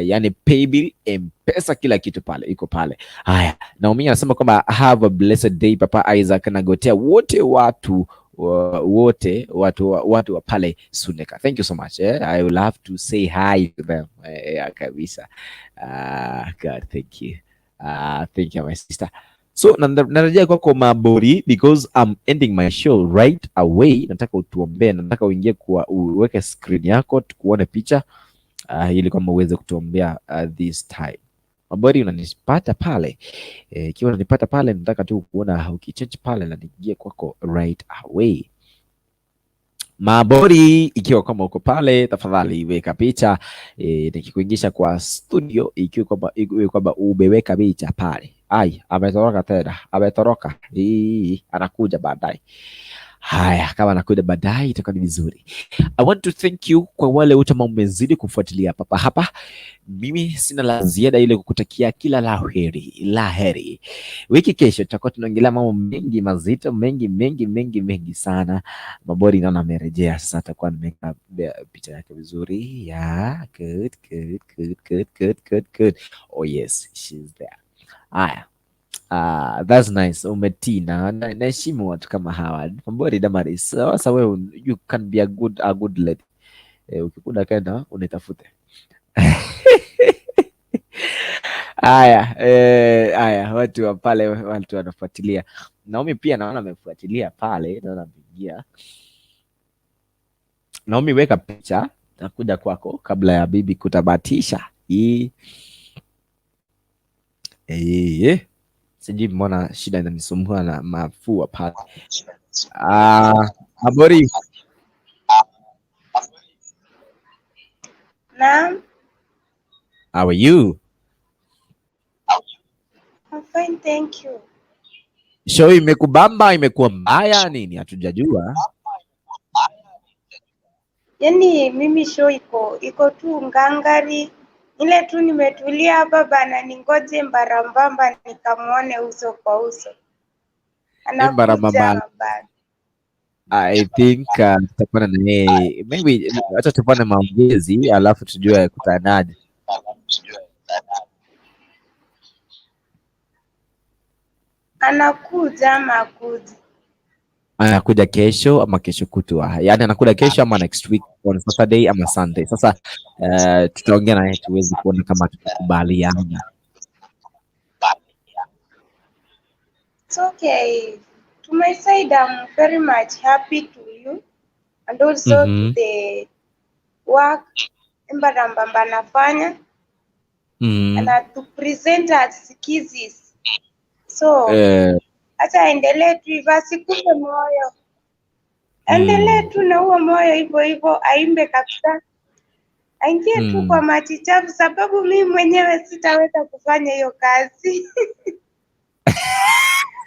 yani paybill, M-Pesa, kila kitu pale iko pale. Haya, Naomi anasema kwamba have a blessed day Papa Isaac, nagotea wote watu wa pale Suneka. Thank you so much. I will have to say hi to them. Kabisa. God, thank you. Thank you my sister. So narejea kwako Mabori, because I'm ending my show right away. Nataka utuombee, nataka uingie uweke screen yako tukuone picha, ili kwamba uweze kutuombea this time. Mabori, unanipata pale? Ikiwa unanipata pale, nataka tu kuona ukichange pale na niingie kwako right away. Mabori, ikiwa kama uko pale, tafadhali weka picha, nikikuingisha kwa studio, ikiwa kwamba umeweka picha pale. Ametoroka tena, ametoroka. Anakuja baadaye. Haya, kama anakuja baadaye itakuwa ni vizuri. I want to thank you kwa wale wote ambao mmezidi kufuatilia hapa. Mimi sina la ziada ile kukutakia kila la heri. Wiki kesho tutakuwa tunaongelea mambo mengi mazito, mengi sana. Mabori naona amerejea sasa, atakuwa nimeka picha yake vizuri. Yeah, good. Oh yes, she's there. Haya. That's nice. Umetina. Naheshimu watu kama hawa. Mabori Damaris. Sasa wewe, you can be a good lady. Ukikuda kenda unitafute. Haya, watu wa pale, watu wanafuatilia. Naomi pia naona amefuatilia pale, naona ameingia. Naomi, weka picha, nakuja kwako kabla ya bibi kutabatisha. Sijui mbona shida inanisumbua na mafua pale. Mabori. Naam. How are you? I'm fine, thank you. Show imekubamba, imekuwa mbaya nini? Hatujajua. Yaani mimi show iko tu ngangari. Ile tu nimetulia hapa bana, ningoje Mbarambamba nikamuone uso kwa uso. Anakuja bana. I think tutakuwa na yeye. Maybe acha tupane maongezi alafu tujue kutanaje. Anakuja ama akuji? Anakuja kesho ama kesho kutwa. Yaani anakuja kesho ama next week on Saturday ama Sunday. Sasa tutaongea na yeye tuweze kuona kama tutakubaliana. It's okay. To my side, I'm very much happy to you and also to the work Mbarambamba anafanya na to present as skizis. So acha aendelee tu hivyo, asikufe moyo. Endelee tu na huo moyo hivyo, aimbe kabisa. Aingie tu kwa machi chafu, sababu mimi mwenyewe sitaweza kufanya hiyo kazi.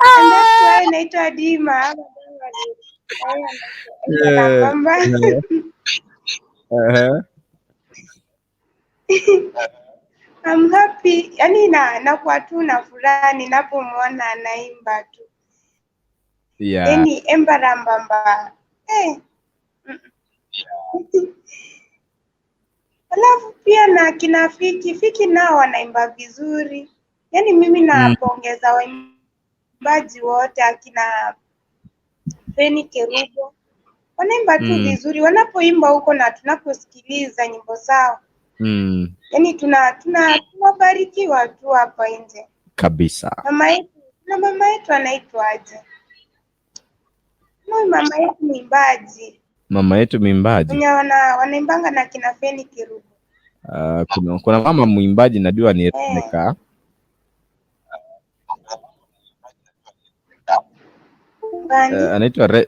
And that's why naitwa Dima. I'm happy. Yaani nakuwa tu na furaha ninapomwona anaimba tu. Yaani Mbarambamba. Alafu pia na kina Fiki nao wanaimba vizuri. Yaani mimi napongeza waimbaji wote, akina Feni Kerubo. Wanaimba tu vizuri, wanapoimba huko na tunaposikiliza nyimbo zao. Yaani tunabarikiwa tu hapa nje. Kabisa. Mama yetu anaitwa aje? No, mama yetu mwimbaji. Mama yetu mwimbaji. Wenye wanaimbanga na kina Feni Kirugo. Kuna mama mwimbaji najua ni Rebecca. Anaitwa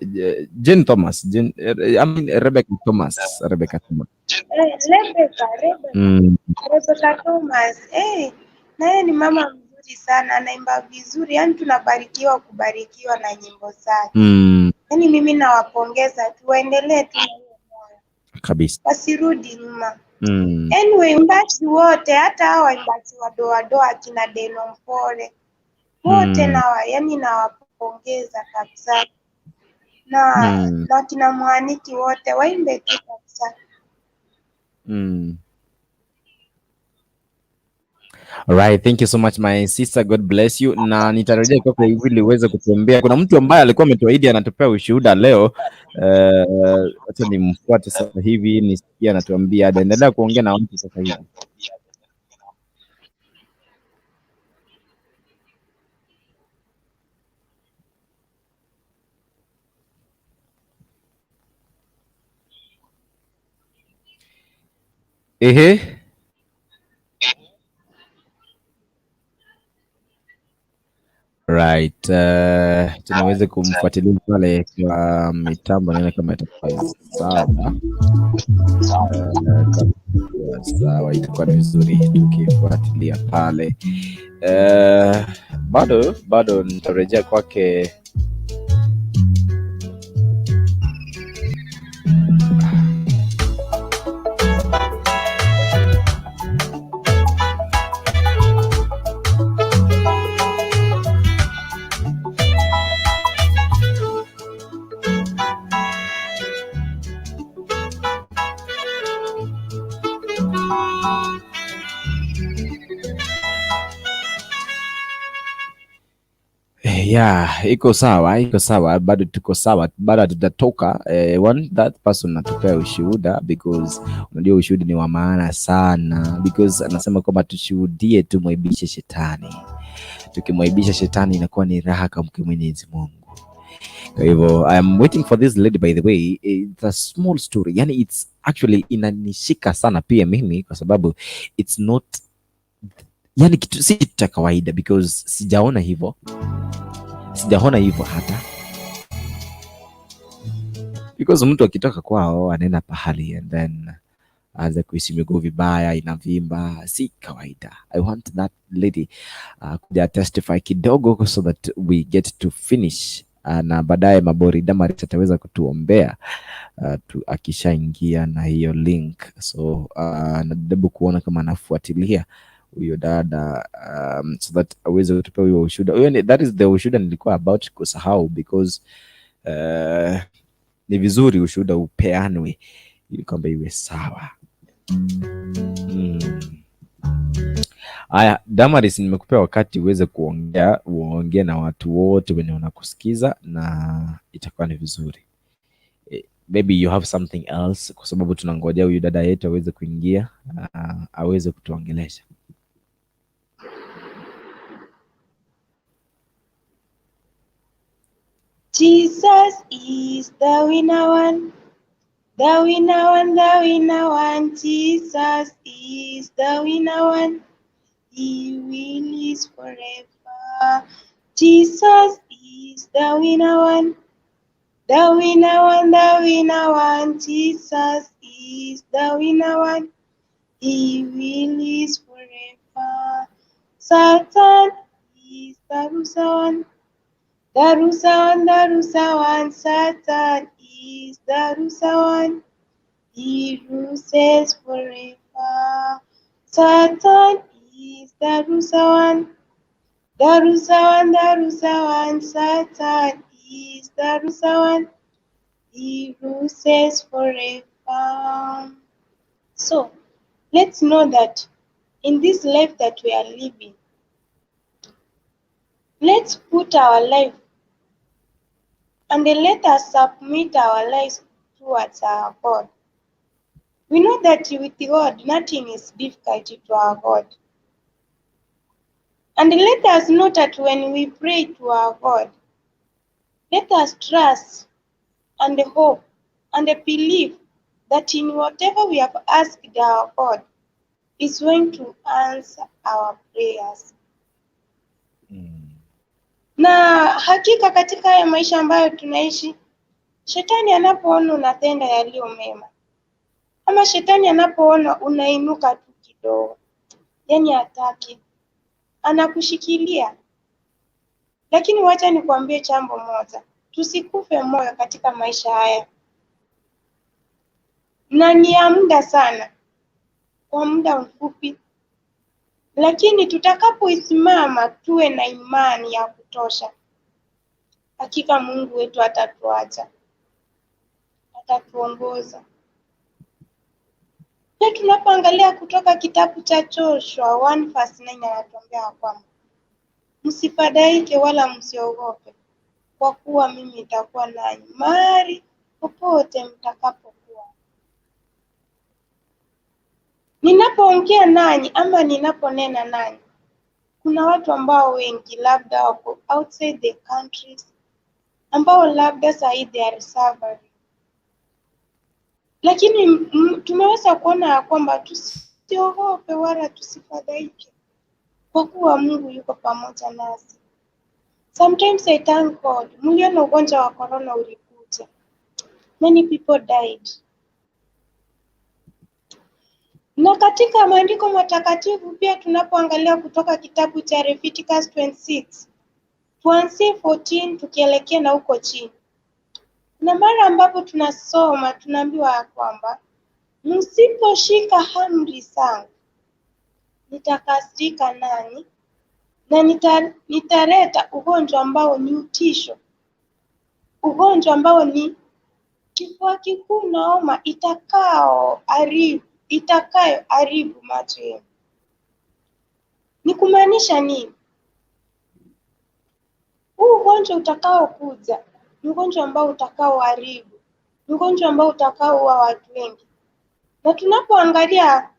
Jane Thomas. Rebecca Thomas. Rebecca Thomas. Rebecca Thomas. Naye ni mama mzuri sana, anaimba vizuri. Yaani tunabarikiwa kubarikiwa na nyimbo zake. Yaani mimi nawapongeza tu, waendelee tu kabisa. Wasirudi nyuma. Anyway, waimbaji wote, hata hao waimbaji wadoa kina Deno Mpole. Wote yaani nawapongeza kabisa. Na kina Mwaniki wote waimbe tu kabisa. Alright, thank you so much my sister, God bless you. Na nitarejea kwako ili uweze kutembea. Kuna mtu ambaye alikuwa ametuahidi anatupea ushuhuda leo. Acha nimfuate sasa hivi nisikie anatuambia. Endelea kuongea na watu sasa hivi. Right, tunaweza kumfuatilia pale kwa mitambo, naona kama itakuwa sawa. Sawa, itakuwa vizuri tukifuatilia pale. Bado nitarejea kwake. Iko sawa, bado tuko sawa, bado hatutatoka. Want that person natupea ushuhuda, because unajua ushuhuda ni wa maana sana, because anasema kwamba tushuhudie, tumwaibishe shetani. Tukimwaibisha shetani inakuwa ni raha kwa Mwenyezi Mungu. Kwa hivyo I am waiting for this lady, by the way. It's a small story, yani it's actually inanishika sana pia mimi, kwa sababu it's not, yani kitu si cha kawaida, because sijaona hivyo hata, because mtu akitoka kwao anaenda pahali and then aanze kuhisi miguu vibaya, inavimba, si kawaida. I want that lady kuja testify kidogo so that we get to finish, na baadaye Mabori Damaris ataweza kutuombea akishaingia na hiyo link. So najaribu kuona kama anafuatilia huyo dada, so that aweze kutupa huyo ushuhuda. That is the ushuhuda nilikuwa about kusahau, because ni vizuri ushuhuda upeanwe ili kwamba iwe sawa. Aya, Damaris, nimekupea wakati uweze uongea na watu wote wenye wanakusikiza, na itakuwa ni vizuri. Maybe you have something else, kwa sababu tunangojea huyu dada yetu aweze kuingia, aweze kutuongelesha. Jesus is the winner one. The winner one, the winner one. Jesus is the winner one. He wins forever. Jesus is the winner one. The winner one, the winner one. Jesus is the winner one. He wins forever. Satan is the loser one. The loser one. Satan is the loser one. He loses forever. Satan is the loser one. The loser one. Satan is the loser one. He loses forever. So, let's know that in this life that we are living, let's put our life and then let us submit our lives towards our God. We know that with God, nothing is difficult to our God. And let us know that when we pray to our God, let us trust and hope and a belief that in whatever we have asked our God is going to answer our prayers. Na hakika katika haya maisha ambayo tunaishi, shetani anapoona unatenda yaliyo mema, ama shetani anapoona unainuka tu kidogo, yani hataki, anakushikilia. Lakini wacha nikwambie jambo moja, tusikufe moyo katika maisha haya, na ni ya muda sana, kwa muda mfupi, lakini tutakapoisimama tuwe na imani ya kutosha, hakika Mungu wetu hatatuacha, atatuongoza. Pia tunapoangalia kutoka kitabu cha Joshua 1:9 anatuambia kwamba msifadhaike wala msiogope, kwa kuwa mimi nitakuwa nanyi mahali popote mtakapokuwa. Ninapoongea nanyi ama ninaponena nanyi, kuna watu ambao wengi labda wako outside the countries, ambao labda sahi they are suffering. Lakini tumeweza kuona ya kwamba tusiogope wala tusifadhaike, kwa kuwa Mungu yuko pamoja nasi. Sometimes I thank God, mliona ugonjwa wa corona ulikuja, many people died. Na katika maandiko matakatifu pia tunapoangalia kutoka kitabu cha Leviticus 26 tuanzie 14 tukielekea na huko chini, na mara ambapo tunasoma tunaambiwa ya kwamba msiposhika amri zangu nitakasirika nanyi na nitaleta ugonjwa ambao ni utisho, ugonjwa ambao ni kifua kikuu na homa itakayoharibu macho yenu. Ni kumaanisha nini? Huu ugonjwa utakaokuja ni ugonjwa ambao utakaoharibu, ni ugonjwa ambao utakaoua watu wengi. Na tunapoangalia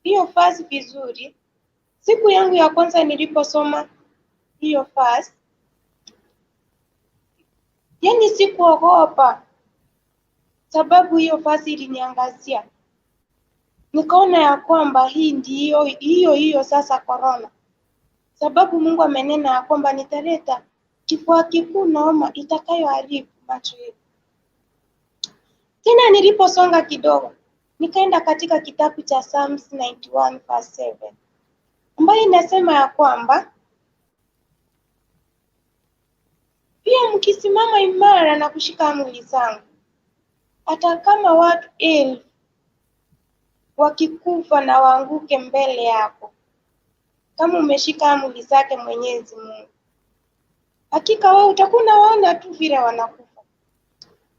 hiyo verse vizuri, siku yangu ya kwanza niliposoma hiyo verse, yani sikuogopa, sababu hiyo verse iliniangazia. Nikaona ya kwamba hii ndiyo hiyo sasa corona, sababu Mungu amenena ya kwamba nitaleta kifua kikuu na homa itakayoharibu macho yetu. Tena niliposonga kidogo, nikaenda katika kitabu cha Psalms 91:7 ambayo inasema ya kwamba pia mkisimama imara na kushika amri zangu, hata kama watu 1000 wakikufa na waanguke mbele yako, kama umeshika amri zake Mwenyezi Mungu, hakika wewe utakuwa unaona tu vile wanakufa.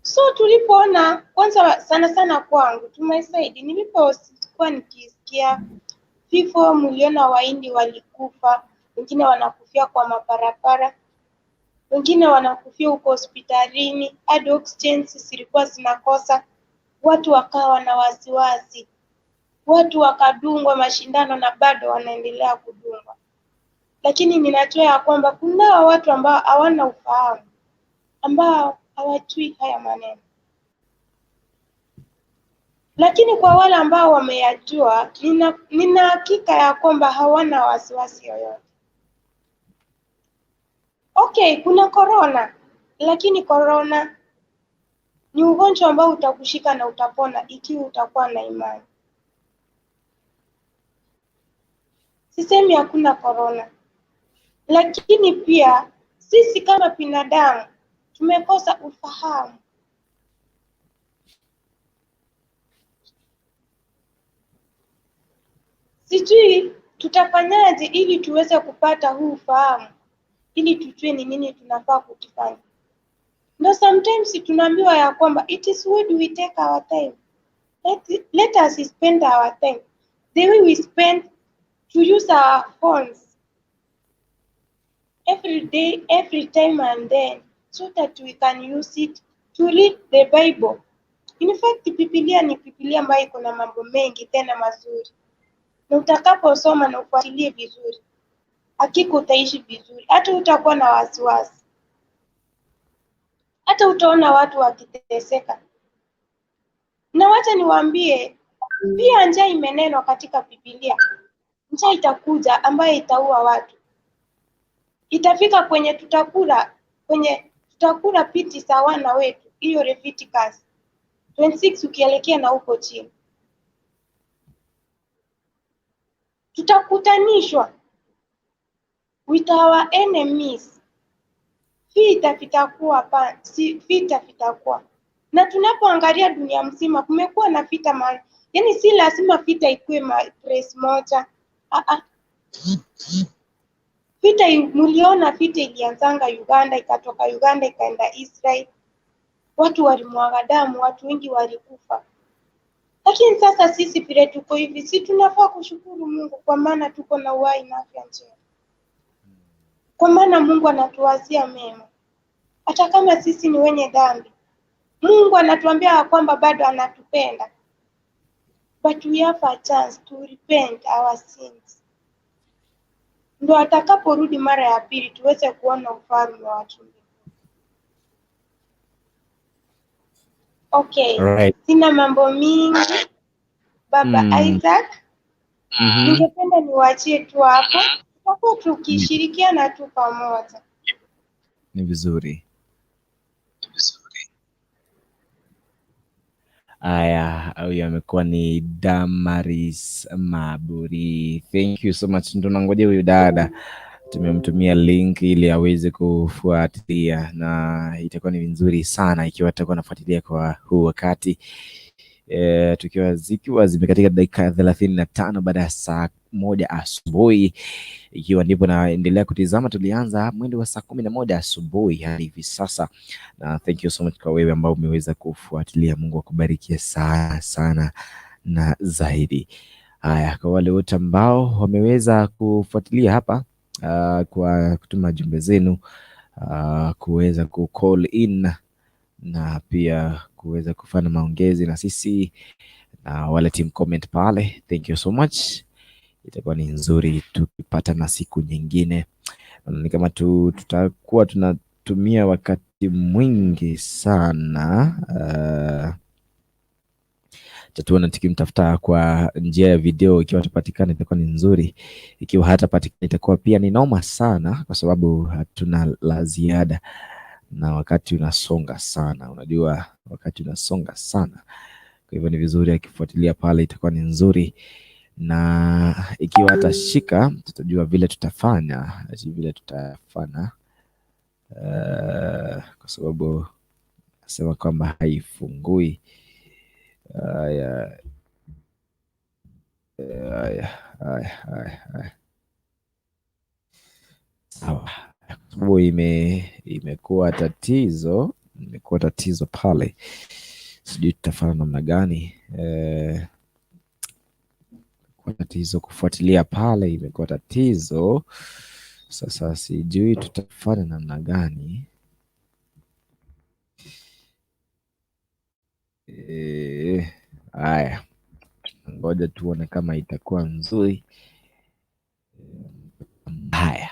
So tulipoona kwanza, sana sana kwangu tumesaidi, nilipokuwa nikisikia vifo, milioni Wahindi walikufa, wengine wanakufia kwa mabarabara, wengine wanakufia huko hospitalini, hadi oxygen zilikuwa zinakosa, watu wakawa na wasiwasi, watu wakadungwa mashindano na bado wanaendelea kudungwa. Lakini ninajua ya kwamba kuna watu ambao hawana ufahamu, ambao hawajui haya maneno. Lakini kwa wale ambao wameyajua, nina hakika ya kwamba hawana wasiwasi yoyote. Okay, kuna corona, lakini corona ni ugonjwa ambao utakushika na utapona ikiwa utakuwa na imani. Sisemi hakuna corona, lakini pia sisi kama binadamu tumekosa ufahamu. Sijui tutafanyaje ili tuweze kupata huu ufahamu, ili tujue ni nini tunafaa kukifanya. No, sometimes tunaambiwa ya kwamba it is good we take our time. Let us spend our time the way we spend to use our phones every day, every time and then, so that we can use it to read the Bible. In fact, Biblia ni Biblia ambayo iko na mambo mengi tena mazuri, na utakaposoma na ufuatilie vizuri, hakika utaishi vizuri, hata utakuwa na wasiwasi. hata utaona watu wakiteseka. Na wacha niwaambie pia, njaa imenenwa katika Biblia. Njaa itakuja ambayo itaua watu. Itafika kwenye tutakula piti za wana wetu, hiyo Leviticus 26 ukielekea na huko chini. Tutakutanishwa with our enemies. Vita vitakuwa. Na tunapoangalia dunia mzima kumekuwa na vita mahali. Yaani si lazima vita ikuwe place moja. Vita mliona vita ilianzanga Uganda, ikatoka Uganda ikaenda Israel. Watu walimwaga damu, watu wengi walikufa. Lakini sasa sisi vile tuko hivi, si tunafaa kushukuru Mungu kwa maana tuko na uhai na afya njema. Kwa maana Mungu anatuwazia mema. Hata kama sisi ni wenye dhambi, Mungu anatuambia kwamba bado anatupenda. But we have a chance to repent our sins. Ndio atakaporudi mara ya pili tuweze kuona ufalme wa mbinguni. Okay. Right. Sina mambo mingi. Baba Isaac. Ningependa niwaachie tu hapo. Tutakuwa tukishirikiana tu pamoja. Ni vizuri. Aya, huyu amekuwa ni Damaris Maburi. Thank you so much. Tunangoja huyu dada, tumemtumia link ili aweze kufuatilia, na itakuwa ni nzuri sana ikiwa atakuwa anafuatilia kwa huu wakati. Zikiwa zimekatika dakika 35 baada ya saa 1 asubuhi, ikiwa ndipo naendelea kutizama. Tulianza mwendo wa saa 11 asubuhi hadi hivi sasa, na thank you so much kwa wewe ambao umeweza kufuatilia. Mungu akubariki sana na zaidi. Haya, kwa wale wote ambao wameweza kufuatilia hapa, kwa kutuma jumbe zenu, kuweza ku call in na pia kuweza kufanya maongezi na sisi, na wale team comment pale, thank you so much. Itakuwa ni nzuri tukipata na siku nyingine. Ni kama tutakuwa tunatumia wakati mwingi sana. Tatuona tukimtafuta kwa njia ya video. Ikiwa atapatikana itakuwa ni nzuri, ikiwa hatapatikana itakuwa pia ni noma sana, kwa sababu hatuna la ziada na wakati unasonga sana. Unajua wakati unasonga sana, kwa hivyo ni vizuri akifuatilia pale, itakuwa ni nzuri. Na ikiwa atashika tutajua vile tutafanya, kwa sababu nasema kwamba haifungui. Haya. Sawa. Sababu imekuwa tatizo pale, sijui tutafanya namna gani. Kwa tatizo kufuatilia pale, imekuwa tatizo. Sasa sijui tutafanya namna gani. Haya, ngoja tuone kama itakuwa nzuri. Haya,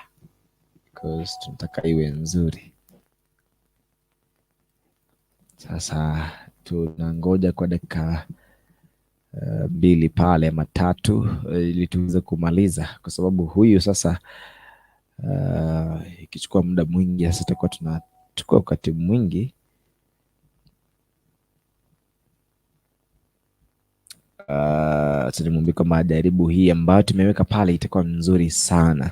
because tunataka iwe nzuri. Sasa tunangoja kwa dakika 2 pale ama 3 ili tuweze kumaliza, kwa sababu huyu sasa ikichukua muda mwingi, sasa tutakuwa tunachukua wakati mwingi. Tunamwambia kwamba jaribu hii ambayo tumeweka pale itakuwa nzuri sana.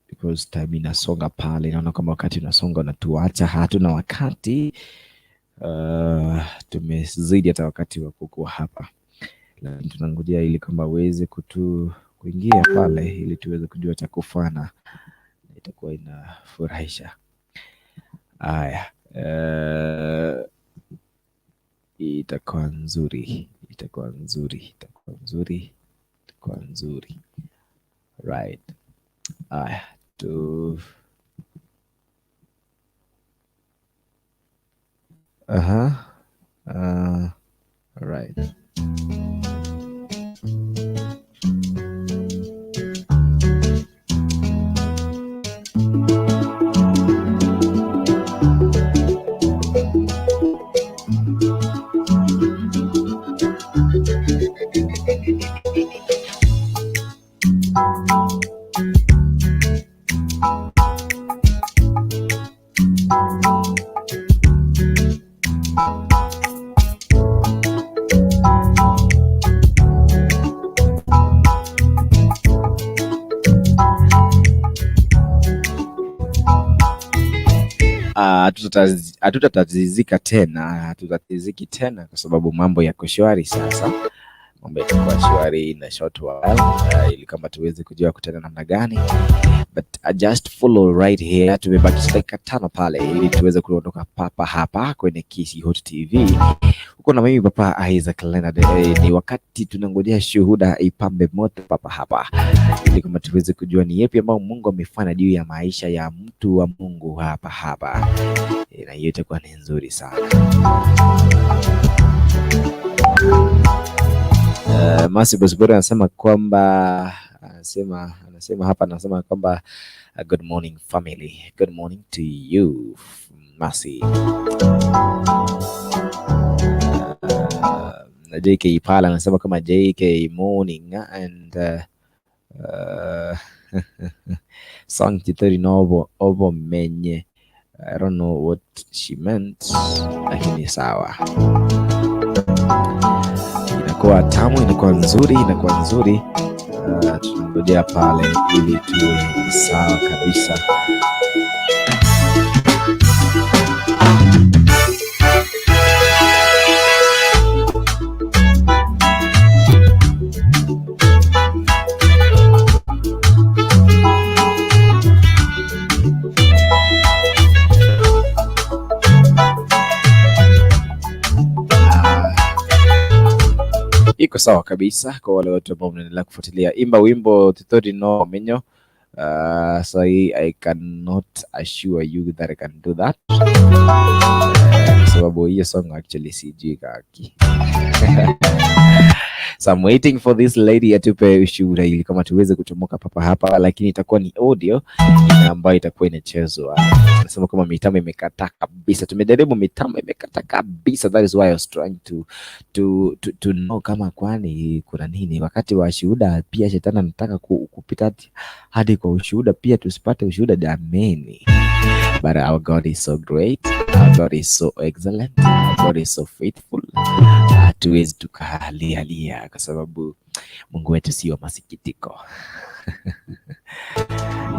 Because time inasonga pale, naona kama wakati unasonga unatuacha, hatuna wakati. Tumezidi hata wakati wa kukua hapa, lakini tunangojea ili kwamba aweze kuingia pale ili tuweze kujua cha kufanya. Itakuwa inafurahisha. Haya, itakuwa nzuri. Right. Haya, right. hatutatazizika tena kwa sababu mambo yako shwari sasa. Mambo yatakuwa shwari in a short while, ili kama tuweze kujua kutana namna gani, but just follow right here. Tumebaki dakika 5 pale ili tuweze kuondoka papa hapa kwenye Kisi Hot TV. Uko na mimi Papa Isaac Leonard. Ni wakati tunangojea shuhuda ipambe moto papa hapa, ili kama tuweze kujua ni yapi ambao Mungu amefanya juu ya maisha ya mtu wa Mungu hapa. Na hiyo itakuwa ni nzuri sana. Masi Bosbora anasema kwamba anasema kwamba good morning family. Good morning to you Masi. JK Pala anasema kama JK morning and song Titori Novo menye. I don't know what she meant, lakini sawa. Inakuwa tamu, inakuwa nzuri. Tunangojea pale ili tuwe sawa kabisa. Iko sawa kabisa kwa wale watu ambao mnaendelea kufuatilia. Imba wimbo Titori no menyo. So I cannot assure you that I can do that. Sababu hiyo song actually sijui kaki. So I'm waiting for this lady atupe ushuhuda ili kama tuweze kutomoka papa hapa, lakini itakuwa ni audio ambayo itakuwa inachezwa. Nasema kama mitambo imekata kabisa. Tumejaribu mitambo imekata kabisa. That is why I was trying to know kama kwani kuna nini wakati wa shuhuda. Pia shetani anataka kupita hadi kwa ushuhuda pia tusipate ushuhuda jameni. But our God is so great. Our God is so excellent. Our God is so faithful. Hatuwezi tukalia kwa sababu Mungu wetu sio masikitiko.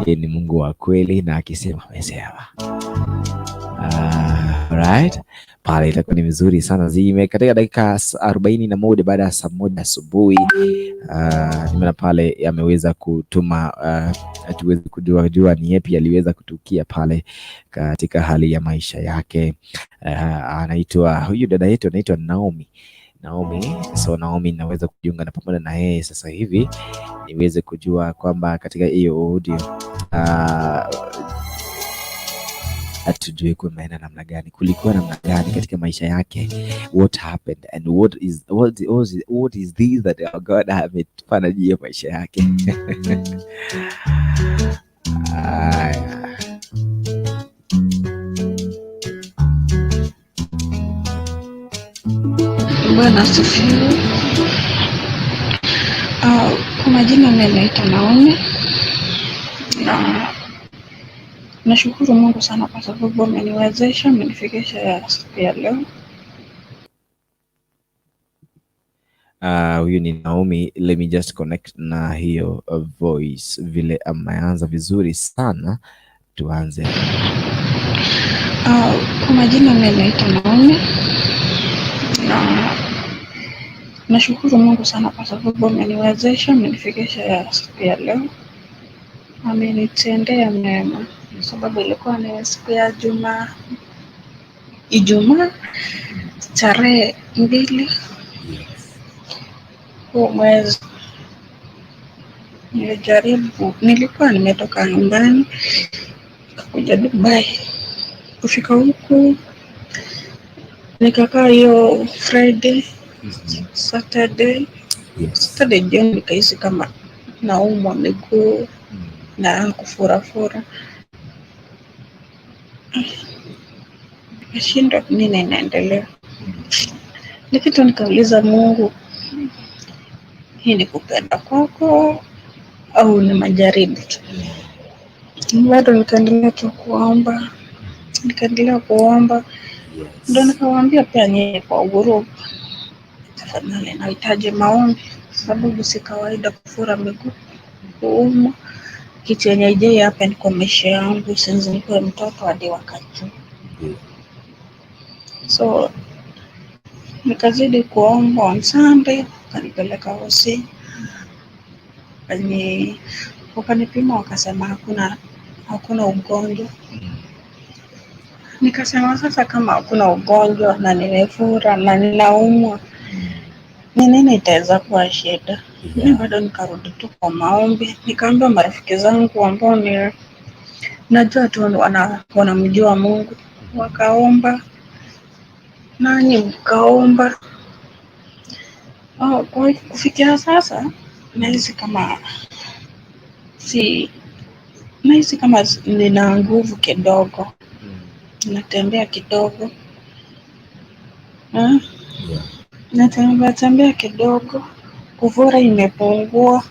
Yeye ni Mungu wa kweli na akisema amesema. Right? Pale itakuwa ni vizuri sana. Katika dakika 41 baada ya saa 1 asubuhi. Nimeona pale yameweza kutuma tuweze kujua ni yapi aliweza kutukia pale katika hali ya maisha yake. Huyu dada yetu anaitwa Naomi. So Naomi naweza kujiunga na pamoja na yeye sasa hivi niweze kujua kwamba katika hiyo audio atujue kumeenda namna gani, kulikuwa namna gani katika maisha yake, what happened and what is this that our God amefanya juu ya maisha yake. Bwana asifiwe. Kwa majina mimi naitwa Naomi. Nashukuru Mungu sana kwa sababu ameniwezesha amenifikisha siku ya leo. Huyu ni Naomi. Let me just connect na hiyo voice vile ameanza vizuri sana. Tuanze. Kwa majina mimi naitwa Naomi. Nashukuru Mungu sana kwa sababu ameniwezesha amenifikisha siku ya leo. Amenitendea mema sababu ilikuwa ni siku ya Ijumaa tarehe 2 huu mwezi. Nilikuwa nimetoka nyumbani kuja Dubai. Kufika huku nikakaa hiyo Friday, Saturday jioni nikahisi kama naumwa miguu na kufura. Nikashindwa nini inaendelea. Nikauliza Mungu, hii ni kupenda kwako au ni majaribu tu? Bado nikaendelea kuomba. Ndio nikawaambia pia nyinyi kwa uhuru, tafadhali nahitaji maombi sababu si kawaida kufura miguu, kuumwa. Kitu yenye ije hapa ni kwa maisha yangu, sinzi nikuwe mtoto hadi wakati. So nikazidi kuomba on Sunday, kanipeleka hosi, wakanipima wakasema hakuna ugonjwa. Nikasema sasa kama hakuna ugonjwa na nimefura na ninaumwa, ni nini itaweza kuwa shida? Mimi bado nikarudi tu kwa maombi, nikaambia marafiki zangu ambao najua tu wanamjua Mungu, wakaomba nanyi mkaomba. Kwa kufikia sasa nahisi kama nina nguvu kidogo, natembea kidogo, natembea kidogo, kuvura imepungua,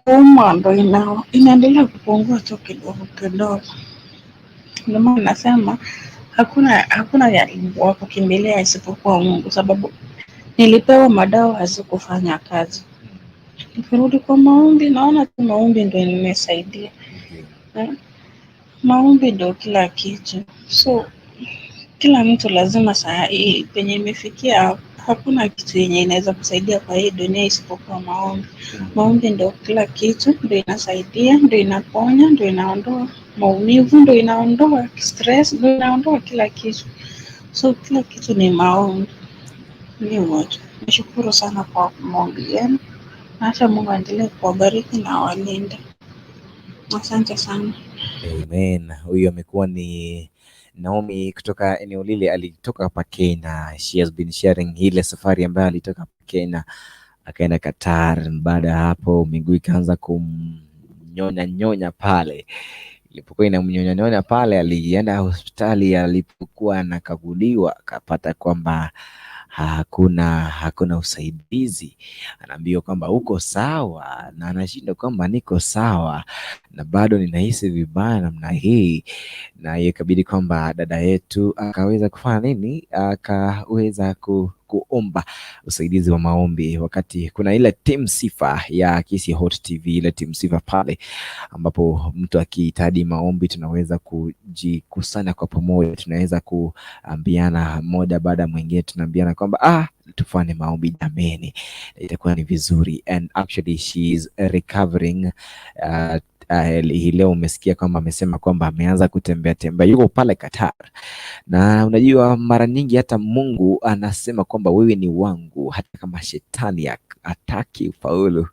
kuumwa ndo inaendelea kupungua tu kidogo kidogo. Ndio maana nasema hakuna wa kukimbilia isipokuwa Mungu, sababu nilipewa madawa hazikufanya kazi. Nikirudi kwa maombi, naona tu maombi ndio nimesaidia. Maombi ndio kila kitu. So kila mtu lazima saa hii penye imefikia, hakuna kitu yenye inaweza kusaidia kwa hii dunia isipokuwa maombi. Maombi ndio kila kitu, ndio inasaidia, ndio inaponya, ndio inaondoa maumivu, ndio inaondoa stress, ndio inaondoa kila kitu. So kila kitu ni maombi. Ni wote. Nashukuru sana kwa maombi yenu. Acha Mungu aendelee kuwabariki na awalinde. Asante sana. Amen. Huyu amekuwa ni Naomi kutoka eneo lile, alitoka hapa Kenya. She has been sharing ile safari ambayo alitoka hapa Kenya akaenda Qatar. Baada ya hapo miguu ikaanza kumnyonya pale. Ilipokuwa inamnyonya pale, alienda hospitali. Alipokuwa anakaguliwa akapata kwamba hakuna usaidizi. Anaambiwa kwamba uko sawa, na anashinda kwamba niko sawa na bado ninahisi vibaya namna hii. Na ikabidi kwamba dada yetu akaweza kufanya nini, akaweza kuomba usaidizi wa maombi. Wakati kuna ile team Sifa ya Kisi Hot TV, ile team Sifa pale ambapo mtu akihitaji maombi tunaweza kujikusanya kwa pamoja, tunaweza kuambiana moja baada mwingine, tunaambiana kwamba tufanye maombi jameni, itakuwa ni vizuri. And actually she is recovering. Hii leo umesikia kwamba amesema kwamba ameanza kutembea, yuko pale Qatar. Na unajua mara nyingi hata Mungu anasema kwamba wewe ni wangu, hata kama shetani hataki ufaulu.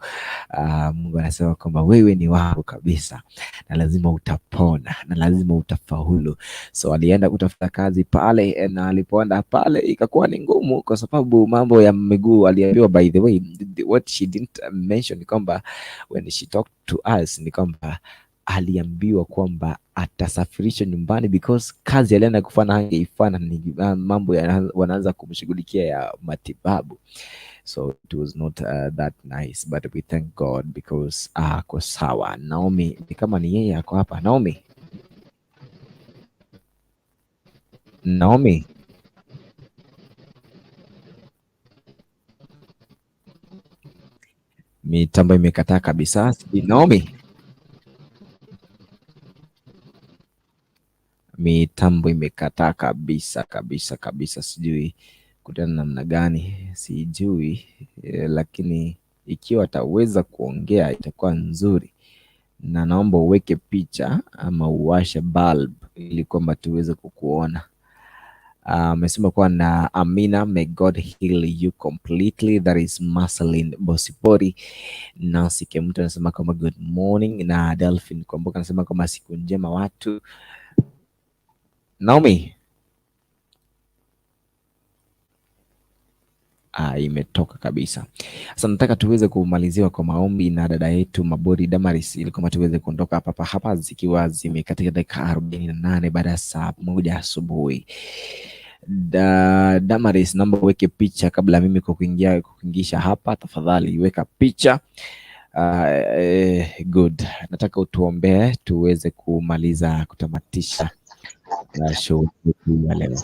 Mungu anasema kwamba wewe ni wangu kabisa, na lazima utapona na lazima utafaulu. So alienda kutafuta kazi pale, na alipoenda pale ikakuwa ni ngumu kwa sababu mambo ya miguu. Aliambiwa, by the way, what she didn't mention ni kwamba when she talked to us ni kwamba aliambiwa kwamba atasafirishwa nyumbani because kazi alienda kufanya hangeifanya, ni mambo wanaanza kumshughulikia ya matibabu. So it was not that nice, but we thank God because ako sawa. Naomi ni kama ni yeye ako hapa. Naomi mitambo imekataa kabisa. Naomi mitambo imekataa kabisa, sijui kutana namna gani, sijui lakini ikiwa ataweza kuongea itakuwa nzuri, na naomba uweke picha ama uwashe bulb ili kwamba tuweze kukuona. Amesema kwa na Amina, may God heal you completely. That is Marceline Bosipori. Nancy Kemuto anasema kama good morning, na Delphine Kwamboka anasema kama siku njema watu. Naomi imetoka kabisa. Sasa nataka tuweze kumaliziwa kwa maombi na dada yetu Mabori Damaris, ili kama tuweze kuondoka hapa zikiwa zimekatika dakika 48 baada ya saa 1 asubuhi. Damaris, naomba uweke picha kabla mimi kuingisha hapa. Tafadhali weka picha. Good. Nataka utuombee tuweze kumaliza kutamatisha show yetu ya leo.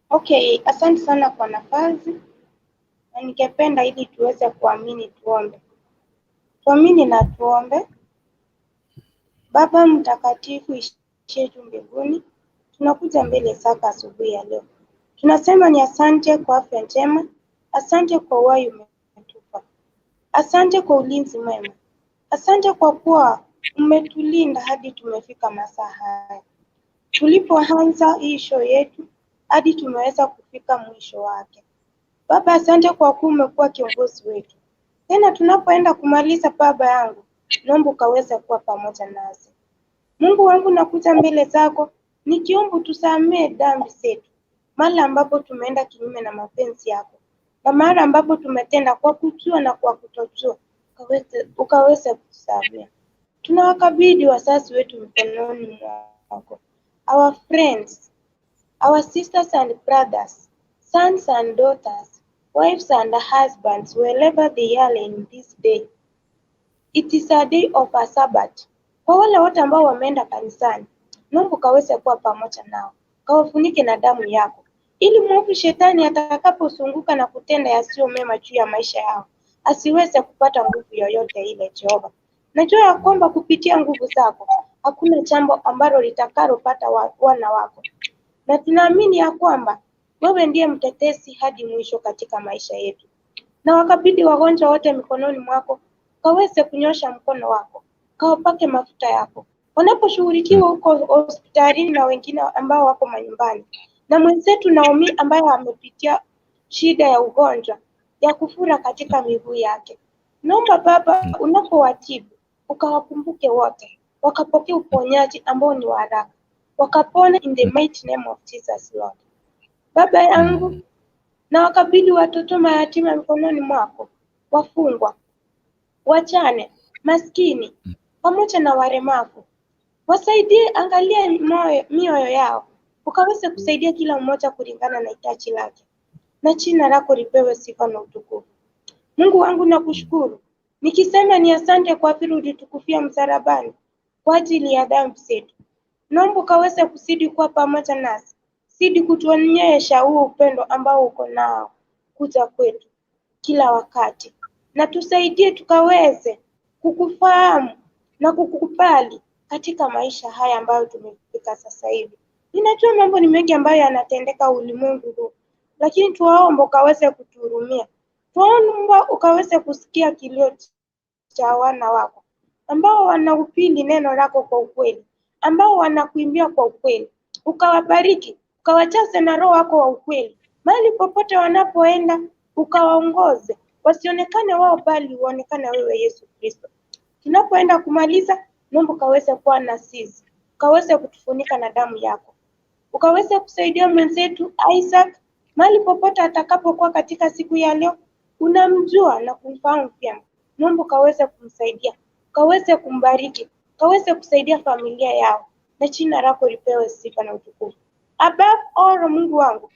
Okay, asante sana kwa nafasi. Na ningependa ili tuweze kuamini tuombe. Tuamini na tuombe. Baba mtakatifu ishie juu mbinguni, tunakuja mbele zako asubuhi ya leo. Tunasema ni asante kwa afya njema, asante kwa uhai umetupa, asante kwa ulinzi mwema, asante kwa kuwa umetulinda hadi tumefika masaa haya. Tulipoanza hii show yetu hadi tumeweza kufika mwisho wake. Baba, asante kwa kuwa umekuwa kiongozi wetu. Tena tunapoenda kumaliza, Baba yangu, naomba ukaweze kuwa pamoja nasi. Mungu wangu, nakuja mbele zako nikiomba tusamee dhambi zetu, mahali ambapo tumeenda kinyume na mapenzi yako, na mahali ambapo tumetenda kwa kujua na kwa kutojua, ukaweze kutusamea. Tunawakabidhi wazazi wetu mikononi mwako, our friends, our sisters and brothers, sons and daughters, wives and husbands, wherever they are in this day. It is a day of a Sabbath. Kwa wale wote ambao wameenda kanisani, Mungu kaweze kuwa pamoja nao, kawafunike na damu yako, ili mwovu shetani atakaposunguka na kutenda yasiyo mema juu ya maisha yao, asiweze kupata nguvu yoyote ile. Jehova, najua ya kwamba kupitia nguvu zako hakuna jambo ambalo litakalopata wana wako, na tunaamini ya kwamba wewe ndiye mtetezi hadi mwisho katika maisha yetu. Na wakabidhi wagonjwa wote mikononi mwako, kaweze kunyosha mkono wako, kawapake mafuta yako wanaposhughulikiwa huko hospitalini, na wengine ambao wako manyumbani, na mwenzetu Naomi ambaye amepitia shida ya ugonjwa ya kufura katika miguu yake. Naomba Baba, unapowatibu ukawakumbuke wote, wakapokea uponyaji ambao ni wa haraka, wakapona in the mighty name of Jesus Lord. Baba yangu, na wakabidhi watoto mayatima mikononi mwako, wafungwa, wachane, maskini, pamoja na walemavu. Wasaidie, angalia mioyo yao, ukaweze kusaidia kila mmoja kulingana na hitaji lake, na jina lako lipewe sifa na utukufu. Mungu wangu, nakushukuru nikisema ni asante kwa vile ulitukufia msalabani kwa ajili ya dhambi zetu. Naomba ukaweze kuzidi kuwa pamoja nasi, zidi kutuonyesha huo upendo ambao uko nao kuja kwetu kila wakati, na tusaidie tukaweze kukufahamu na kukukubali katika maisha haya ambayo tumefika sasa hivi. Ninajua mambo ni mengi ambayo yanatendeka ulimwengu huu, lakini tuwaomba ukaweze kutuhurumia, tuwaomba ukaweze kusikia kilio cha wana wako ambao wanahubiri neno lako kwa ukweli, ambao wanakuimbia kwa ukweli. Ukawabariki, ukawajaze na roho wako wa ukweli, mahali popote wanapoenda ukawaongoze, wasionekane wao bali uonekane wewe Yesu Kristo. Tunapoenda kumaliza, Mungu kaweze kuwa na sisi, ukaweze kutufunika na damu yako, ukaweze kusaidia mwenzetu Isaac mahali popote atakapokuwa katika siku ya leo. Unamjua na kumfahamu pia, Mungu kaweze kumsaidia, kaweze kumbariki, kaweze kusaidia familia yao, na jina lako lipewe sifa na utukufu. Above all, Mungu wangu,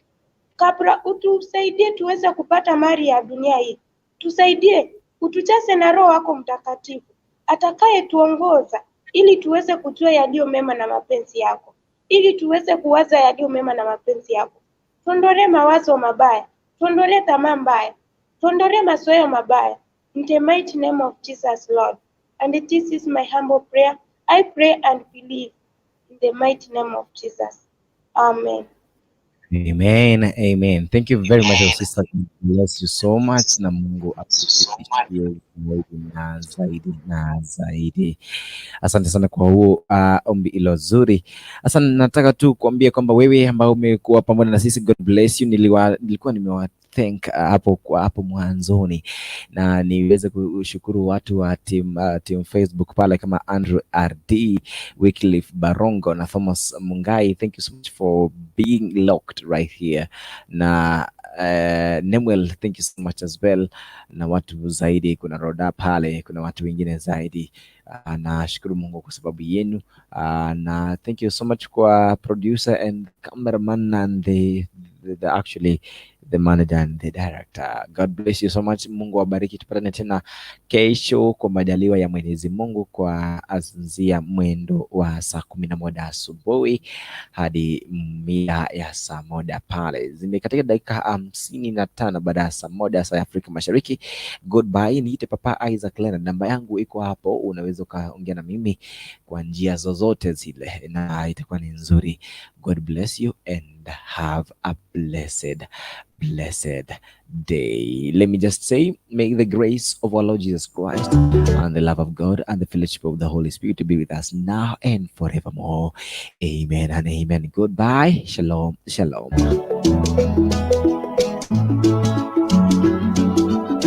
kabla utusaidie tuweze kupata mali ya dunia hii, tusaidie, utujaze na Roho wako Mtakatifu atakaye tuongoza, ili tuweze kujua yaliyo mema na mapenzi yako, ili tuweze kuwaza yaliyo mema na mapenzi yako. Tuondolee mawazo mabaya, tuondolee tamaa mbaya, tuondolee mazoea mabaya, in the mighty name of Jesus Lord. And this is my humble prayer. I pray and believe in the mighty name of Jesus. Amen. Amen, amen. Thank you very much, our sister. Bless you so much, na Mungu akubariki zaidi na zaidi na zaidi. Asante sana kwa huo ombi ilo zuri. Asante, nataka tu kuambia kwamba wewe ambao umekuwa pamoja na sisi, God bless you. Nilikuwa nimewa thank hapo mwanzoni, na niweze kushukuru watu wa team Facebook pale kama Andrew RD, Wycliffe Barongo na Thomas Mungai. Thank you so much for being locked right here. Na Nemuel, thank you so much as well. Na watu zaidi, kuna Roda pale, kuna watu wengine zaidi. Na shukuru Mungu kwa sababu yenu. Na thank you so much kwa producer and cameraman and the actually the manager and the director. God bless you so much. Mungu wabariki. Tupatane tena kesho kwa majaliwa ya Mwenyezi Mungu, kwa azia mwendo wa saa 11 asubuhi hadi mida ya saa 1 pale. Zimekatika dakika 55 baada ya saa 1 saa ya Afrika Mashariki. Goodbye. Niite Papa Isaac Leonard. Namba yangu iko hapo, unaweza unaweza ukaongea na mimi kwa njia zozote zile na itakuwa ni nzuri. God bless you and have a blessed day. Let me just say, may the grace of our Lord Jesus Christ and the love of God and the fellowship of the Holy Spirit to be with us now and forevermore. Amen and amen. Goodbye. Shalom. Shalom.